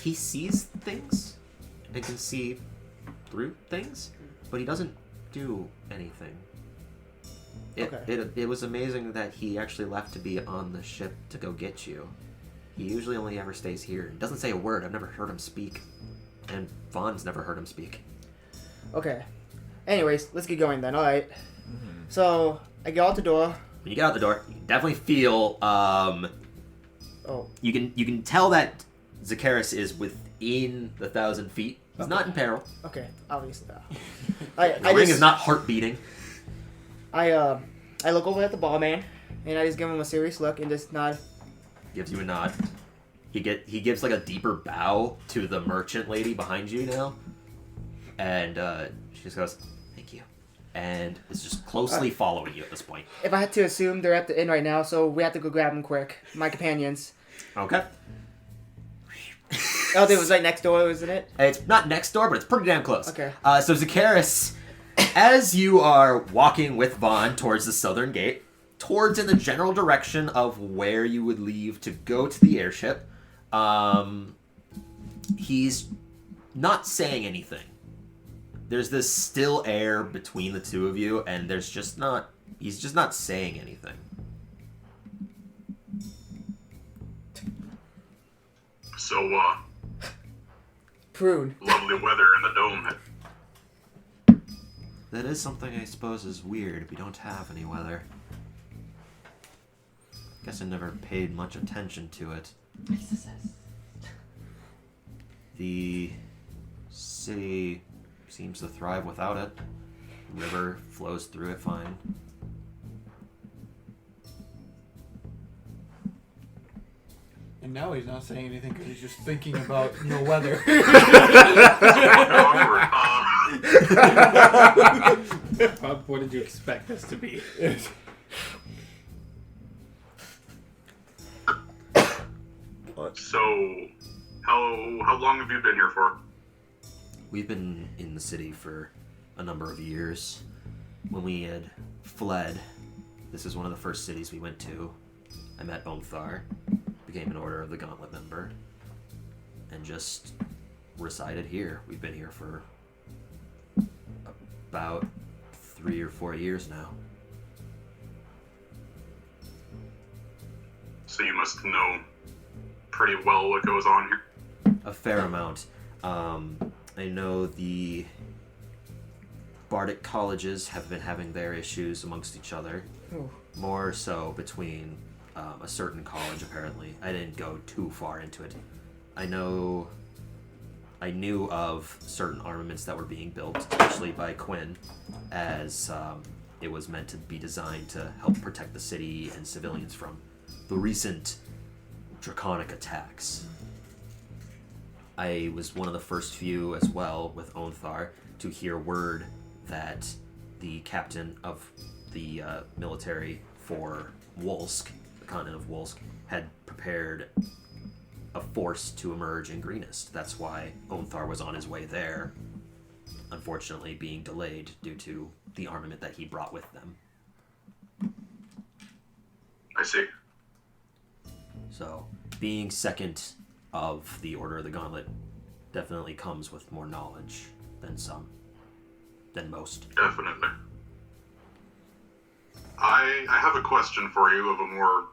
He sees things and can see through things, but he doesn't do anything. It was amazing that he actually left to be on the ship to go get you. He usually only ever stays here. He doesn't say a word. I've never heard him speak. And Vaughn's never heard him speak. Okay. Anyways, let's get going then. Alright. So, I get out the door. When you get out the door, you can definitely feel, Oh. You can tell that Zakaris is within the 1,000 feet. He's not in peril. Okay, obviously. The ring is not heart beating. I look over at the bar man, and I just give him a serious look and just nod. Gives you a nod. He gives like a deeper bow to the merchant lady behind you now, and she just goes, "Thank you," and is just closely following you at this point. If I had to assume, they're at the inn right now, so we have to go grab them quick. My companions. Okay. Oh, it was right next door, isn't it? It's not next door, but it's pretty damn close. Okay. So Zakaris, as you are walking with Vaughn towards the southern gate, towards in the general direction of where you would leave to go to the airship, he's not saying anything. There's this still air between the two of you, and he's just not saying anything. So, Prune. lovely weather in the dome. That is something I suppose is weird. We don't have any weather. Guess I never paid much attention to it. The city seems to thrive without it. The river flows through it fine. And now he's not saying anything because he's just thinking about no weather. Bob, what did you expect this to be? So, how long have you been here for? We've been in the city for a number of years. When we had fled, this is one of the first cities we went to. I met Omthar, became an Order of the Gauntlet member, and just resided here. We've been here for about 3 or 4 years now. So you must know pretty well what goes on here. A fair amount. I know the Bardic colleges have been having their issues amongst each other. Oh. More so between a certain college, apparently. I didn't go too far into it. I knew of certain armaments that were being built, especially by Quinn, as it was meant to be designed to help protect the city and civilians from the recent draconic attacks. I was one of the first few as well with Omthar to hear word that the captain of the military for Wolsk, the continent of Wolsk, had prepared a force to emerge in Greenest. That's why Omthar was on his way there, unfortunately being delayed due to the armament that he brought with them. I see. So, being second of the Order of the Gauntlet definitely comes with more knowledge than most. Definitely. I have a question for you of a more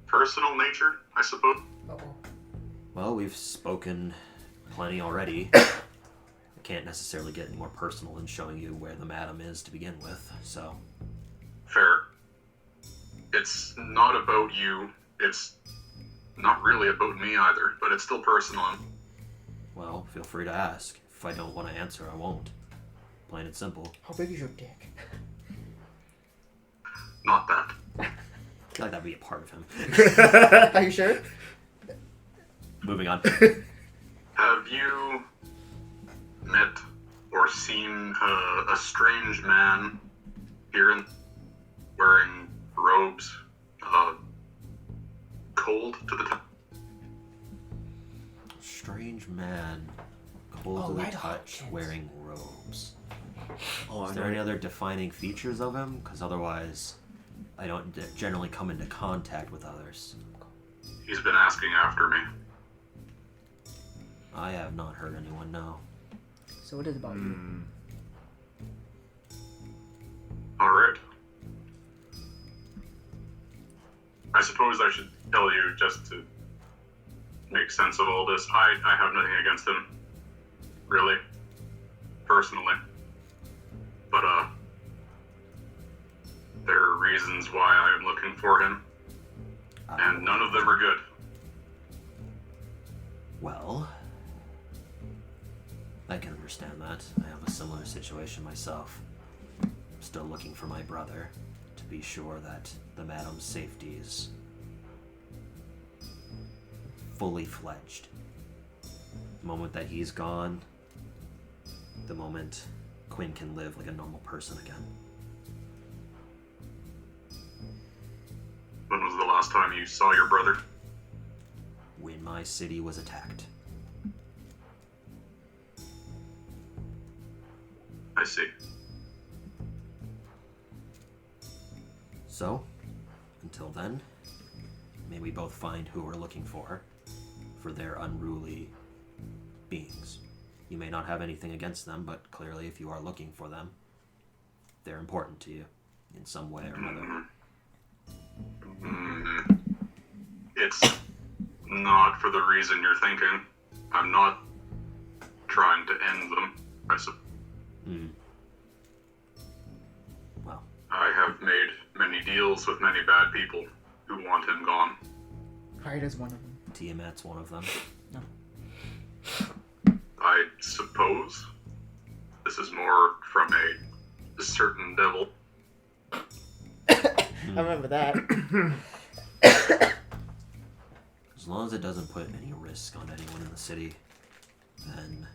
personal nature, I suppose. Well, we've spoken plenty already. I can't necessarily get any more personal than showing you where the madam is to begin with, so... Fair. It's not about you. It's not really about me either, but it's still personal. Well, feel free to ask. If I don't want to answer, I won't. Plain and simple. How big is your dick? Not that. I feel like that'd be a part of him. Are you sure? Moving on. Have you met or seen a strange man here wearing robes, cold to the touch? Strange man, cold to the touch, wearing robes. Is there any other defining features of him? Because otherwise, I don't generally come into contact with others. He's been asking after me. I have not heard anyone know. So what is it about you? Alright. I suppose I should tell you just to make sense of all this. I have nothing against him. Really. Personally. But, there are reasons why I am looking for him. And none of them are good. Well, I can understand that. I have a similar situation myself. I'm still looking for my brother to be sure that the madam's safety is fully fledged. The moment that he's gone, the moment Quinn can live like a normal person again. When was the last time you saw your brother? When my city was attacked. I see. So, until then, may we both find who we're looking for their unruly beings. You may not have anything against them, but clearly if you are looking for them, they're important to you in some way or another. It's not for the reason you're thinking. I'm not trying to end them, I suppose. deals with many bad people who want him gone. Hyda's one of them. Tiamat's one of them. I suppose this is more from a certain devil. I remember that. As long as it doesn't put any risk on anyone in the city, then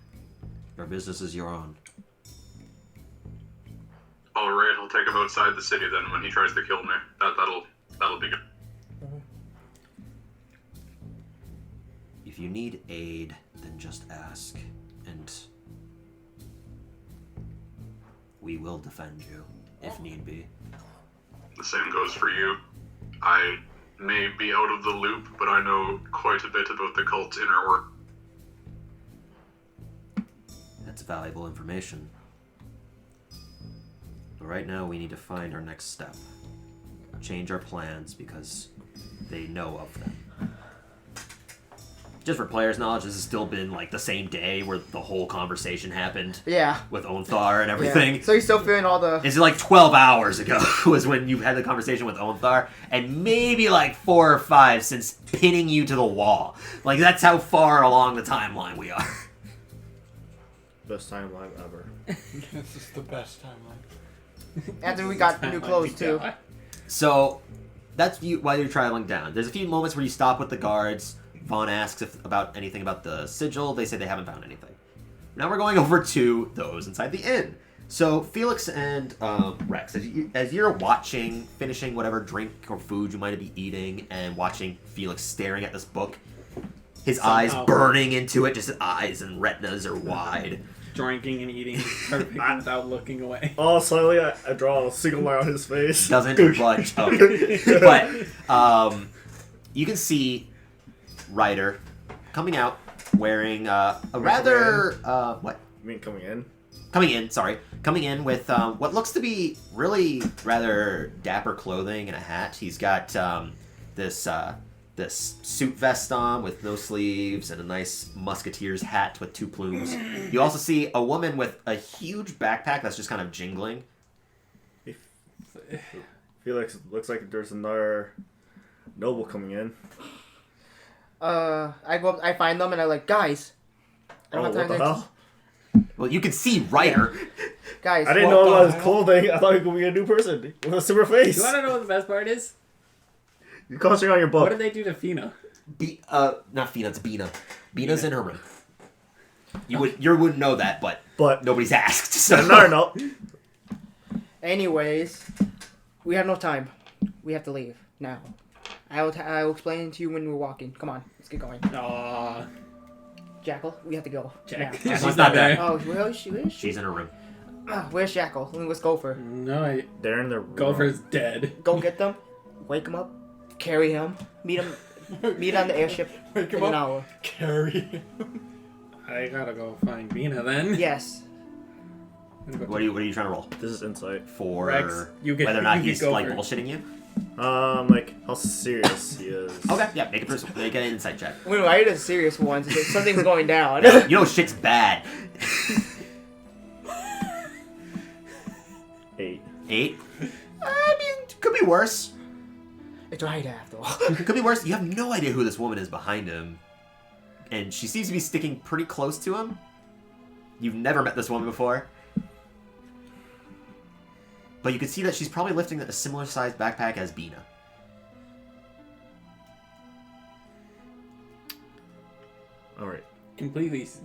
your business is your own. Alright, I'll take him outside the city then when he tries to kill me. That'll be good. If you need aid, then just ask, and we will defend you, if need be. The same goes for you. I may be out of the loop, but I know quite a bit about the cult's inner work. That's valuable information. But right now, we need to find our next step. Change our plans because they know of them. Just for players' knowledge, this has still been like the same day where the whole conversation happened. Yeah. With Onthar and everything. Yeah. So you're still feeling all the... It's like 12 hours ago was when you had the conversation with Onthar, and maybe like 4 or 5 since pinning you to the wall. Like, that's how far along the timeline we are. Best timeline ever. This is the best timeline. And then we got new clothes, too. So, that's you while you're traveling down. There's a few moments where you stop with the guards. Vaughn asks about anything about the sigil. They say they haven't found anything. Now we're going over to those inside the inn. So Felix and Rex, as you're watching, finishing whatever drink or food you might be eating, and watching Felix staring at this book, his eyes burning into it, just his eyes and retinas are wide. Drinking and eating perfect without looking away. Oh, slowly I draw a single line on his face. Doesn't budge. But you can see Ryder coming out wearing a rather what? You mean coming in? Coming in with what looks to be really rather dapper clothing and a hat. He's got this suit vest on with no sleeves and a nice musketeer's hat with 2 plumes. You also see a woman with a huge backpack that's just kind of jingling. Felix, looks like there's another noble coming in. I go up, I find them, and I'm like, guys. I don't have time what the hell? Well, you can see Ryder. Guys, I didn't know about his clothing. I thought he could be a new person with a silver face. You want to know what the best part is? You're concentrating on your book. What did they do to Fina? Not Fina, it's Bina. Bina's in her room. You wouldn't know that, but nobody's asked. So no. Anyways, we have no time. We have to leave now. I will explain it to you when we're walking. Come on, let's get going. Aww. Jackal, we have to go. Jack. Now. She's not there. Oh, where is she? She's in her room. Where's Jackal? Where's Gopher? No, they're in the room. Gopher's dead. Go get them. Wake him up. Carry him. Meet on the airship Wake in him an up. hour. Carry him. I gotta go find Bina then. Yes. What are you trying to roll? This is insight. For Rex, whether or not you he's get like Gopher. bullshitting you? Like how serious he is. Okay, yeah, make an insight check. When I did a serious one, something's going down. You know shit's bad. 8. 8? I mean, could be worse. It's right after all. Could be worse. You have no idea who this woman is behind him. And she seems to be sticking pretty close to him. You've never met this woman before. But you can see that she's probably lifting a similar sized backpack as Bina. Alright. Completely. If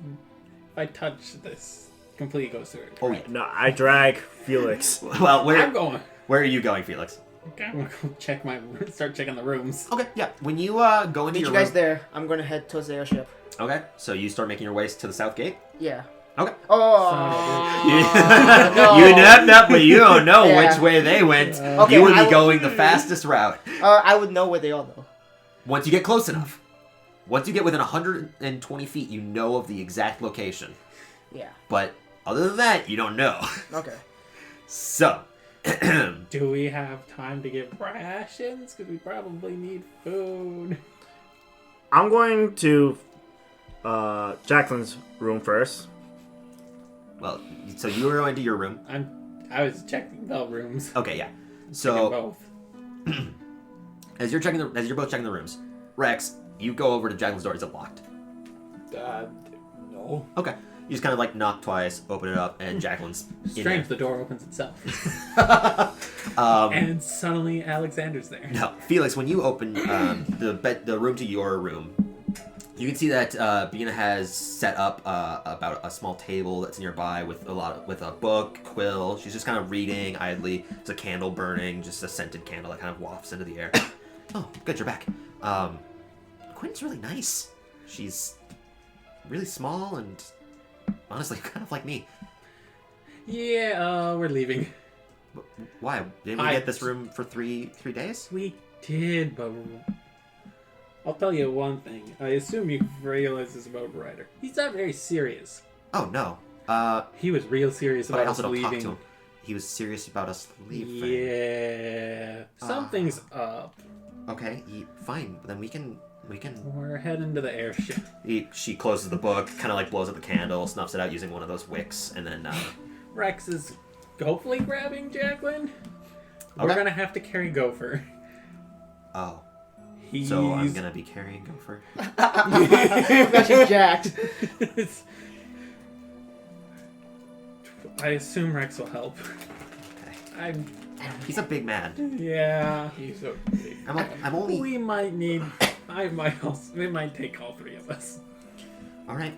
I touch this, completely goes through it. Oh, yeah. No, I drag Felix. Well, I'm going. Where are you going, Felix? Okay, I'm gonna go start checking the rooms. Okay, yeah. When you go into Meet your you guys room... there. I'm gonna head towards the airship. Okay, so you start making your way to the south gate? Yeah. Okay. Oh. No. You know, but you don't know Yeah. which way they went. Okay, You would I be going the fastest route. I would know where they are though. Once you get close enough. Once you get within 120 feet, you know of the exact location. Yeah. But other than that, you don't know. Okay. So. Do we have time to get rations? Because we probably need food. I'm going to Jacqueline's room first. Well, so you were going to your room. I was checking the rooms. Okay, yeah. Checking So both. as you're both checking the rooms, Rex, you go over to Jacqueline's door. Is it locked? No. Okay. You just kind of like knock twice, open it up, and Jacqueline's Strange, the door opens itself. And suddenly Alexander's there. No, Felix, when you open the room to your room, you can see that Bina has set up about a small table that's nearby with a book, quill. She's just kind of reading idly. There's a candle burning, just a scented candle that kind of wafts into the air. Oh, good, you're back. Quinn's really nice. She's really small and honestly kind of like me. Yeah, we're leaving. Why? Didn't we get this room for three days? We did, but I'll tell you one thing. I assume you realize this about Ryder. He's not very serious. Oh, no. He was real serious But about I us also don't talk leaving. to him. He was serious about us leaving. Yeah. Something's up. Okay, fine. Then we can. We're heading to the airship. She closes the book, kind of like blows out the candle, snuffs it out using one of those wicks, and then. Rex is hopefully grabbing Jacqueline. We're gonna have to carry Gopher. Oh. So I'm gonna be carrying Gopher. Got you jacked. I assume Rex will help. Okay. He's a big man. Yeah. He's so big. I'm only. We might need. It might take all three of us. All right.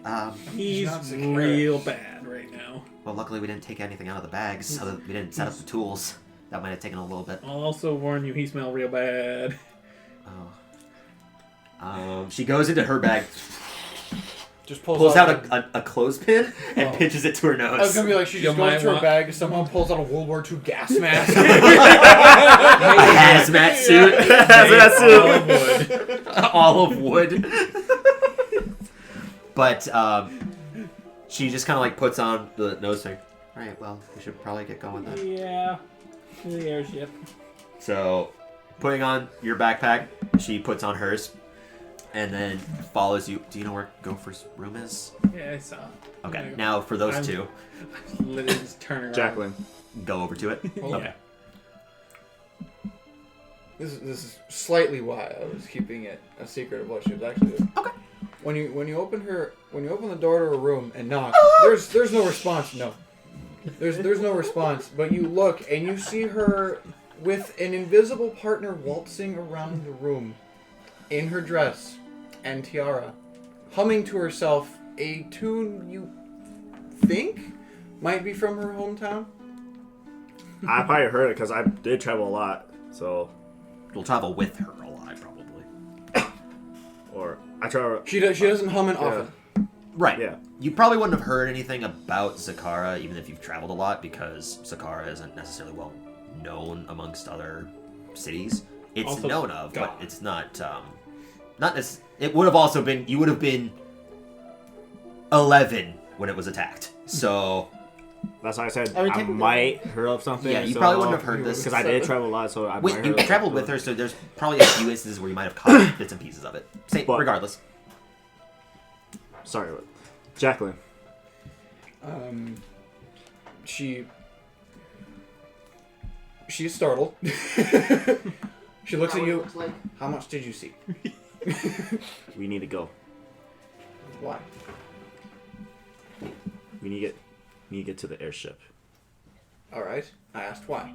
He's real bad right now. Well, luckily we didn't take anything out of the bags, so that we didn't set up the tools. That might have taken a little bit. I'll also warn you, he smells real bad. Oh. She goes into her bag. Just pulls out a clothespin and pinches it to her nose. I was gonna be like, she just goes to her bag and somehow pulls out a World War II gas mask. A hazmat suit. Hazmat suit. All of wood. But she just kind of like puts on the nose thing. All right, well, we should probably get going then. Yeah. To the airship. So, putting on your backpack, she puts on hers. And then follows you. Do you know where Gopher's room is? Yeah, I saw. Okay, now for those two. I'm literally just turning around. Jacqueline. Go over to it. Okay. This is slightly why I was keeping it a secret of what she was actually doing. Okay. When you open the door to her room and knock, there's no response. No. There's no response, but you look and you see her with an invisible partner waltzing around the room in her dress and tiara, humming to herself a tune you think might be from her hometown. I probably heard it because I did travel a lot, so you'll travel with her a lot, probably. Or I travel. She doesn't hum it often. Right. Yeah. You probably wouldn't have heard anything about Zakara, even if you've traveled a lot, because Zakara isn't necessarily well known amongst other cities. It's Also known of, God. but it's not. It would have also been. You would have been 11 when it was attacked. So that's why I said I mean, I technically- might heard of something. yeah, you so, probably wouldn't have heard this because I did travel a lot. So I might You heard traveled with her, so there's probably a few instances where you might have caught bits and pieces of it. But- Regardless. Sorry, Jacqueline. She's startled. She looks at you. Like, How much did you see? We need to go. Why? We need to get to the airship. All right. I asked why.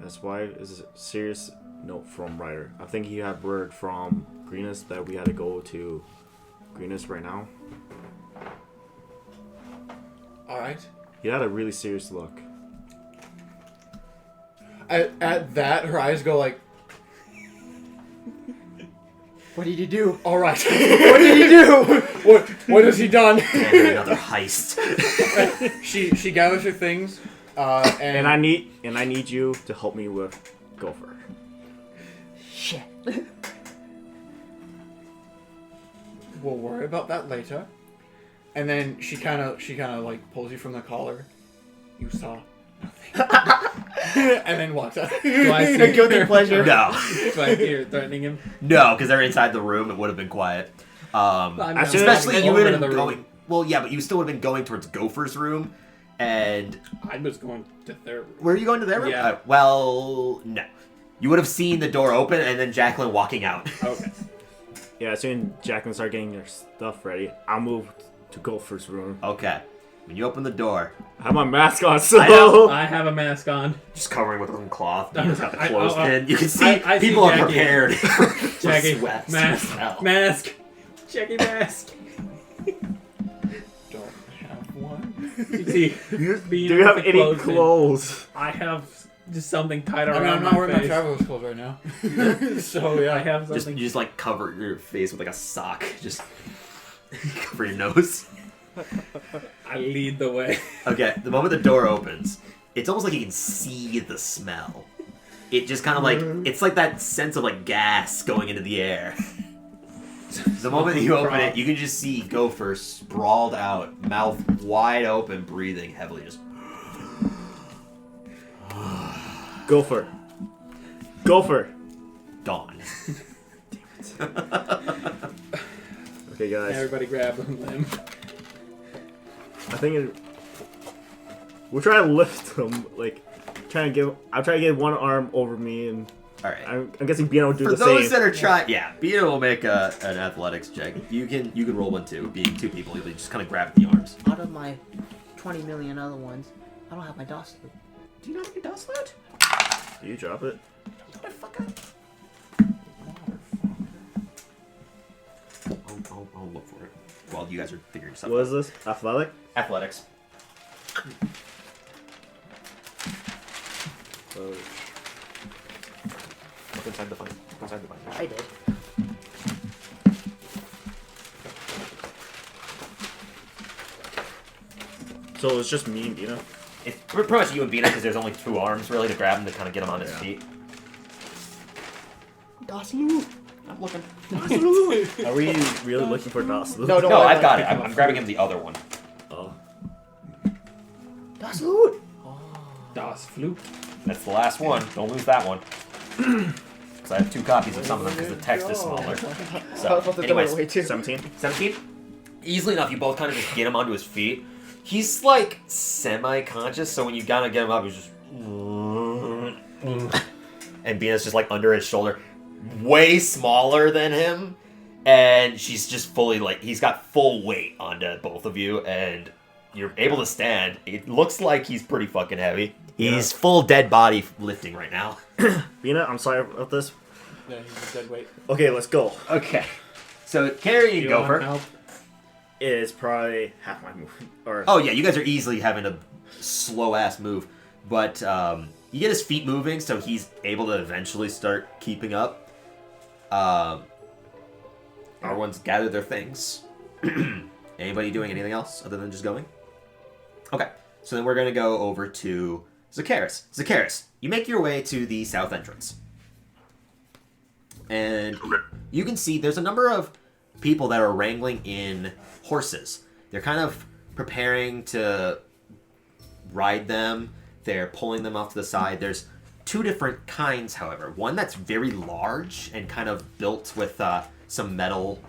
That's why is a serious note from Ryder. I think he had word from Greenus that we had to go to Greenus right now. All right. He had a really serious look. At that, her eyes go like, what did you do? all right. What did he do? What has he done? And another heist. She gathers her things, And I need you to help me with Gopher. Shit. We'll worry about that later. And then she kind of like pulls you from the collar. You saw nothing. And then walks out. Do I see A guilty her? pleasure. No. Do I see her threatening him? No, because they're inside the room. It would have been quiet. I'm Especially you over would to have the been room. going. Well, yeah, but you still would have been going towards Gopher's room. And I was going to their room. where are you going to their room? Yeah. Well, no. You would have seen the door open and then Jacqueline walking out. Okay. Yeah, as soon as Jacqueline start getting your stuff ready, I'll move to Gopher's room. Okay. When you open the door, I have my mask on, so I have a mask on. just covering with some cloth. You I- just got the I- clothespin. You can see I see people are Jackie. prepared. Jackie, Sweat, mask, smell. mask, Jackie mask. Don't have one. You see, do being you have with the any clothespin, clothes? I have just something tied I around mean, I'm my not wearing my face. traveler's clothes right now. So yeah. I have Just something. you just like cover your face with like a sock. Just cover your nose. I lead the way. Okay, the moment the door opens, it's almost like you can see the smell. It just kind of like, it's like that sense of like gas going into the air. The moment you open it, you can just see Gopher sprawled out, mouth wide open, breathing heavily. Just Gopher. Gopher. gone. Okay, guys. Everybody grab a limb. I think we'll try to lift him. Like, I'll try to get one arm over me, and Alright. I'm guessing Bino will do For the those same. that are trying, yeah, Bino will make an athletics check. You can roll one too. Being two people, you'll just kind of grab the arms. Out of my 20 million other ones, I don't have my DOS loop. Do you not have your DOS load? Do you drop it? Motherfucker. I'll look for it while you guys are figuring stuff What out. is this? Athletic? Athletics. Look inside the binder. Inside the binder. I did. So it's just me and Bino? It's pretty much you and Bina because there's only two arms really to grab him to kind of get him on his feet. DOS loop. I'm looking. Are we really looking for DOS? No, don't No, worry I've about got it. I'm grabbing him the other one. Oh. DOS loop. Das Flute. That's the last one. Don't lose that one. Because I have two copies of some of them because the text is smaller. I was So, about to throw it anyways, away too. 17? 17? Easily enough, you both kind of just get him onto his feet. He's like semi-conscious, so when you kind of get him up, he's just. And Bina's just like under his shoulder, way smaller than him. And she's just fully like, he's got full weight onto both of you, and you're able to stand. It looks like he's pretty fucking heavy. He's full dead body lifting right now. Bina, I'm sorry about this. Yeah, he's a dead weight. Okay, let's go. Okay. So carrying You want Gopher. help? It is probably half my move. Or Oh yeah, you guys are easily having a slow ass move, but you get his feet moving, so he's able to eventually start keeping up. Everyone's gathered their things. Anybody doing anything else other than just going? Okay, so then we're gonna go over to Zacharis. Zacharis, you make your way to the south entrance, and you can see there's a number of people that are wrangling in horses. They're kind of preparing to ride them. They're pulling them off to the side. There's two different kinds, however. One that's very large and kind of built with some metal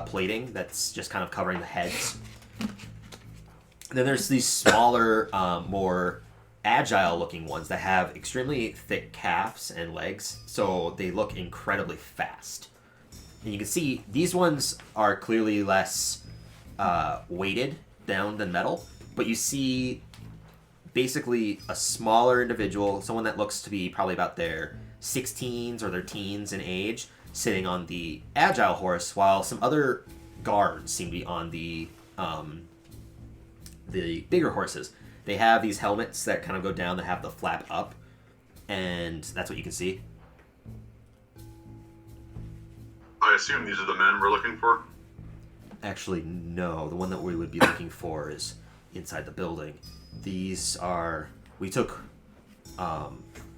plating that's just kind of covering the heads. And then there's these smaller, more agile-looking ones that have extremely thick calves and legs, so they look incredibly fast. And you can see these ones are clearly less weighted down than metal, but you see basically a smaller individual, someone that looks to be probably about their 16s or their teens in age, sitting on the agile horse, while some other guards seem to be on the bigger horses. They have these helmets that kind of go down that have the flap up, and that's what you can see. I assume these are the men we're looking for. Actually, no. The one that we would be looking for is inside the building. These are... We took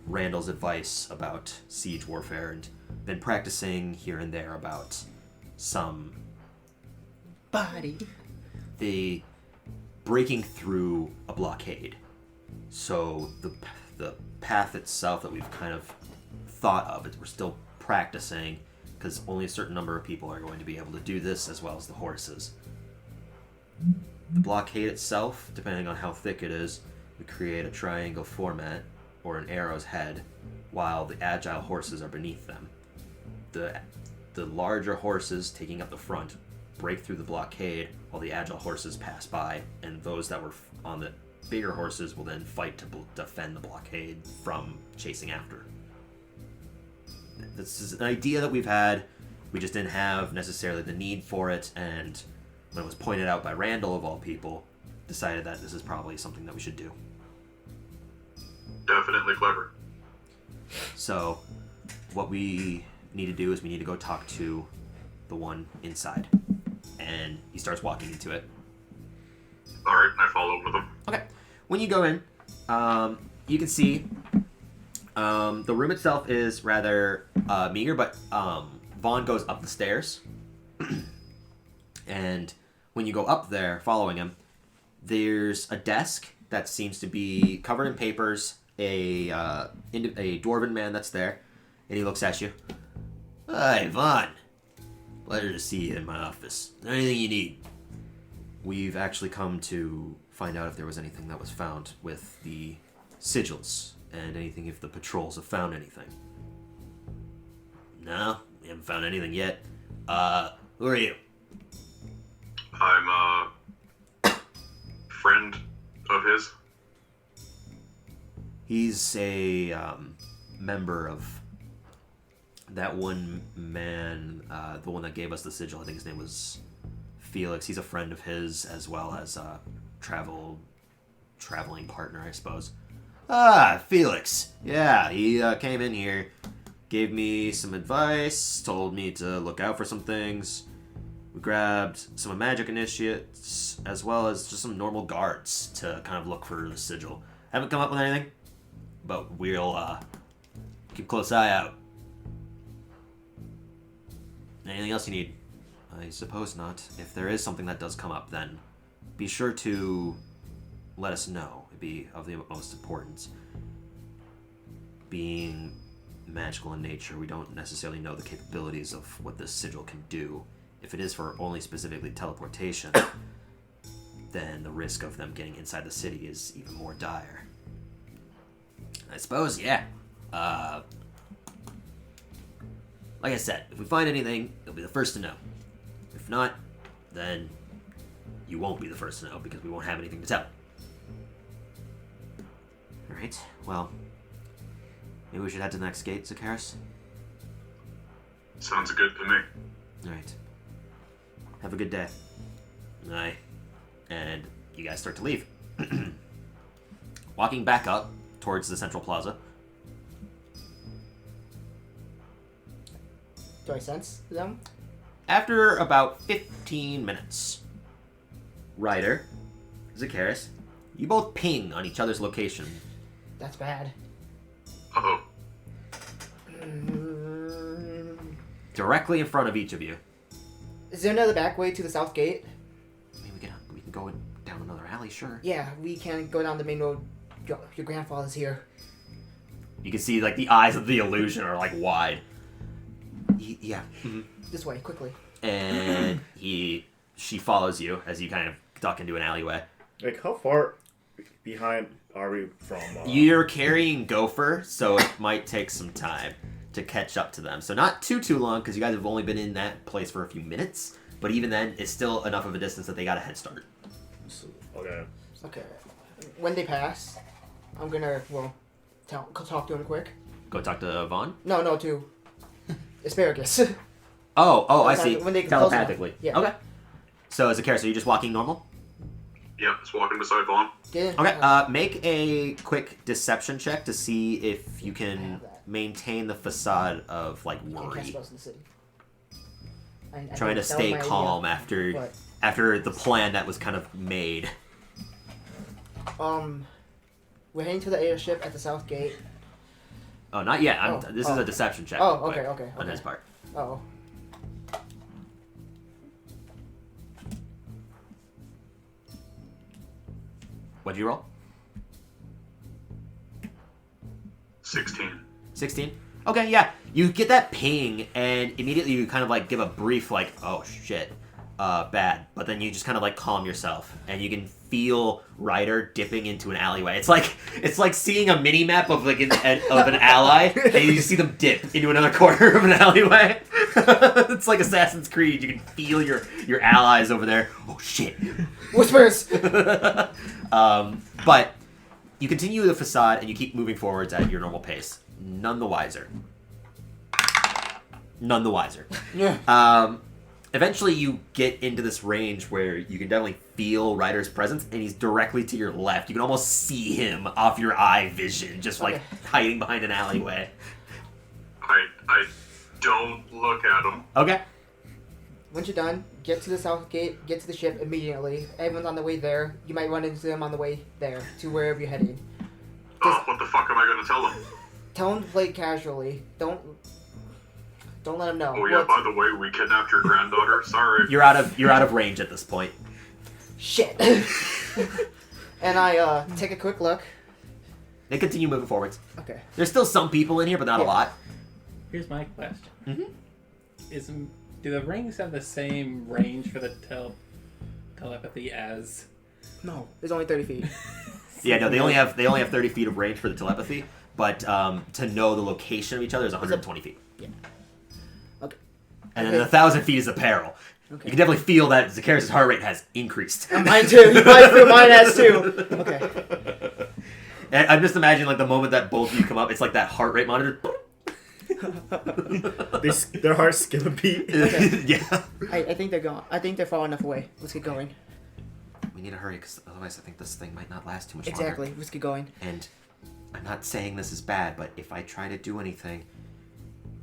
Randall's advice about siege warfare and been practicing here and there about some... Body. The breaking through a blockade. So the path itself that we've kind of thought of, we're still practicing, because only a certain number of people are going to be able to do this, as well as the horses. The blockade itself, depending on how thick it is, we create a triangle format, or an arrow's head, while the agile horses are beneath them. The larger horses taking up the front break through the blockade, while the agile horses pass by, and those that were on the bigger horses will then fight to defend the blockade from chasing after. This is an idea that we've had. We just didn't have necessarily the need for it, and when it was pointed out by Randall, of all people, decided that this is probably something that we should do. Definitely clever. So, what we need to do is we need to go talk to the one inside. And he starts walking into it. Alright, I follow with him. Okay. When you go in, you can see the room itself is rather meager, but Vaughn goes up the stairs. And when you go up there, following him, there's a desk that seems to be covered in papers, a dwarven man that's there, and he looks at you. Hi, Vaughn. Pleasure to see you in my office. Anything you need? We've actually come to find out if there was anything that was found with the sigils, and anything if the patrols have found anything. No, we haven't found anything yet. Who are you? I'm a friend of his. He's a member of that one man, the one that gave us the sigil. I think his name was Felix. He's a friend of his, as well as a traveling partner, I suppose. Ah, Felix. Yeah, he came in here, gave me some advice, told me to look out for some things. We grabbed some magic initiates, as well as just some normal guards to kind of look for the sigil. Haven't come up with anything, but we'll keep a close eye out. Anything else you need? I suppose not. If there is something that does come up, then be sure to let us know. It'd be of the utmost importance. Being magical in nature, we don't necessarily know the capabilities of what this sigil can do. If it is for only specifically teleportation, then the risk of them getting inside the city is even more dire. I suppose, yeah. Like I said, if we find anything, you'll be the first to know. If not, then you won't be the first to know because we won't have anything to tell. Alright, well, maybe we should head to the next gate, Zakaris? Sounds good to me. Alright. Have a good day. Aye. And you guys start to leave. Walking back up towards the central plaza. Do I sense them? After about 15 minutes, Ryder, Zakaris, you both ping on each other's location. That's bad. Uh-oh. Directly in front of each of you. Is there another back way to the south gate? I mean, we can go down another alley, sure. Yeah, we can go down the main road. Your grandfather's here. You can see, like, the eyes of the illusion are, like, wide. Yeah. Mm-hmm. This way, quickly. And she follows you as you kind of duck into an alleyway. Like, how far behind are we from... You're carrying Gopher, so it might take some time to catch up to them. So not too long, because you guys have only been in that place for a few minutes. But even then, it's still enough of a distance that they got a head start. Okay. Okay. When they pass, I'm gonna, talk to him quick. Go talk to Vaughn? No, to Asparagus. Oh, I see. When they telepathically. Yeah. Okay. So as a character, you're just walking normal? Yeah, just walking beside Vaughn. Yeah. Okay, make a quick deception check to see if you can maintain the facade of, like, Can't cast worry. spells in the city. I Trying to that was stay my idea. calm What? after the plan that was kind of made. We're heading to the airship at the south gate. Oh, not yet. This is Oh. a deception check. Oh, quick, okay. On his part. Oh. What'd you roll? 16. 16? Okay, yeah. You get that ping, and immediately you kind of, like, give a brief, like, oh, shit. bad, but then you just kind of like calm yourself, and you can feel Ryder dipping into an alleyway. It's like seeing a mini map of like an ally, and you just see them dip into another corner of an alleyway. It's like Assassin's Creed. You can feel your allies over there. Oh shit! Whispers. But you continue the facade, and you keep moving forwards at your normal pace. None the wiser. None the wiser. Yeah. Eventually, you get into this range where you can definitely feel Ryder's presence, and he's directly to your left. You can almost see him off your eye vision, just like hiding behind an alleyway. I don't look at him. Okay. Once you're done, get to the south gate, get to the ship immediately. Everyone's on the way there. You might run into them on the way there, to wherever you're heading. What the fuck am I gonna tell them? Tell them to play casually. Don't let them know. Oh yeah, by the way, we kidnapped your granddaughter. Sorry. You're out of range at this point. Shit. And I take a quick look. They continue moving forwards. Okay. There's still some people in here, but not a lot. Here's my question. Mm-hmm. Do the rings have the same range for the telepathy as? No, it's only 30 feet. Yeah, no, they only have 30 feet of range for the telepathy, but to know the location of each other is 120 feet. Yeah. Okay. And then 1,000 feet is a peril. Okay. You can definitely feel that Zacchaeus' heart rate has increased. Mine too. You might feel mine has too. Okay. And I'm just imagining like the moment that both of you come up, it's like that heart rate monitor. Their hearts skip a beat. Okay. Yeah. I think they're gone. I think they're far enough away. Let's get going. We need to hurry, because otherwise I think this thing might not last too much Exactly. longer. Let's get going. And I'm not saying this is bad, but if I try to do anything,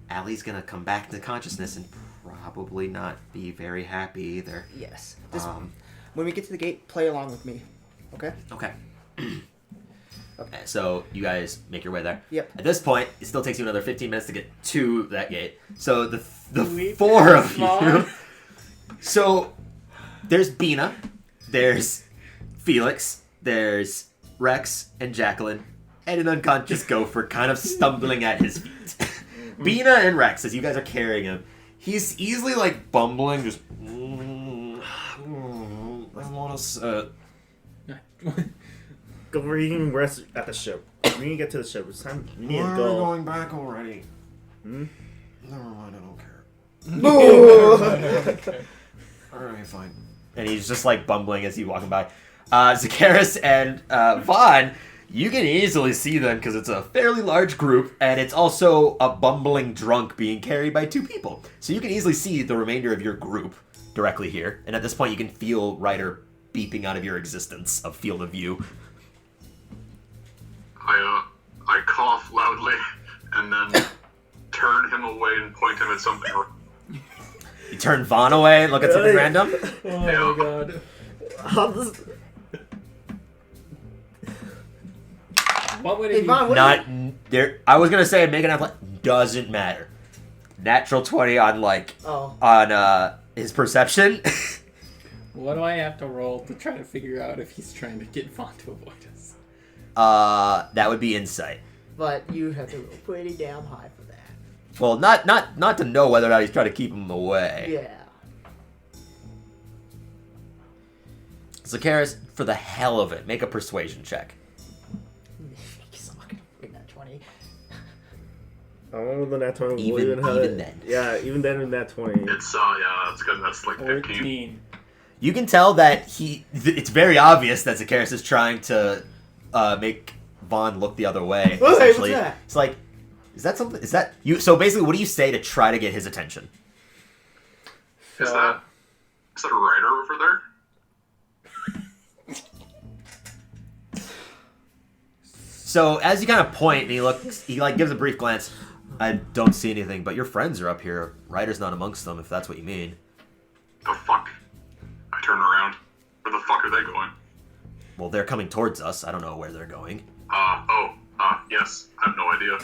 Allie's gonna come back into consciousness and probably not be very happy either. Yes. When we get to the gate, play along with me. Okay? Okay. Okay. So you guys make your way there. Yep. At this point, it still takes you another 15 minutes to get to that gate. So the four of you. So there's Bina, there's Felix, there's Rex and Jacqueline, and an unconscious gopher kind of stumbling at his feet. Bina and Rex, as you guys are carrying him, he's easily like bumbling, just. I want to sit. Go, you can rest at the ship. We need to get to the ship. It's time. We need to go. We're going back already. Never mind, I don't care. Alright, fine. And he's just like bumbling as he's walking by. Zacchaeus and Vaughn, you can easily see them because it's a fairly large group, and it's also a bumbling drunk being carried by two people. So you can easily see the remainder of your group directly here. And at this point, you can feel Ryder beeping out of your existence of field of view. I cough loudly and then turn him away and point him at something. You turn Vaughn away and look at something random. Oh my god. What would it be? Not there. I was gonna say make an athletic. Doesn't matter. Natural 20 on like on his perception. What do I have to roll to try to figure out if he's trying to get Vaughn to avoid us? That would be insight. But you have to roll pretty damn high for that. Well, not to know whether or not he's trying to keep him away. Yeah. Zacchaeus, for the hell of it, make a persuasion check. You suck. Get that 20. I went with the nat 20. Even then. Yeah, even then in that 20. It's yeah, that's good. That's like 15. You can tell that it's very obvious that Zacchaeus is trying to make Vaughn look the other way. Oh, hey, essentially. what's that? It's like, is that something? Is that you? So basically, what do you say to try to get his attention? Is that a rider over there? So as you kind of point, and he like gives a brief glance. I don't see anything, but your friends are up here. Ryder's not amongst them, if that's what you mean. The fuck? I turn around. Where the fuck are they going? Well, they're coming towards us. I don't know where they're going. Yes. I have no idea.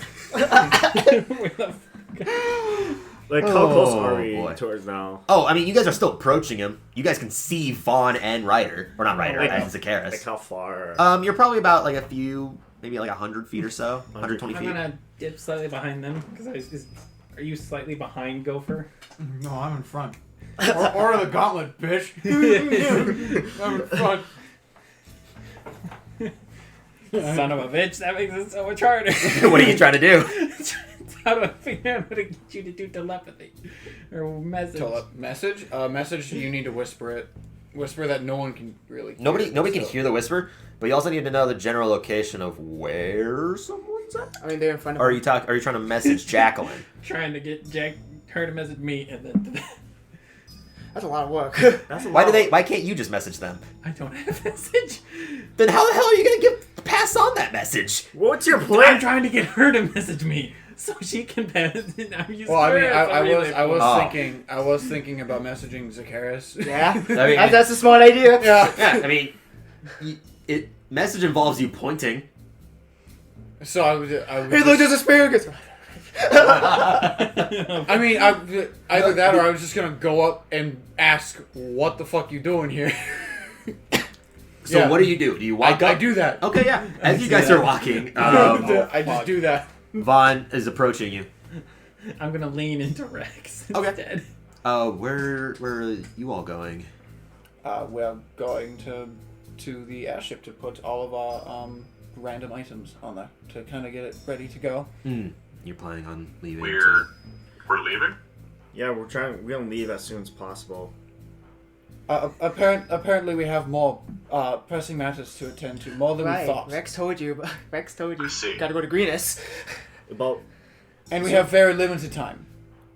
Like, how close are we towards now? Oh, I mean, you guys are still approaching him. You guys can see Vaughn and Ryder. Or not Ryder, and Zacchaeus. Like, how far? You're probably about like a few, maybe like 100 feet or so. 120 feet. I'm gonna dip slightly behind them, because are you slightly behind Gopher? No, I'm in front. Or the gauntlet, bitch. Having fun. Son of a bitch, that makes it so much harder. What are you trying to do? How do I figure out how to get you to do telepathy? Or message? Message, you need to whisper it. Whisper that no one can really hear. Nobody can hear the whisper, but you also need to know the general location of where someone's at. I mean, they're in front of Or me. are you trying to message Jacqueline? Trying to get her to message me and then... That's a lot of work. Why can't you just message them? I don't have a message. Then how the hell are you gonna pass on that message? What's your I'm plan? trying to get her to message me so she can pass it. Well, I mean, I was Oh. thinking about messaging Zacchaeus. Yeah, I mean, that's a smart idea. Yeah. yeah, I mean, message involves you pointing. So I would Hey, look, there's asparagus. I mean, either that or I was just gonna go up and ask, "What the fuck you doing here?" So Yeah. what do? Do you walk I up? do that. Okay, yeah. As you guys are walking, I just do that. Vaughn is approaching you. I'm gonna lean into Rex Okay. instead. Where are you all going? We're going to the airship to put all of our random items on there to kind of get it ready to go. You're planning on leaving? We're leaving? Yeah, we're gonna leave as soon as possible. Apparently we have more pressing matters to attend to, more than we Right, thought. Rex told you. I see. Gotta go to Greenus. About And we have very limited time.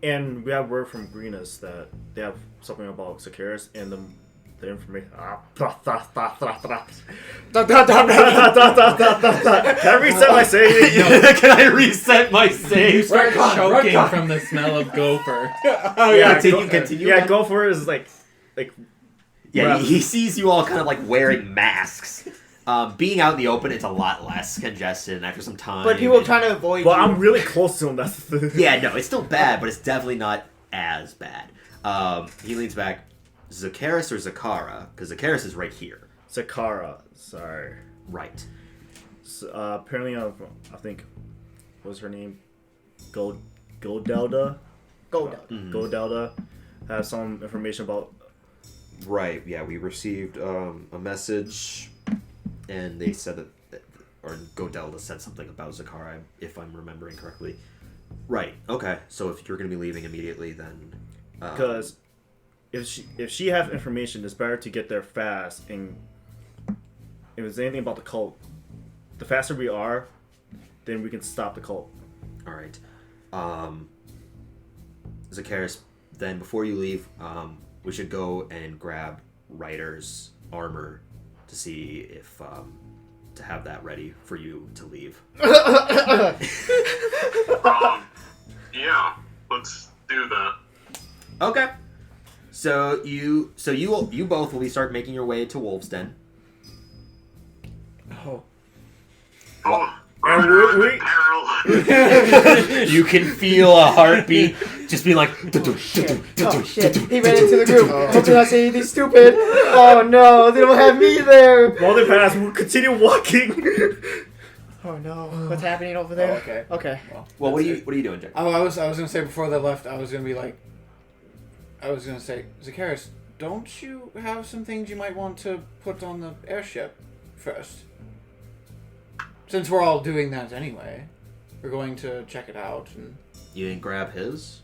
And we have word from Greenus that they have something about Zacchaeus and the information. Can I reset my save? Can I reset my save? Start Retcon, choking retcon. from the smell of gopher. Oh Yeah, continue. Yeah, go for it is like Yeah, Right. he sees you all kind of like wearing masks. Being out in the open, it's a lot less congested, and after some time... But people are trying to avoid But you. I'm really close to him. That's the thing. Yeah, no, it's still bad, but it's definitely not as bad. He leans back. Zacchaeus or Zakara? Because Zacchaeus is right here. Zakara, sorry. Right. So, apparently, I think, what was her name? Godelda? Godelda has some information about... Right, yeah, we received a message, and they said that, or Godelda said something about Zakara, if I'm remembering correctly. Right, okay. So if you're going to be leaving immediately, then... Because if she has information, it's better to get there fast, and if it's anything about the cult, the faster we are, then we can stop the cult. Alright. Zacchaeus, then before you leave, we should go and grab Ryder's armor to see if to have that ready for you to leave. Yeah, let's do that. Okay. So you both will be start making your way to Wolf's Den. Oh. Oh, And we're in peril. You can feel a heartbeat just being like... Oh shit, he ran into the group. Hope you're not saying anything stupid. Oh no, they don't have me there. While they pass, we'll continue walking. Oh no, what's happening over there? Oh, okay. Okay. Well, what are you doing, Jack? I was gonna say before they left, I was gonna say, Zacchaeus, don't you have some things you might want to put on the airship first? Since we're all doing that anyway, we're going to check it out. And You didn't grab his?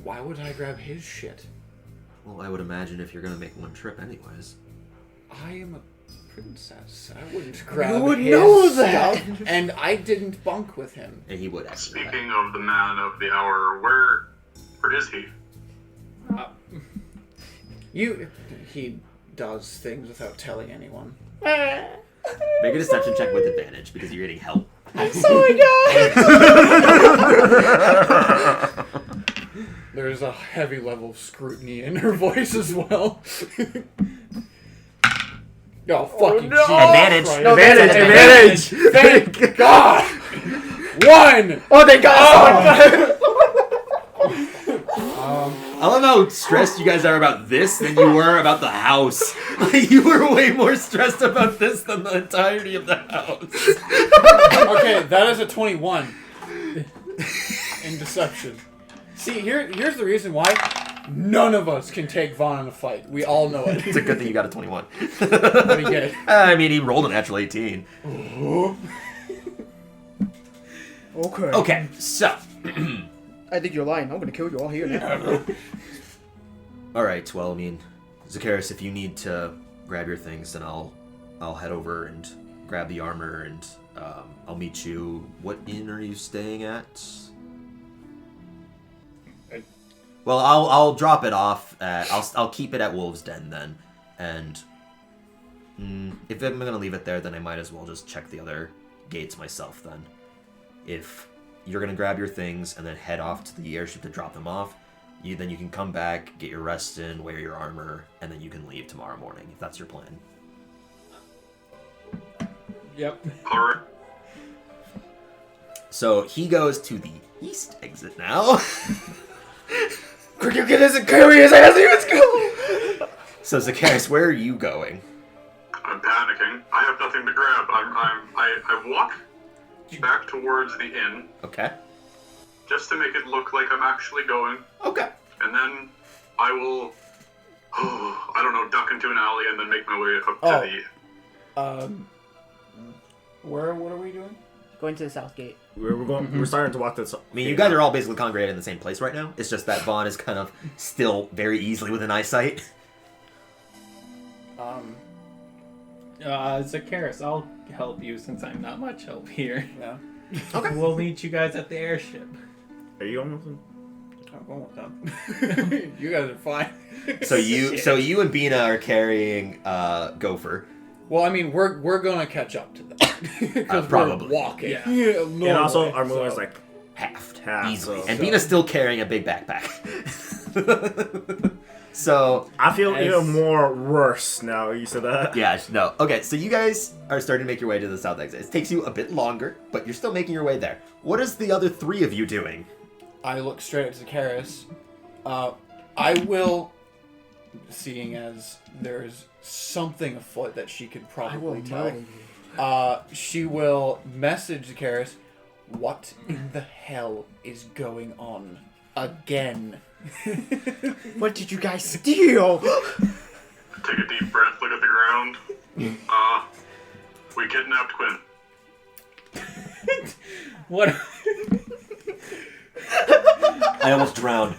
why would I grab his shit? Well, I would imagine if you're gonna make one trip anyways. I am a princess. I wouldn't grab would his know that? stuff, and I didn't bunk with him. And he would actually. Speaking of the man of the hour, where is he? He does things without telling anyone. Make a deception check with advantage because you're getting help. I'm sorry, guys. There's a heavy level of scrutiny in her voice as well. Oh, fucking no. Advantage. Christ. No, Advantage. Thank God! 1! Oh, thank God. I love how stressed you guys are about this than you were about the house. You were way more stressed about this than the entirety of the house. Okay, that is a 21 in deception. See, here's the reason why. None of us can take Vaughn in a fight. We all know it. It's a good thing you got a 21. What do you get? I mean, he rolled a natural 18. Okay. Okay, so. I think you're lying. I'm gonna kill you all here now. Alright, well, I mean, Zacchaeus, if you need to grab your things, then I'll head over and grab the armor, and I'll meet you. What inn are you staying at? Well, I'll drop it off. I'll keep it at Wolves Den then, and if I'm gonna leave it there, then I might as well just check the other gates myself. Then, if you're gonna grab your things and then head off to the airship to drop them off, then you can come back, get your rest in, wear your armor, and then you can leave tomorrow morning if that's your plan. Yep. All right. So he goes to the east exit now. Quick, you get his carry his ass. Let's go. So Zacchaeus, where are you going? I'm panicking. I have nothing to grab. I walk back towards the inn Okay. just to make it look like I'm actually going, Okay. and then I will, I don't know, duck into an alley and then make my way up to the. What are we doing? Going to the south gate. We're going. We're starting to walk this. I mean, you guys are all basically congregated in the same place right now. It's just that Vaughn is kind of still very easily within eyesight. Zacchaeus, I'll help you since I'm not much help here. Yeah. Okay. We'll meet you guys at the airship. Are you almost? I'm going with them. You guys are fine. So you and Bina are carrying Gopher. Well, I mean, we're gonna catch up to them because Probably. we're walking. Yeah. No And also, way, our movement is so- like Half easily. and Bina's still carrying a big backpack. So I feel even more worse now. You said that. yeah, no. Okay, so you guys are starting to make your way to the south exit. It takes you a bit longer, but you're still making your way there. What is the other three of you doing? I look straight at Zacchaeus. I will, seeing as there's something afoot that she could probably tell. She will message Zacchaeus, what in the hell is going on again? What did you guys steal? Take a deep breath, look at the ground. We kidnapped Quinn. What? I almost drowned.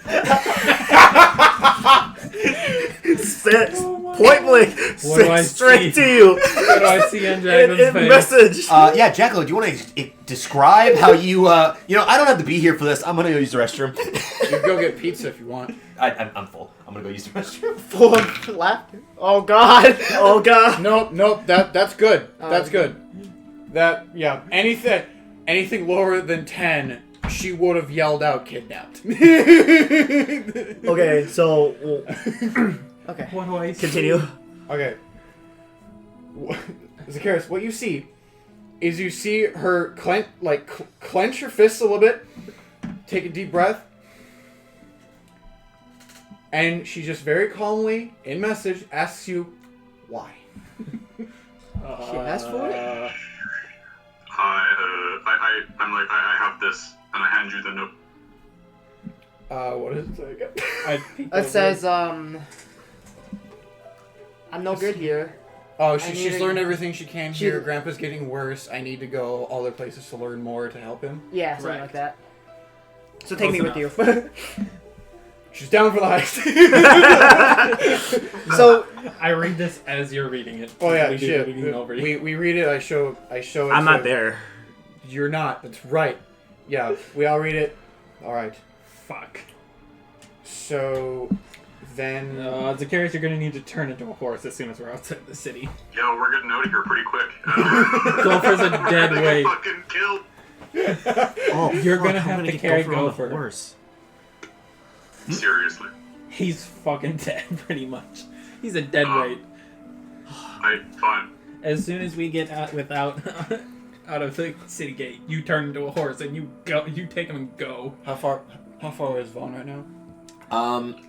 Point blank. What do I Straight see? to you. What do I see on Jacqueline's face? Message. Yeah, Jacqueline, do you want to describe how you, I don't have to be here for this. I'm going to go use the restroom. You can go get pizza if you want. I'm full. I'm going to go use the restroom. Full of laughter. Oh god. Oh god. Nope. That's good. That's good. Anything lower than 10, she would have yelled out kidnapped. Okay, so Okay. What do I see? continue. Okay. Zacchaeus, what you see is you see her clench her fists a little bit, take a deep breath, and she just very calmly, in message, asks you, why? She asked for it? I'm like, I have this, and I hand you the note. What does it say again? It says, I'm no good here. Oh, I need she's to- learned everything she can She- here. Grandpa's getting worse. I need to go other places to learn more to help him. Yeah, something Right. like that. So take me Close with you. She's down for the heist. So, I read this as you're reading it. Oh yeah, we do shit. the reading over you. We read it. I show it. I'm not to- there. You're not. That's right. Yeah, we all read it. All right. Fuck. So then, Zacchaeus, you're gonna need to turn into a horse as soon as we're outside the city. Yo, we're getting out of here pretty quick. Gopher's a dead They weight. get fucking killed. Oh, You're fuck, gonna I'm have to get carry Gopher on the Gopher. horse. Seriously. He's fucking dead, pretty much. He's a dead weight. Fine. As soon as we get out out of the city gate, you turn into a horse and you go. You take him and go. how far is Vaughn right now?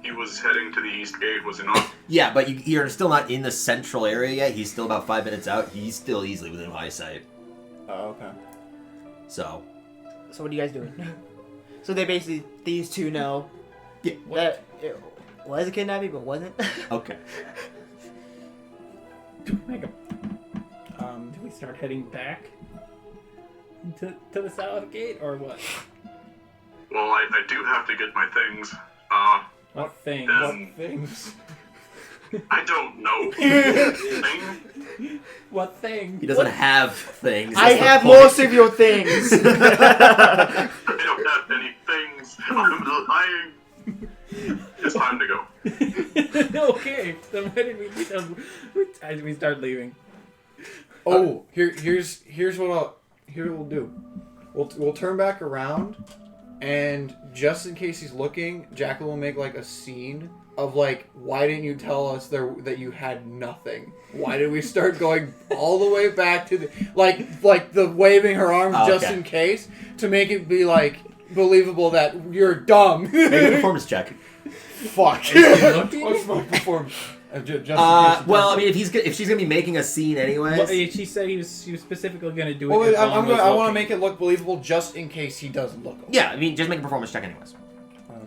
He was heading to the east gate, was he not? Yeah, but you're still not in the central area yet. He's still about 5 minutes out. He's still easily within eyesight. Oh, okay. So what are you guys doing? So they basically, these two know Yeah. that was a kidnapping, but wasn't. Okay. Do we start heading back to the south gate, or what? Well, I do have to get my things. What thing? Then- What things? I don't know. Thing? What thing? He doesn't have things. I that's the have point. most of your things. I don't have any things. I'm lying. It's time to go. Okay, then why did we start leaving? Oh, here's what we'll do. We'll turn back around, and just in case he's looking, Jacqueline will make like a scene of like, why didn't you tell us that you had nothing? Why did we start going all the way back to the like the waving her arms just in case to make it be like believable that you're dumb. Make a performance check. Fuck. What's my performance? Well, I mean, if she's gonna be making a scene anyways. Well, she said he was specifically going to do it. Well, if I Vaughn was want to looking. make it look believable just in case he doesn't look. Yeah, I mean, just make a performance check anyways.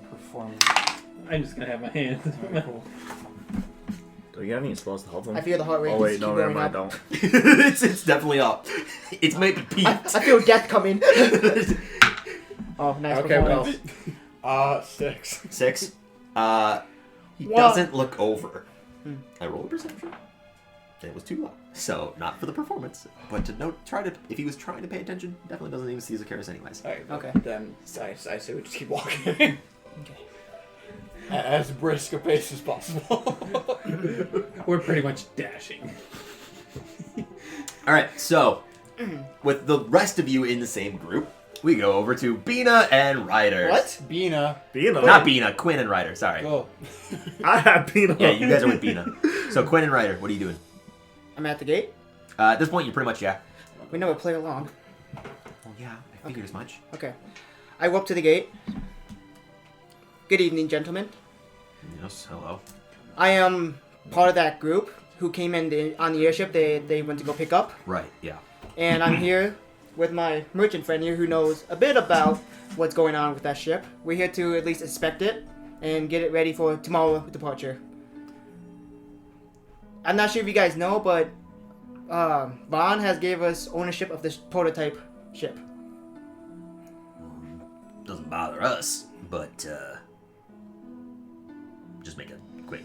Performance. I'm just going to have my hands. Do you have any spells to help him? I feel the heart rate Oh wait, keep no, never going mind. up. Don't. it's definitely up. It's maybe peaked. I feel death coming. Oh, nice Okay, well, performance. 6. 6. He Wow. doesn't look over. I rolled a perception. It was too low, so not for the performance, but to if he was trying to pay attention, definitely doesn't even see Zacchaeus anyways. Alright, Okay. Then I say we just keep walking. Okay. As brisk a pace as possible. We're pretty much dashing. All right, so with the rest of you in the same group, we go over to Bina and Ryder. What? Bina. Not Bina, Quinn and Ryder. Sorry. Go. I have Bina. Yeah, you guys are with Bina. So Quinn and Ryder, what are you doing? I'm at the gate. At this point, you're pretty much We never play along. Well, yeah, I figured as much. Okay. I go up to the gate. Good evening, gentlemen. Yes, hello. I am part of that group who came in on the airship they went to go pick up. Right, yeah. And I'm here with my merchant friend here who knows a bit about what's going on with that ship. We're here to at least inspect it and get it ready for tomorrow's departure. I'm not sure if you guys know, but Vaughn has gave us ownership of this prototype ship. Doesn't bother us, but just make a quick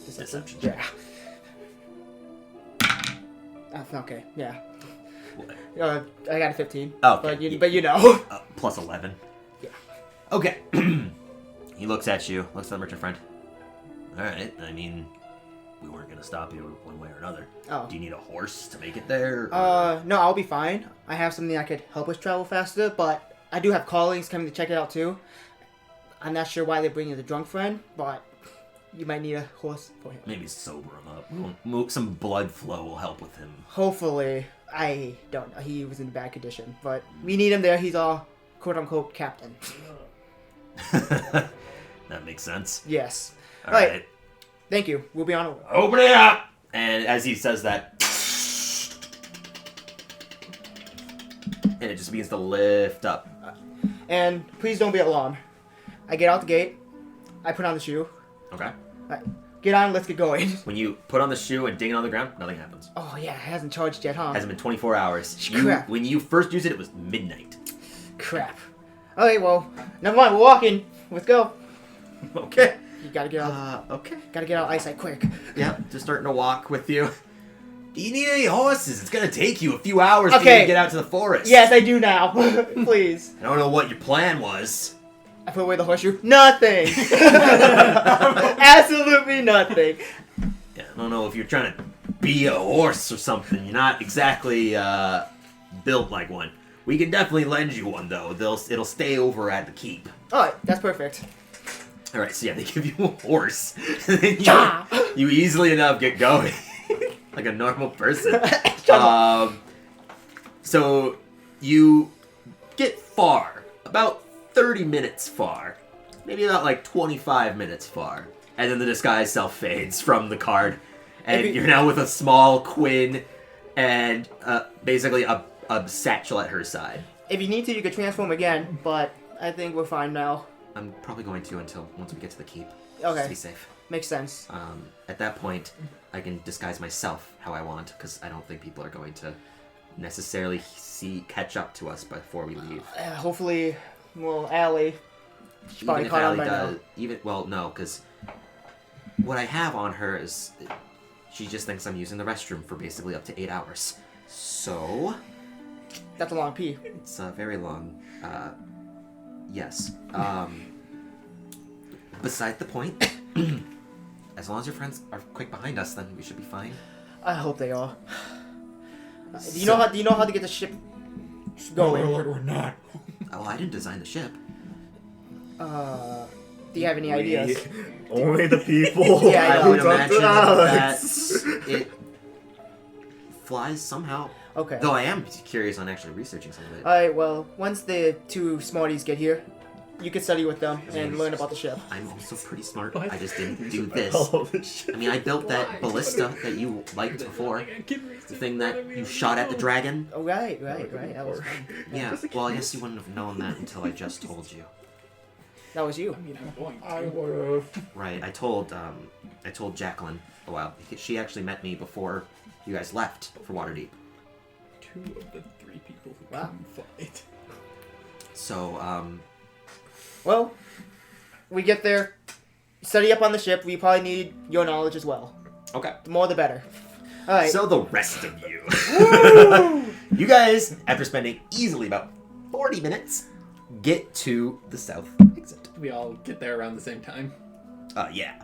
deception check. Yeah. Okay, yeah. What? I got a 15. Oh, okay. But you know. Plus 11. Yeah. Okay. He looks at you, looks at the merchant friend. Alright, I mean, we weren't going to stop you one way or another. Oh. Do you need a horse to make it there? No, I'll be fine. I have something that could help us travel faster, but I do have colleagues coming to check it out too. I'm not sure why they're bringing the drunk friend, but you might need a horse for him. Maybe sober him up. Some blood flow will help with him. Hopefully. I don't know. He was in bad condition, but we need him there. He's our quote-unquote captain. That makes sense. Yes. All right. Thank you. We'll be on our way. Open it up! And as he says that, and it just begins to lift up. And please don't be alarmed. I get out the gate. I put on the shoe. Okay. Right. Get on, let's get going. When you put on the shoe and ding it on the ground, nothing happens. Oh, yeah, it hasn't charged yet, huh? Hasn't been 24 hours. Crap. When you first used it, it was midnight. Crap. Okay, well, never mind, we're walking. Let's go. Okay. You gotta get out. Okay. Gotta get out eyesight quick. Yeah, just starting to walk with you. Do you need any horses? It's gonna take you a few hours to Okay. even get out to the forest. Yes, I do now. Please. I don't know what your plan was. I put away the horseshoe. Nothing. Absolutely nothing. Yeah, I don't know if you're trying to be a horse or something. You're not exactly built like one. We can definitely lend you one, though. It'll stay over at the keep. Alright, that's perfect. All right, so yeah, they give you a horse. And then you easily enough get going. Like a normal person. So you get far. About 30 minutes far. Maybe about like 25 minutes far. And then the disguise self fades from the card. And you're now with a small Quinn and basically a satchel at her side. If you need to, you could transform again, but I think we're fine now. I'm probably going to until once we get to the keep. Okay. Stay safe. Makes sense. At that point, I can disguise myself how I want, because I don't think people are going to necessarily catch up to us before we leave. Hopefully, well, Allie. She probably caught on by now. No, because what I have on her is she just thinks I'm using the restroom for basically up to 8 hours. So that's a long pee. It's very long. Yes. Beside the point. As long as your friends are quick behind us, then we should be fine. I hope they are. Do you know how to get the ship going? Lord, we're not. Oh, I didn't design the ship. Do you have any ideas? Only the people. Yeah, I would imagine that it flies somehow. Okay. Though I am curious on actually researching some of it. Alright, well, once the two smarties get here, you can study with them and learn about the ship. I'm also pretty smart. I just didn't do this. I mean, I built that ballista that you liked before. The thing that you shot at the dragon. Oh, right. That was fun. Yeah, well, I guess you wouldn't have known that until I just told you. That was you. I mean, I'm going to. I would've. Right, I told Jacqueline a while. She actually met me before you guys left for Waterdeep. 2 of the 3 people who Wow. couldn't fight. So, Well, we get there, study up on the ship. We probably need your knowledge as well. okay. The more the better. Alright. So the rest of you. You guys, after spending easily about 40 minutes, get to the south exit. We all get there around the same time. Yeah.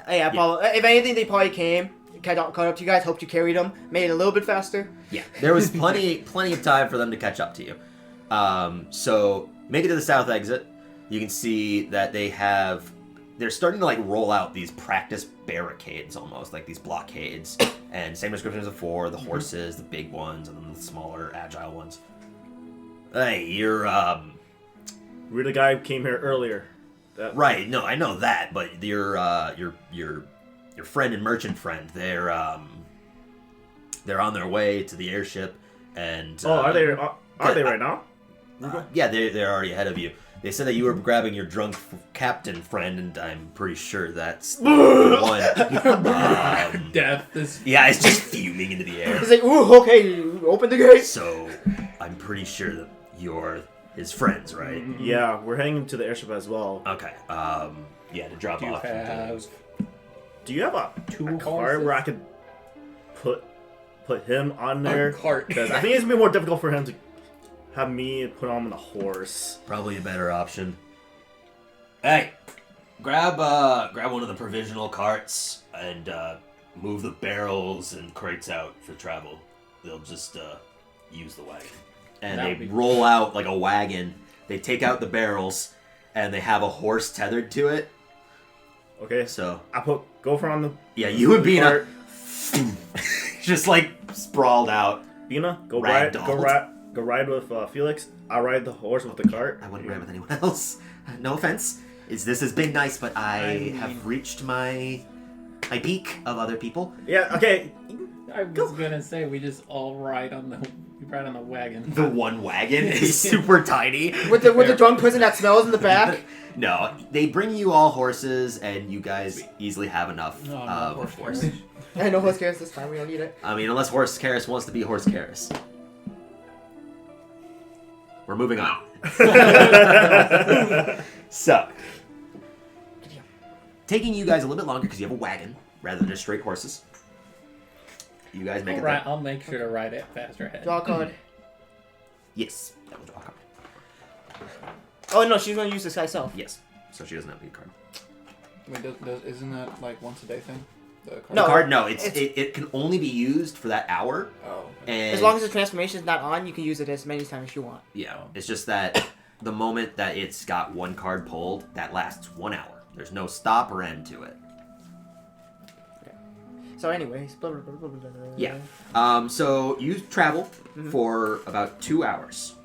Yeah, probably. If anything, they probably came, caught up to you guys, hoped you carried them, made it a little bit faster. Yeah. There was plenty of time for them to catch up to you. So make it to the south exit. You can see that they're starting to like roll out these practice barricades almost, like these blockades. And same description as before, the horses, the big ones, and then the smaller, agile ones. Hey, you're, We're the guy who came here earlier. Right, no, I know that, but your friend and merchant friend, they're on their way to the airship, and... are they right now? Yeah, they're already ahead of you. They said that you were grabbing your drunk captain friend, and I'm pretty sure that's the one. Death is... Yeah, it's just fuming into the air. He's like, ooh, okay, open the gate. So, I'm pretty sure that you're his friends, right? Yeah, we're heading to the airship as well. Okay, yeah, to drop off. Do you have a Two cart horses? where I could put him on there? A cart. Because I think it's gonna be more difficult for him to have me put him on the horse. Probably a better option. Hey, grab one of the provisional carts and move the barrels and crates out for travel. They'll just use the wagon. And they roll out like a wagon. They take out the barrels and they have a horse tethered to it. Okay, So I put Gopher on the yeah, you and Bina cart. just like sprawled out. Bina, go Ragdolled. ride with Felix. I'll ride the horse with the cart. I wouldn't ride with anyone else. No offense. This has been nice, but I have reached my peak of other people. Yeah, okay. I was gonna say we just all ride on the wagon. The one wagon is super tiny. With the drunk person that smells in the back. No, they bring you all horses, and you guys easily have enough of a horse. I know horse carrots this time. We don't need it. I mean, unless Horse Karis wants to be Horse Karis. We're moving on. So, taking you guys a little bit longer because you have a wagon rather than just straight horses. You guys make it there. I'll make sure to ride it faster ahead. Draw a card. Yes, that was draw a card. Oh no, she's gonna use this herself. Yes, so she doesn't have to be a card. Wait, isn't that like once a day thing? The card? The card, no, it can only be used for that hour. Oh. And As long as the transformation is not on, you can use it as many times as you want. yeah, it's just that the moment that it's got one card pulled, that lasts 1 hour. There's no stop or end to it. So anyways, blah, blah, blah, blah, blah, blah. Yeah. So you travel for about 2 hours.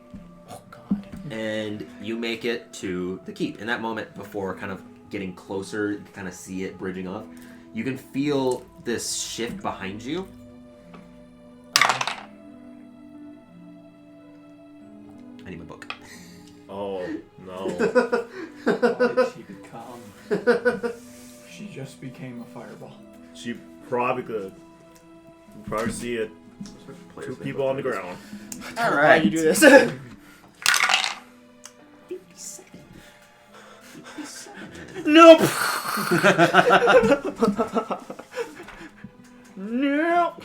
Oh god. And you make it to the keep. In that moment, before kind of getting closer, you can kind of see it bridging off. You can feel this shift behind you. I need my book. Oh no. What did she become? she just became a fireball. She probably could. You probably see it. 2 people on the ground. All right. Why you do this? Nope. Nope.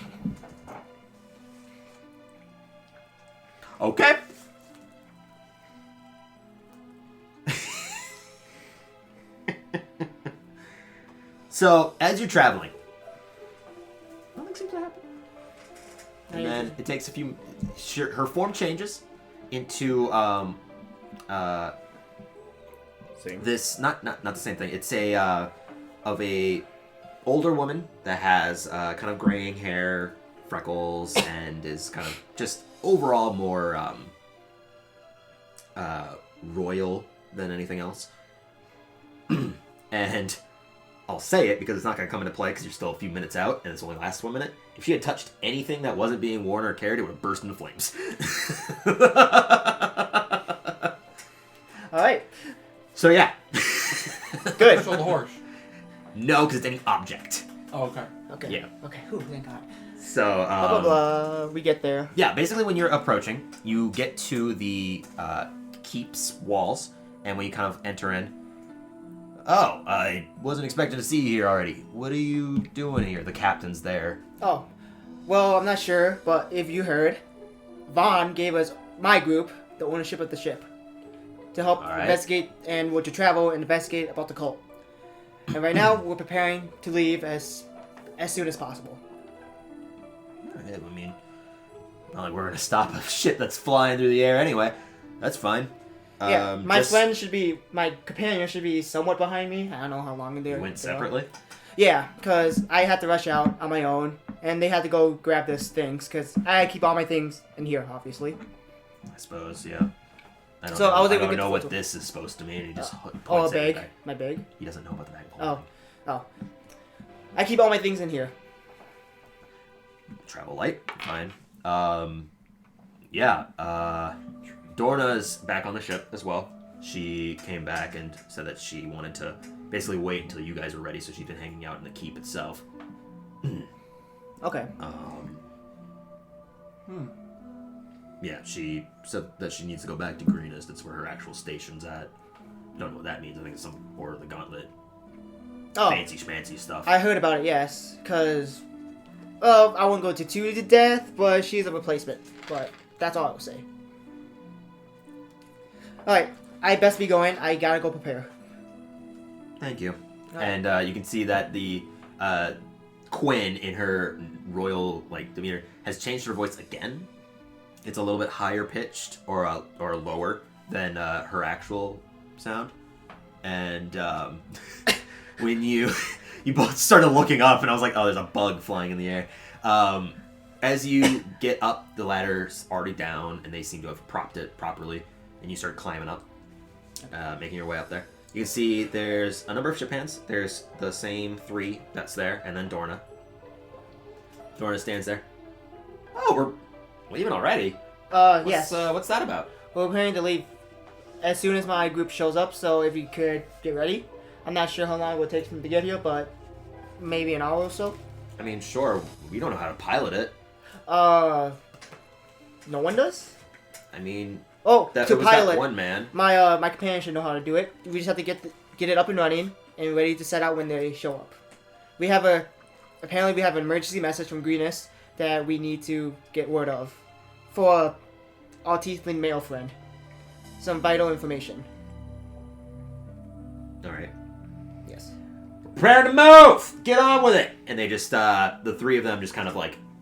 Okay. So, as you're traveling, nothing seems to happen. And then it takes a few. Her form changes into this not the same thing. It's a of a older woman that has kind of graying hair, freckles, and is kind of just overall more royal than anything else. And I'll say it because it's not going to come into play because you're still a few minutes out and it's only lasts 1 minute. If she had touched anything that wasn't being worn or carried, it would have burst into flames. All right. So yeah. Good. So the horse. No, because it's any object. Oh, okay. Okay. Yeah. Okay. Ooh, thank God. So Blah blah blah. We get there. yeah, basically when you're approaching, you get to the keep's walls, and when you kind of enter in, oh, I wasn't expecting to see you here already. What are you doing here? The captain's there. Oh, well, I'm not sure, but if you heard, Vaughn gave us, my group, the ownership of the ship to help investigate and to travel and investigate about the cult. And right now, we're preparing to leave as soon as possible. I mean, not like we're gonna stop a ship that's flying through the air anyway. That's fine. Yeah, my companion should be somewhat behind me. I don't know how long they're. You went separately? Yeah, because I had to rush out on my own, and they had to go grab this things, because I keep all my things in here, obviously. I suppose, yeah. I don't know what this is supposed to mean. He just a bag. My bag? He doesn't know about the bag. Oh. I keep all my things in here. Travel light, fine. Dorna's back on the ship as well. She came back and said that she wanted to basically wait until you guys were ready, so she's been hanging out in the keep itself. Okay. Yeah, she said that she needs to go back to Greenest. That's where her actual station's at. Don't know what that means. I think it's some Order of the Gauntlet. Oh. Fancy schmancy stuff. I heard about it, yes. Because, well, I won't go to too to death, but she's a replacement. But that's all I will say. Alright, I best be going. I gotta go prepare. Thank you. Right. And you can see that the Quinn, in her royal demeanor, has changed her voice again. It's a little bit higher pitched or lower than her actual sound. And when you both started looking up, and I was like, oh, there's a bug flying in the air. As you get up, the ladder's already down, and they seem to have propped it properly. And you start climbing up, making your way up there. You can see there's a number of ship hands. There's the same 3 that's there, and then Dorna. Dorna stands there. Oh, we're leaving already? Yes. What's that about? We're preparing to leave as soon as my group shows up, so if you could get ready. I'm not sure how long it will take them to get here, but maybe an hour or so. I mean, sure. We don't know how to pilot it. No one does? I mean... Oh, to pilot that one man. My companion should know how to do it. We just have to get it up and running and ready to set out when they show up. Apparently we have an emergency message from Greenest that we need to get word of for our tiefling male friend. Some vital information. All right. Yes. Prepare to move. Get on with it. And they just the 3 of them just kind of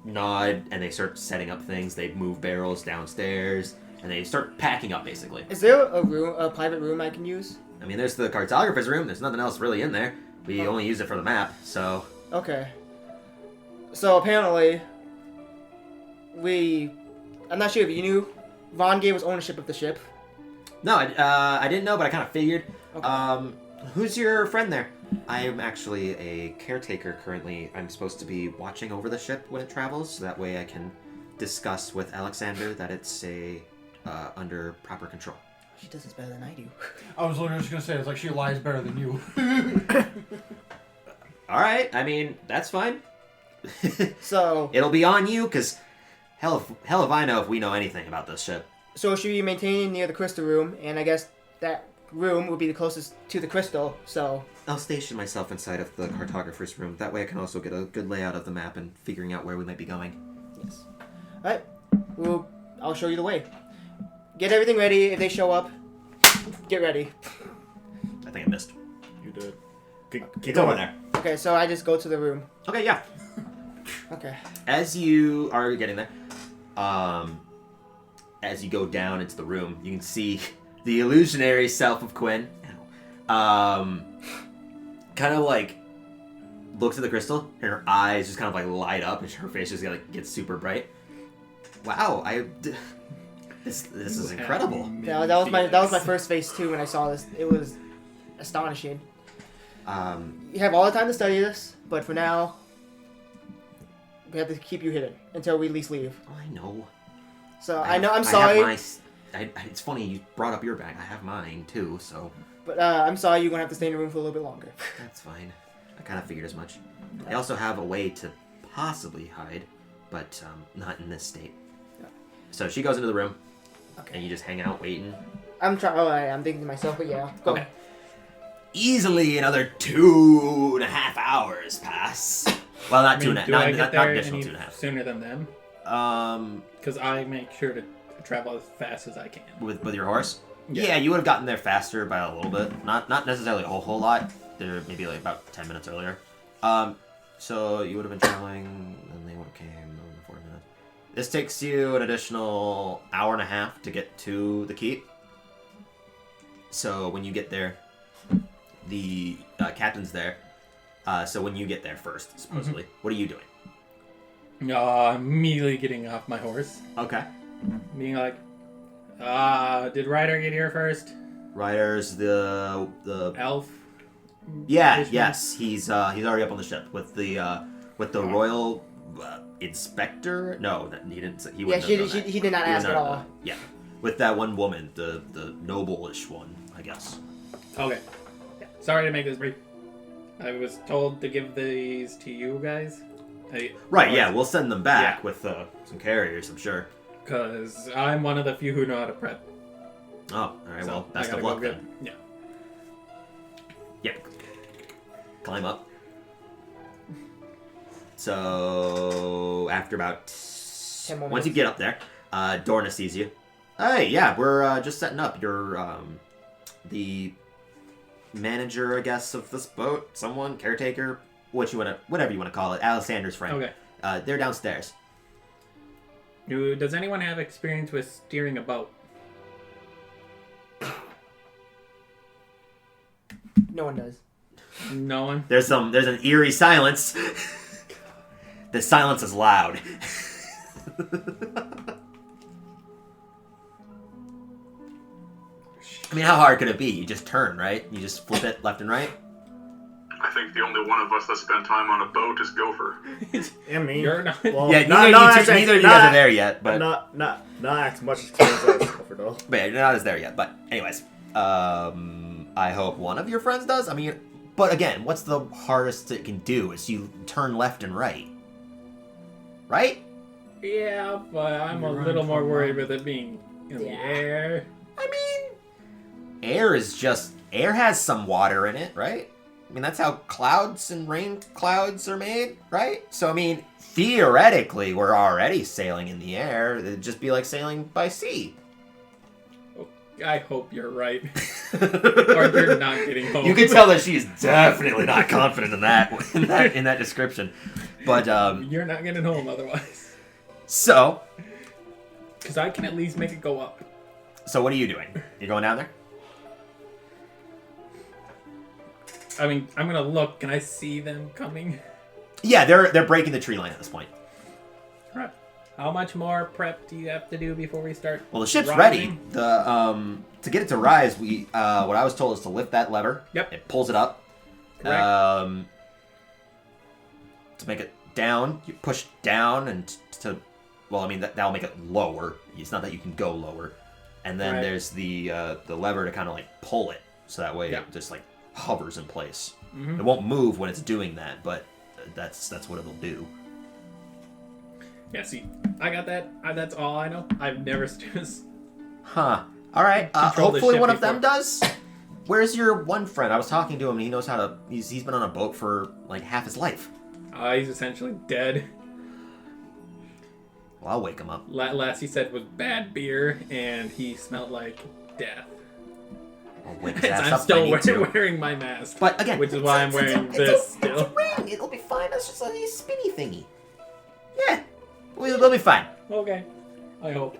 nod and they start setting up things. They move barrels downstairs. And they start packing up, basically. Is there a private room I can use? I mean, there's the cartographer's room. There's nothing else really in there. We only use it for the map, so... Okay. So, apparently, I'm not sure if you knew, Vaughn gave us ownership of the ship. No, I didn't know, but I kind of figured. Okay. Who's your friend there? I am actually a caretaker currently. I'm supposed to be watching over the ship when it travels, so that way I can discuss with Alexander that it's under proper control. She does this better than I do. I was literally just gonna say, it's like she lies better than you. All right. I mean, that's fine. So It'll be on you, because hell if I know if we know anything about this ship. So should be maintained near the crystal room, and I guess that room would be the closest to the crystal, so... I'll station myself inside of the cartographer's room. That way I can also get a good layout of the map and figuring out where we might be going. Yes. Alright, I'll show you the way. Get everything ready. If they show up, get ready. I think I missed. You did. Keep It's going over there. Okay, so I just go to the room. Okay, yeah. Okay. As you are getting there, as you go down into the room, you can see the illusionary self of Quinn. Kind of like looks at the crystal, and her eyes just kind of like light up, and her face just like gets super bright. Wow, this is incredible. Yeah, that was my first face too when I saw this. It was astonishing. You have all the time to study this, but for now, we have to keep you hidden until we at least leave. Oh, I know. So I'm sorry. It's funny you brought up your bag. I have mine too, so. But I'm sorry you're gonna have to stay in the room for a little bit longer. That's fine. I kind of figured as much. They also have a way to possibly hide, but not in this state. Yeah. So she goes into the room, Okay. and you just hang out waiting. I'm thinking to myself, but yeah. Go. Okay. Easily another 2.5 hours pass. Well, not 2.5. Do I Not get there additional any 2.5. sooner than them? Because I make sure to travel as fast as I can. With your horse? Yeah. Yeah, you would have gotten there faster by a little bit. Not necessarily a whole lot. They're maybe like about 10 minutes earlier. So you would have been traveling, and they would have came in 40 minutes. This takes you an additional hour and a half to get to the keep. So when you get there, the captain's there. So when you get there first, supposedly, what are you doing? Immediately getting off my horse. Okay. Being like, did Ryder get here first? Ryder's the Elf? Yeah, Fishman? yes, he's already up on the ship with the royal inspector. No, he didn't. He Yeah, wouldn't have done that. he did not He ask would at not all. have- Yeah, with that one woman, the noble-ish one, I guess. Okay. Yeah. Sorry to make this brief. I was told to give these to you guys. Right. Yeah, we'll send them back with some carriers, I'm sure. Because I'm one of the few who know how to prep. Oh, all right. So, Well, I best gotta of go luck get- then. Yeah. Yep. Climb up. So after about 10 more once you minutes. get up there, Dorna sees you. Hey, yeah, we're just setting up. You're the manager, I guess, of this boat. Someone, caretaker, whatever you want to call it. Alexander's friend. Okay. They're downstairs. Does anyone have experience with steering a boat? No one does. No one? There's an eerie silence. The silence is loud. I mean, how hard could it be? You just turn, right? You just flip it left and right? I think the only one of us that spent time on a boat is Gopher. And me. You're not. Well, Yeah, not neither of you guys are there yet, but not as much experience as Clifford though. but yeah, you're not as there yet. But anyways, I hope one of your friends does. I mean, but again, what's the hardest it can do is you turn left and right, right? Yeah, but I'm a You're little running more from worried one. with it being in the Yeah. air. I mean, air has some water in it, right? I mean, that's how clouds and rain clouds are made, right? So, I mean, theoretically, we're already sailing in the air. It'd just be like sailing by sea. I hope you're right. Or you're not getting home. You can tell that she's definitely not confident in that description. But, You're not getting home otherwise. so Because I can at least make it go up. what are you doing? You going down there? I mean, I'm gonna look. Can I see them coming? Yeah, they're breaking the tree line at this point. Right. How much more prep do you have to do before we start? Well, the ship's rising? ready. The to get it to rise, we what I was told is to lift that lever. Yep. It pulls it up. Correct. To make it down, you push down well, I mean that'll make it lower. It's not that you can go lower. And then Right. there's the lever to kind of like pull it, so that way Yeah. it just like hovers in place. Mm-hmm. It won't move when it's doing that, but that's what it'll do. Yeah, see, I got that. That's all I know. I've never Huh. All right. Control the Hopefully ship one of them before. does. Where's your one friend? I was talking to him, and he knows how to. He's been on a boat for like half his life. He's essentially dead. Well, I'll wake him up. Last he said was bad beer, and he smelled like death. I'll wake his ass I'm up if I still need to. wearing my mask. But again, which is why I'm wearing this still. It's a ring. It'll be fine. That's just a spinny thingy. Yeah, we'll be fine. Okay, I hope.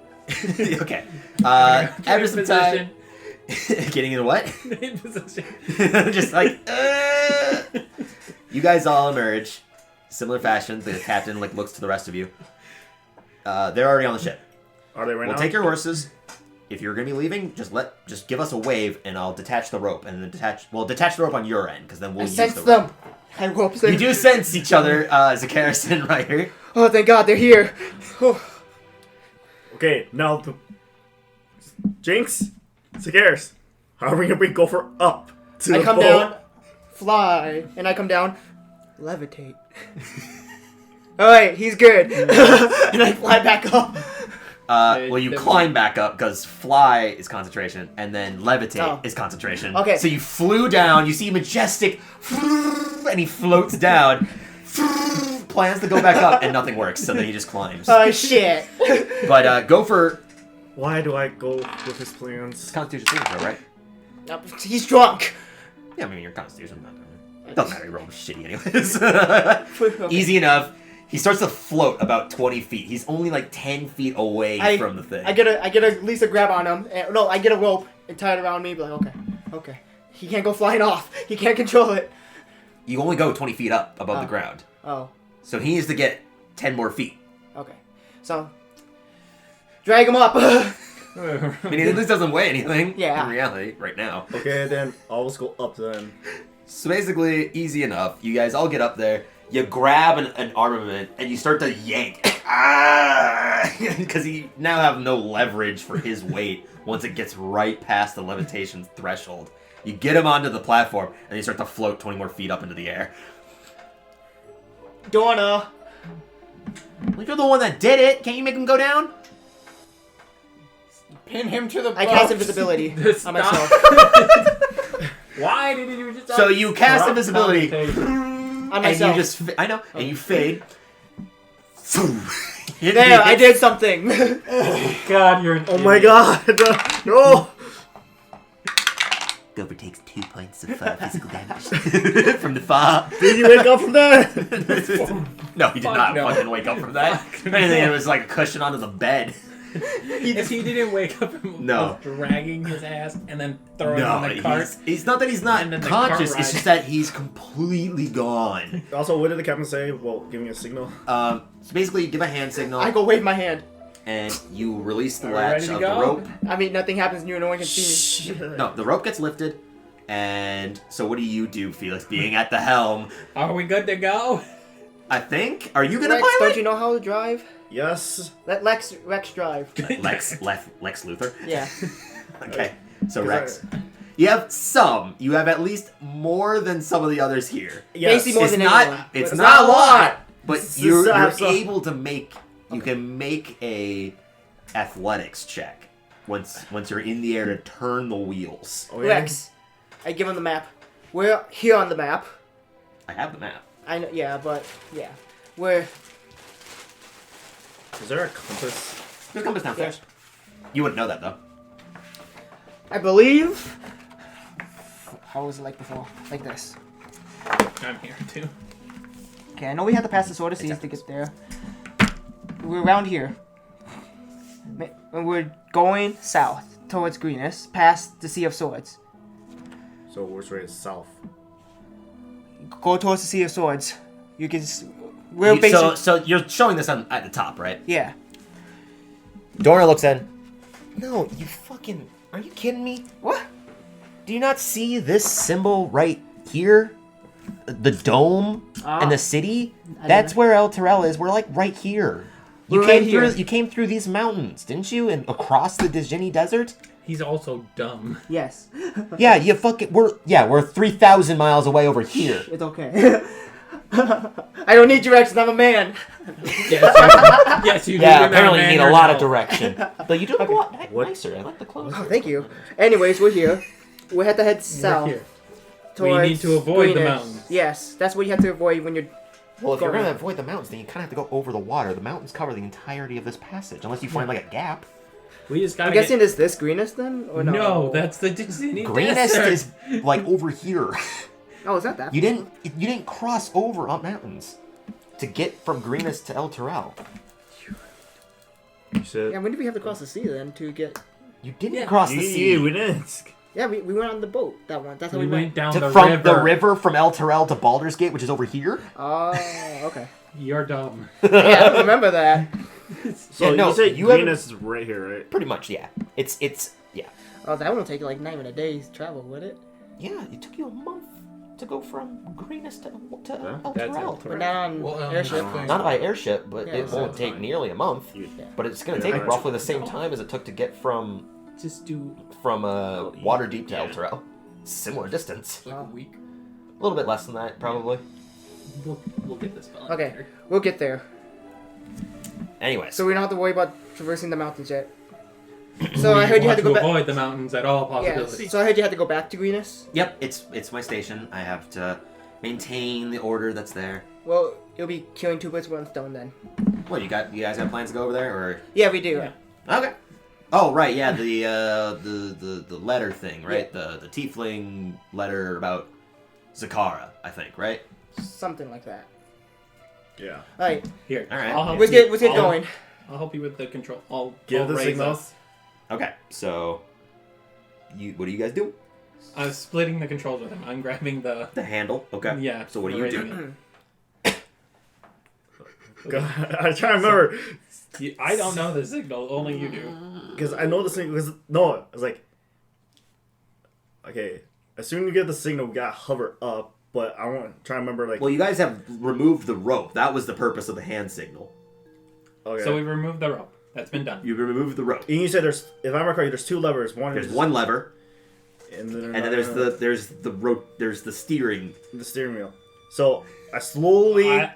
Okay. After in some time, getting in what? In position. Just like, you guys all emerge, similar fashion. The captain like looks to the rest of you. They're already on the ship. Are they right now? We'll take your horses. If you're gonna be leaving, just give us a wave, and I'll detach the rope, and then detach the rope on your end, because then we'll I use sense the rope. them. I rope them. You do sense each other, Zakaris and Ryder. Oh, thank God, they're here. Oh. Okay, now the Jinx, Zakaris, how are we gonna bring Gopher up to I the come boat? down, fly, and I come down, levitate. Alright, he's good. And I fly back up. Well, you climb back up because fly is concentration, and then levitate is concentration. Okay. So you flew down. You see majestic, and he floats down. Plans to go back up, and nothing works. So then he just climbs. Oh shit. But Gopher, Why do I go with his plans? Constitution saving throw, right? He's drunk. Yeah, I mean your Constitution. Doesn't matter. You roll shitty anyways. Easy enough. He starts to float about 20 feet. He's only like 10 feet away from the thing. I get at least a grab on him. No, I get a rope and tie it around me. Be like, okay. He can't go flying off. He can't control it. You only go 20 feet up above the ground. Oh. So he needs to get 10 more feet. Okay. So, drag him up. I mean, he at least doesn't weigh anything. Yeah. In reality, right now. Okay, then I'll just go up to them. So basically, easy enough. You guys all get up there. You grab an armament and you start to yank. Because you now have no leverage for his weight once it gets right past the levitation threshold. You get him onto the platform and you start to float 20 more feet up into the air. Dorna. Well, you're the one that did it. Can't you make him go down? Pin him to the boat. I cast invisibility on myself. Why did you just? So you cast invisibility. On myself. And you just, I know, and you fade. There, I did something. God, you're. Oh my God! No! Gopher takes 2 points of physical damage from the fall. Did you wake up from that? No, he did not no. fucking wake up from that. If anything, it was like a cushion onto the bed. If he didn't wake up and No. was dragging his ass and then throwing him No, on the cart. it's not that he's not And then the cart conscious. ride. It's just that he's completely gone. Also, what did the captain say? Well, giving a signal. So basically, you give a hand signal, I go wave my hand. and you release the Are we latch ready to of the go? rope. I mean, nothing happens and no one can see me. No, the rope gets lifted, and so what do you do, Felix? Being at the helm, Are we good to go? I think. Are you gonna Rex, pilot? don't you know how to drive? Yes. Let Rex drive. Lex Luthor. Yeah. Okay, so Rex, you have some. You have at least more than some of the others here. Yes. Basically more It's than not. anyone. It's But not a lot, but It's you're just- able to make. You can make a athletics check once you're in the air to turn the wheels. Oh, yeah. Rex, I give him the map. We're here on the map. I have the map. I know, yeah, but yeah, we're Is there a compass? There's a compass downstairs. You wouldn't know that though. I believe. How was it like before? Like this. I'm here too. Okay, I know we have to pass the Sword of Seas to get there. We're around here. And we're going south towards Greenest, past the Sea of Swords. So which way is south? Go towards the Sea of Swords. You can. We're basically. So you're showing this at the top, right? Yeah. Dora looks in. No, you fucking. Are you kidding me? What? Do you not see this symbol right here? The dome and the city? That's where El Terrell is. We're like right here. You We're came right through. here. You came through these mountains, didn't you? And across the Dijini Desert. He's also dumb. Yes. Yeah, you fucking we're 3,000 miles away over here. It's okay. I don't need directions. I'm a man. Yes, you do. Yeah, You're not apparently a you man need a lot of yourself. direction. But you do look a lot nicer. I like the clothes. Oh, thank you. Anyways, we're here. We have to head south. We're here. Towards We need to avoid the Greenwich. mountains. Yes, that's what you have to avoid when you're. Well, if you're Going going to up. avoid the mountains, then you kind of have to go over the water. The mountains cover the entirety of this passage, unless you find like a gap. We just gotta I'm guessing is this greenest then, or no? No, that's the Disney Greenest desert. is like over here. Oh, is that that? You didn't cross over up mountains to get from Greenest to El Terrell. You said. Yeah, when did we have to cross the sea then to get? You didn't Yeah. cross the sea. We didn't. Yeah, we went on the boat that one. That's how We we went down the From river. the river from El Terrell to Baldur's Gate, which is over here. Oh, okay. You're dumb. Yeah, I don't remember that. So Yeah, no, you said you haven't- Greenest is right here, right? Pretty much, yeah. It's yeah. Oh, that won't take like 9 minute days travel, would it? Yeah, it took you a month to go from Greenest to El That's Terrell. But not on Well, airship. Not by airship, but Yeah, it that's won't take fine. nearly a month. But it's going to take Yeah. roughly the same time as it took to get from Just do Waterdeep to El Terrell. Similar distance. Like a week. A little bit less than that, probably. We'll get this spell. Okay, we'll get there. Anyways, So we don't have to worry about traversing the mountains yet. So I heard you had to go back. avoid the mountains at all possibilities. Yes. So I heard you had to go back to Greenest. yep, it's my station. I have to maintain the order that's there. Well, you'll be killing 2 birds with 1 stone then. What, you guys got plans to go over there, or? Yeah, we do. Yeah. Okay. Oh right, yeah, the letter thing, right? The tiefling letter about Zakara, I think, right? Something like that. Yeah. All right, Here, All right. I'll help let's you. get I'll- going. I'll help you with the control. I'll Give the raise signals. us. Okay, so what do you guys do? I was splitting the controls with him. I'm grabbing the. The handle. Okay. Yeah. So what do you raising do? it. God, I try to remember I don't know the signal. Only you do. because I know the signal. Because no, I was like, okay, as soon as you get the signal, we gotta hover up. But I want to try to remember like. Well, you guys have removed the rope. That was the purpose of the hand signal. Okay. So we removed the rope. That's been done. You removed the rope. And you said there's, if I remember correctly, there's 2 levers. One There's is one lever, and then and then there's the rope. There's the steering. the steering wheel. So I slowly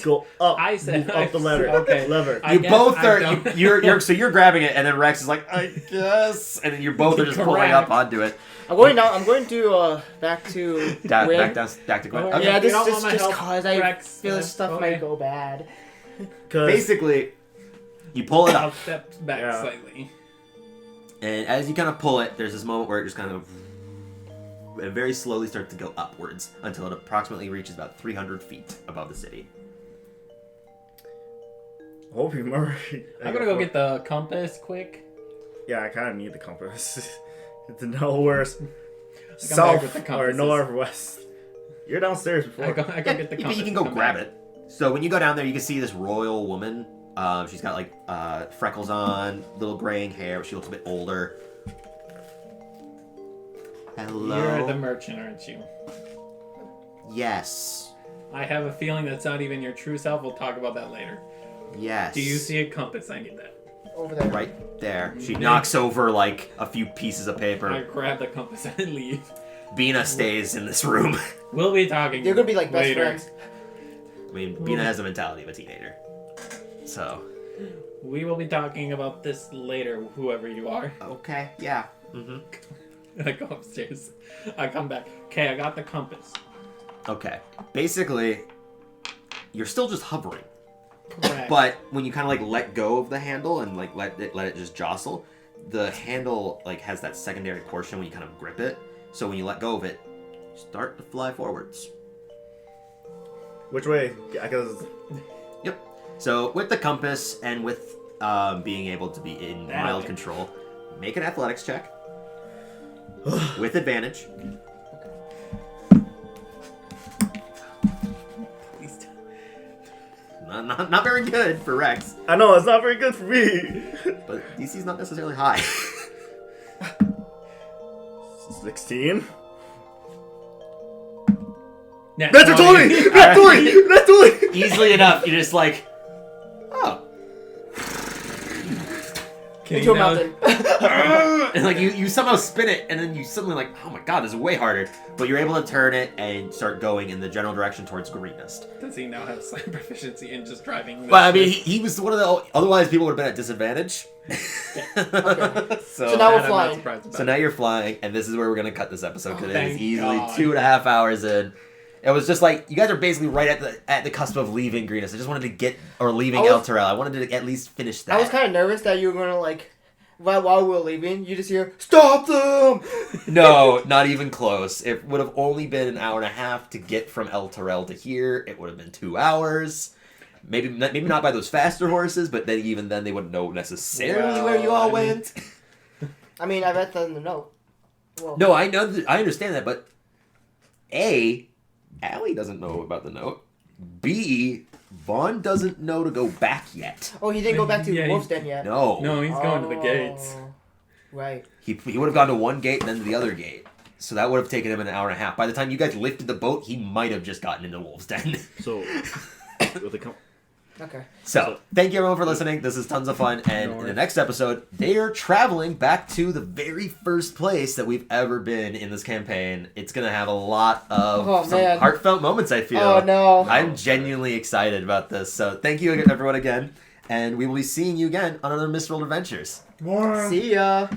go up. I said move up the ladder. okay. Lever. I You guess both I are. don't- You're so you're grabbing it, and then Rex is like, I guess, and then you both are just pulling up Correct. onto it. I'm going now. I'm going to back to Gwen. Back to Gwen. Alright. Okay. Yeah, You don't just want my help, cause I Rex? feel this stuff Okay. might go bad. Basically, you pull it I'll up, step back Yeah. slightly. and as you kind of pull it, there's this moment where it just kind of and very slowly starts to go upwards until it approximately reaches about 300 feet above the city. I hope you remember. I'm gonna go get the compass quick. Yeah, I kind of need the compass to know where's back with the south or compasses. north or west. You're downstairs before. I go get the Yeah, compass. you can and go come grab back. it. So when you go down there, you can see this royal woman. She's got like freckles on, little graying hair. She looks a bit older. Hello. You're the merchant, aren't you? Yes. I have a feeling that's not even your true self. We'll talk about that later. Yes. Do you see a compass? I need that. Over there. Right there. She knocks over like a few pieces of I paper. grab the compass and leave. Bina stays in this room. We'll be talking. They're gonna be like best later. friends. I mean, Bina has the mentality of a teenager. So. We will be talking about this later, whoever you are. Okay. Yeah. Mm-hmm. I go upstairs. I come back. Okay, I got the compass. Okay. Basically, you're still just hovering. Correct. But when you kind of like let go of the handle and like let it just jostle, the handle like has that secondary portion when you kind of grip it. So when you let go of it, you start to fly forwards. Which way? Because Yep. So with the compass and with being able to be in mild control, make an athletics check with advantage. Please Not very good for Rex, I know it's not very good for me. but DC's not necessarily high. 16. Nat That's a 20. That's 20. That's 20. Easily enough, you're just like, oh. Can Into a you now- mountain. And like you somehow spin it, and then you suddenly like, oh my god, this is way harder. But you're able to turn it and start going in the general direction towards Green Mist. Does he now have slight proficiency in just driving? Well, I mean, he was one of the. Otherwise, people would have been at disadvantage. Okay. So, So now we're I'm not flying. surprised about so it. now you're flying, and this is where we're gonna cut this episode because it is thank easily God. 2.5 hours in. It was just like you guys are basically right at the cusp of leaving Green Mist. I just wanted to get or leaving I El was- Terrell. I wanted to at least finish that. I was kind of nervous that you were gonna like, while we were leaving, you just hear, "Stop them!" No, not even close. It would have only been an hour and a half to get from El Terrell to here. It would have been 2 hours. Maybe not by those faster horses, but then even then they wouldn't know necessarily where you all went. I mean, I read that in the note. Well, No, I know. I understand that, but A, Allie doesn't know about the note. B, Vaughn doesn't know to go back yet. Oh, he didn't go back to Yeah, Wolf's Den yet. No. No, he's going to the gates. Oh, Right. He would have gone to one gate and then to the other gate. So that would have taken him an hour and a half. By the time you guys lifted the boat, he might have just gotten into Wolf's Den. So, with the Okay. So, thank you everyone for listening. This is tons of fun. And in the next episode, they are traveling back to the very first place that we've ever been in this campaign. It's going to have a lot of some man. heartfelt moments, I feel. Oh, no. I'm genuinely excited about this. So, thank you everyone again. And we will be seeing you again on another Mistworld Adventures. See ya.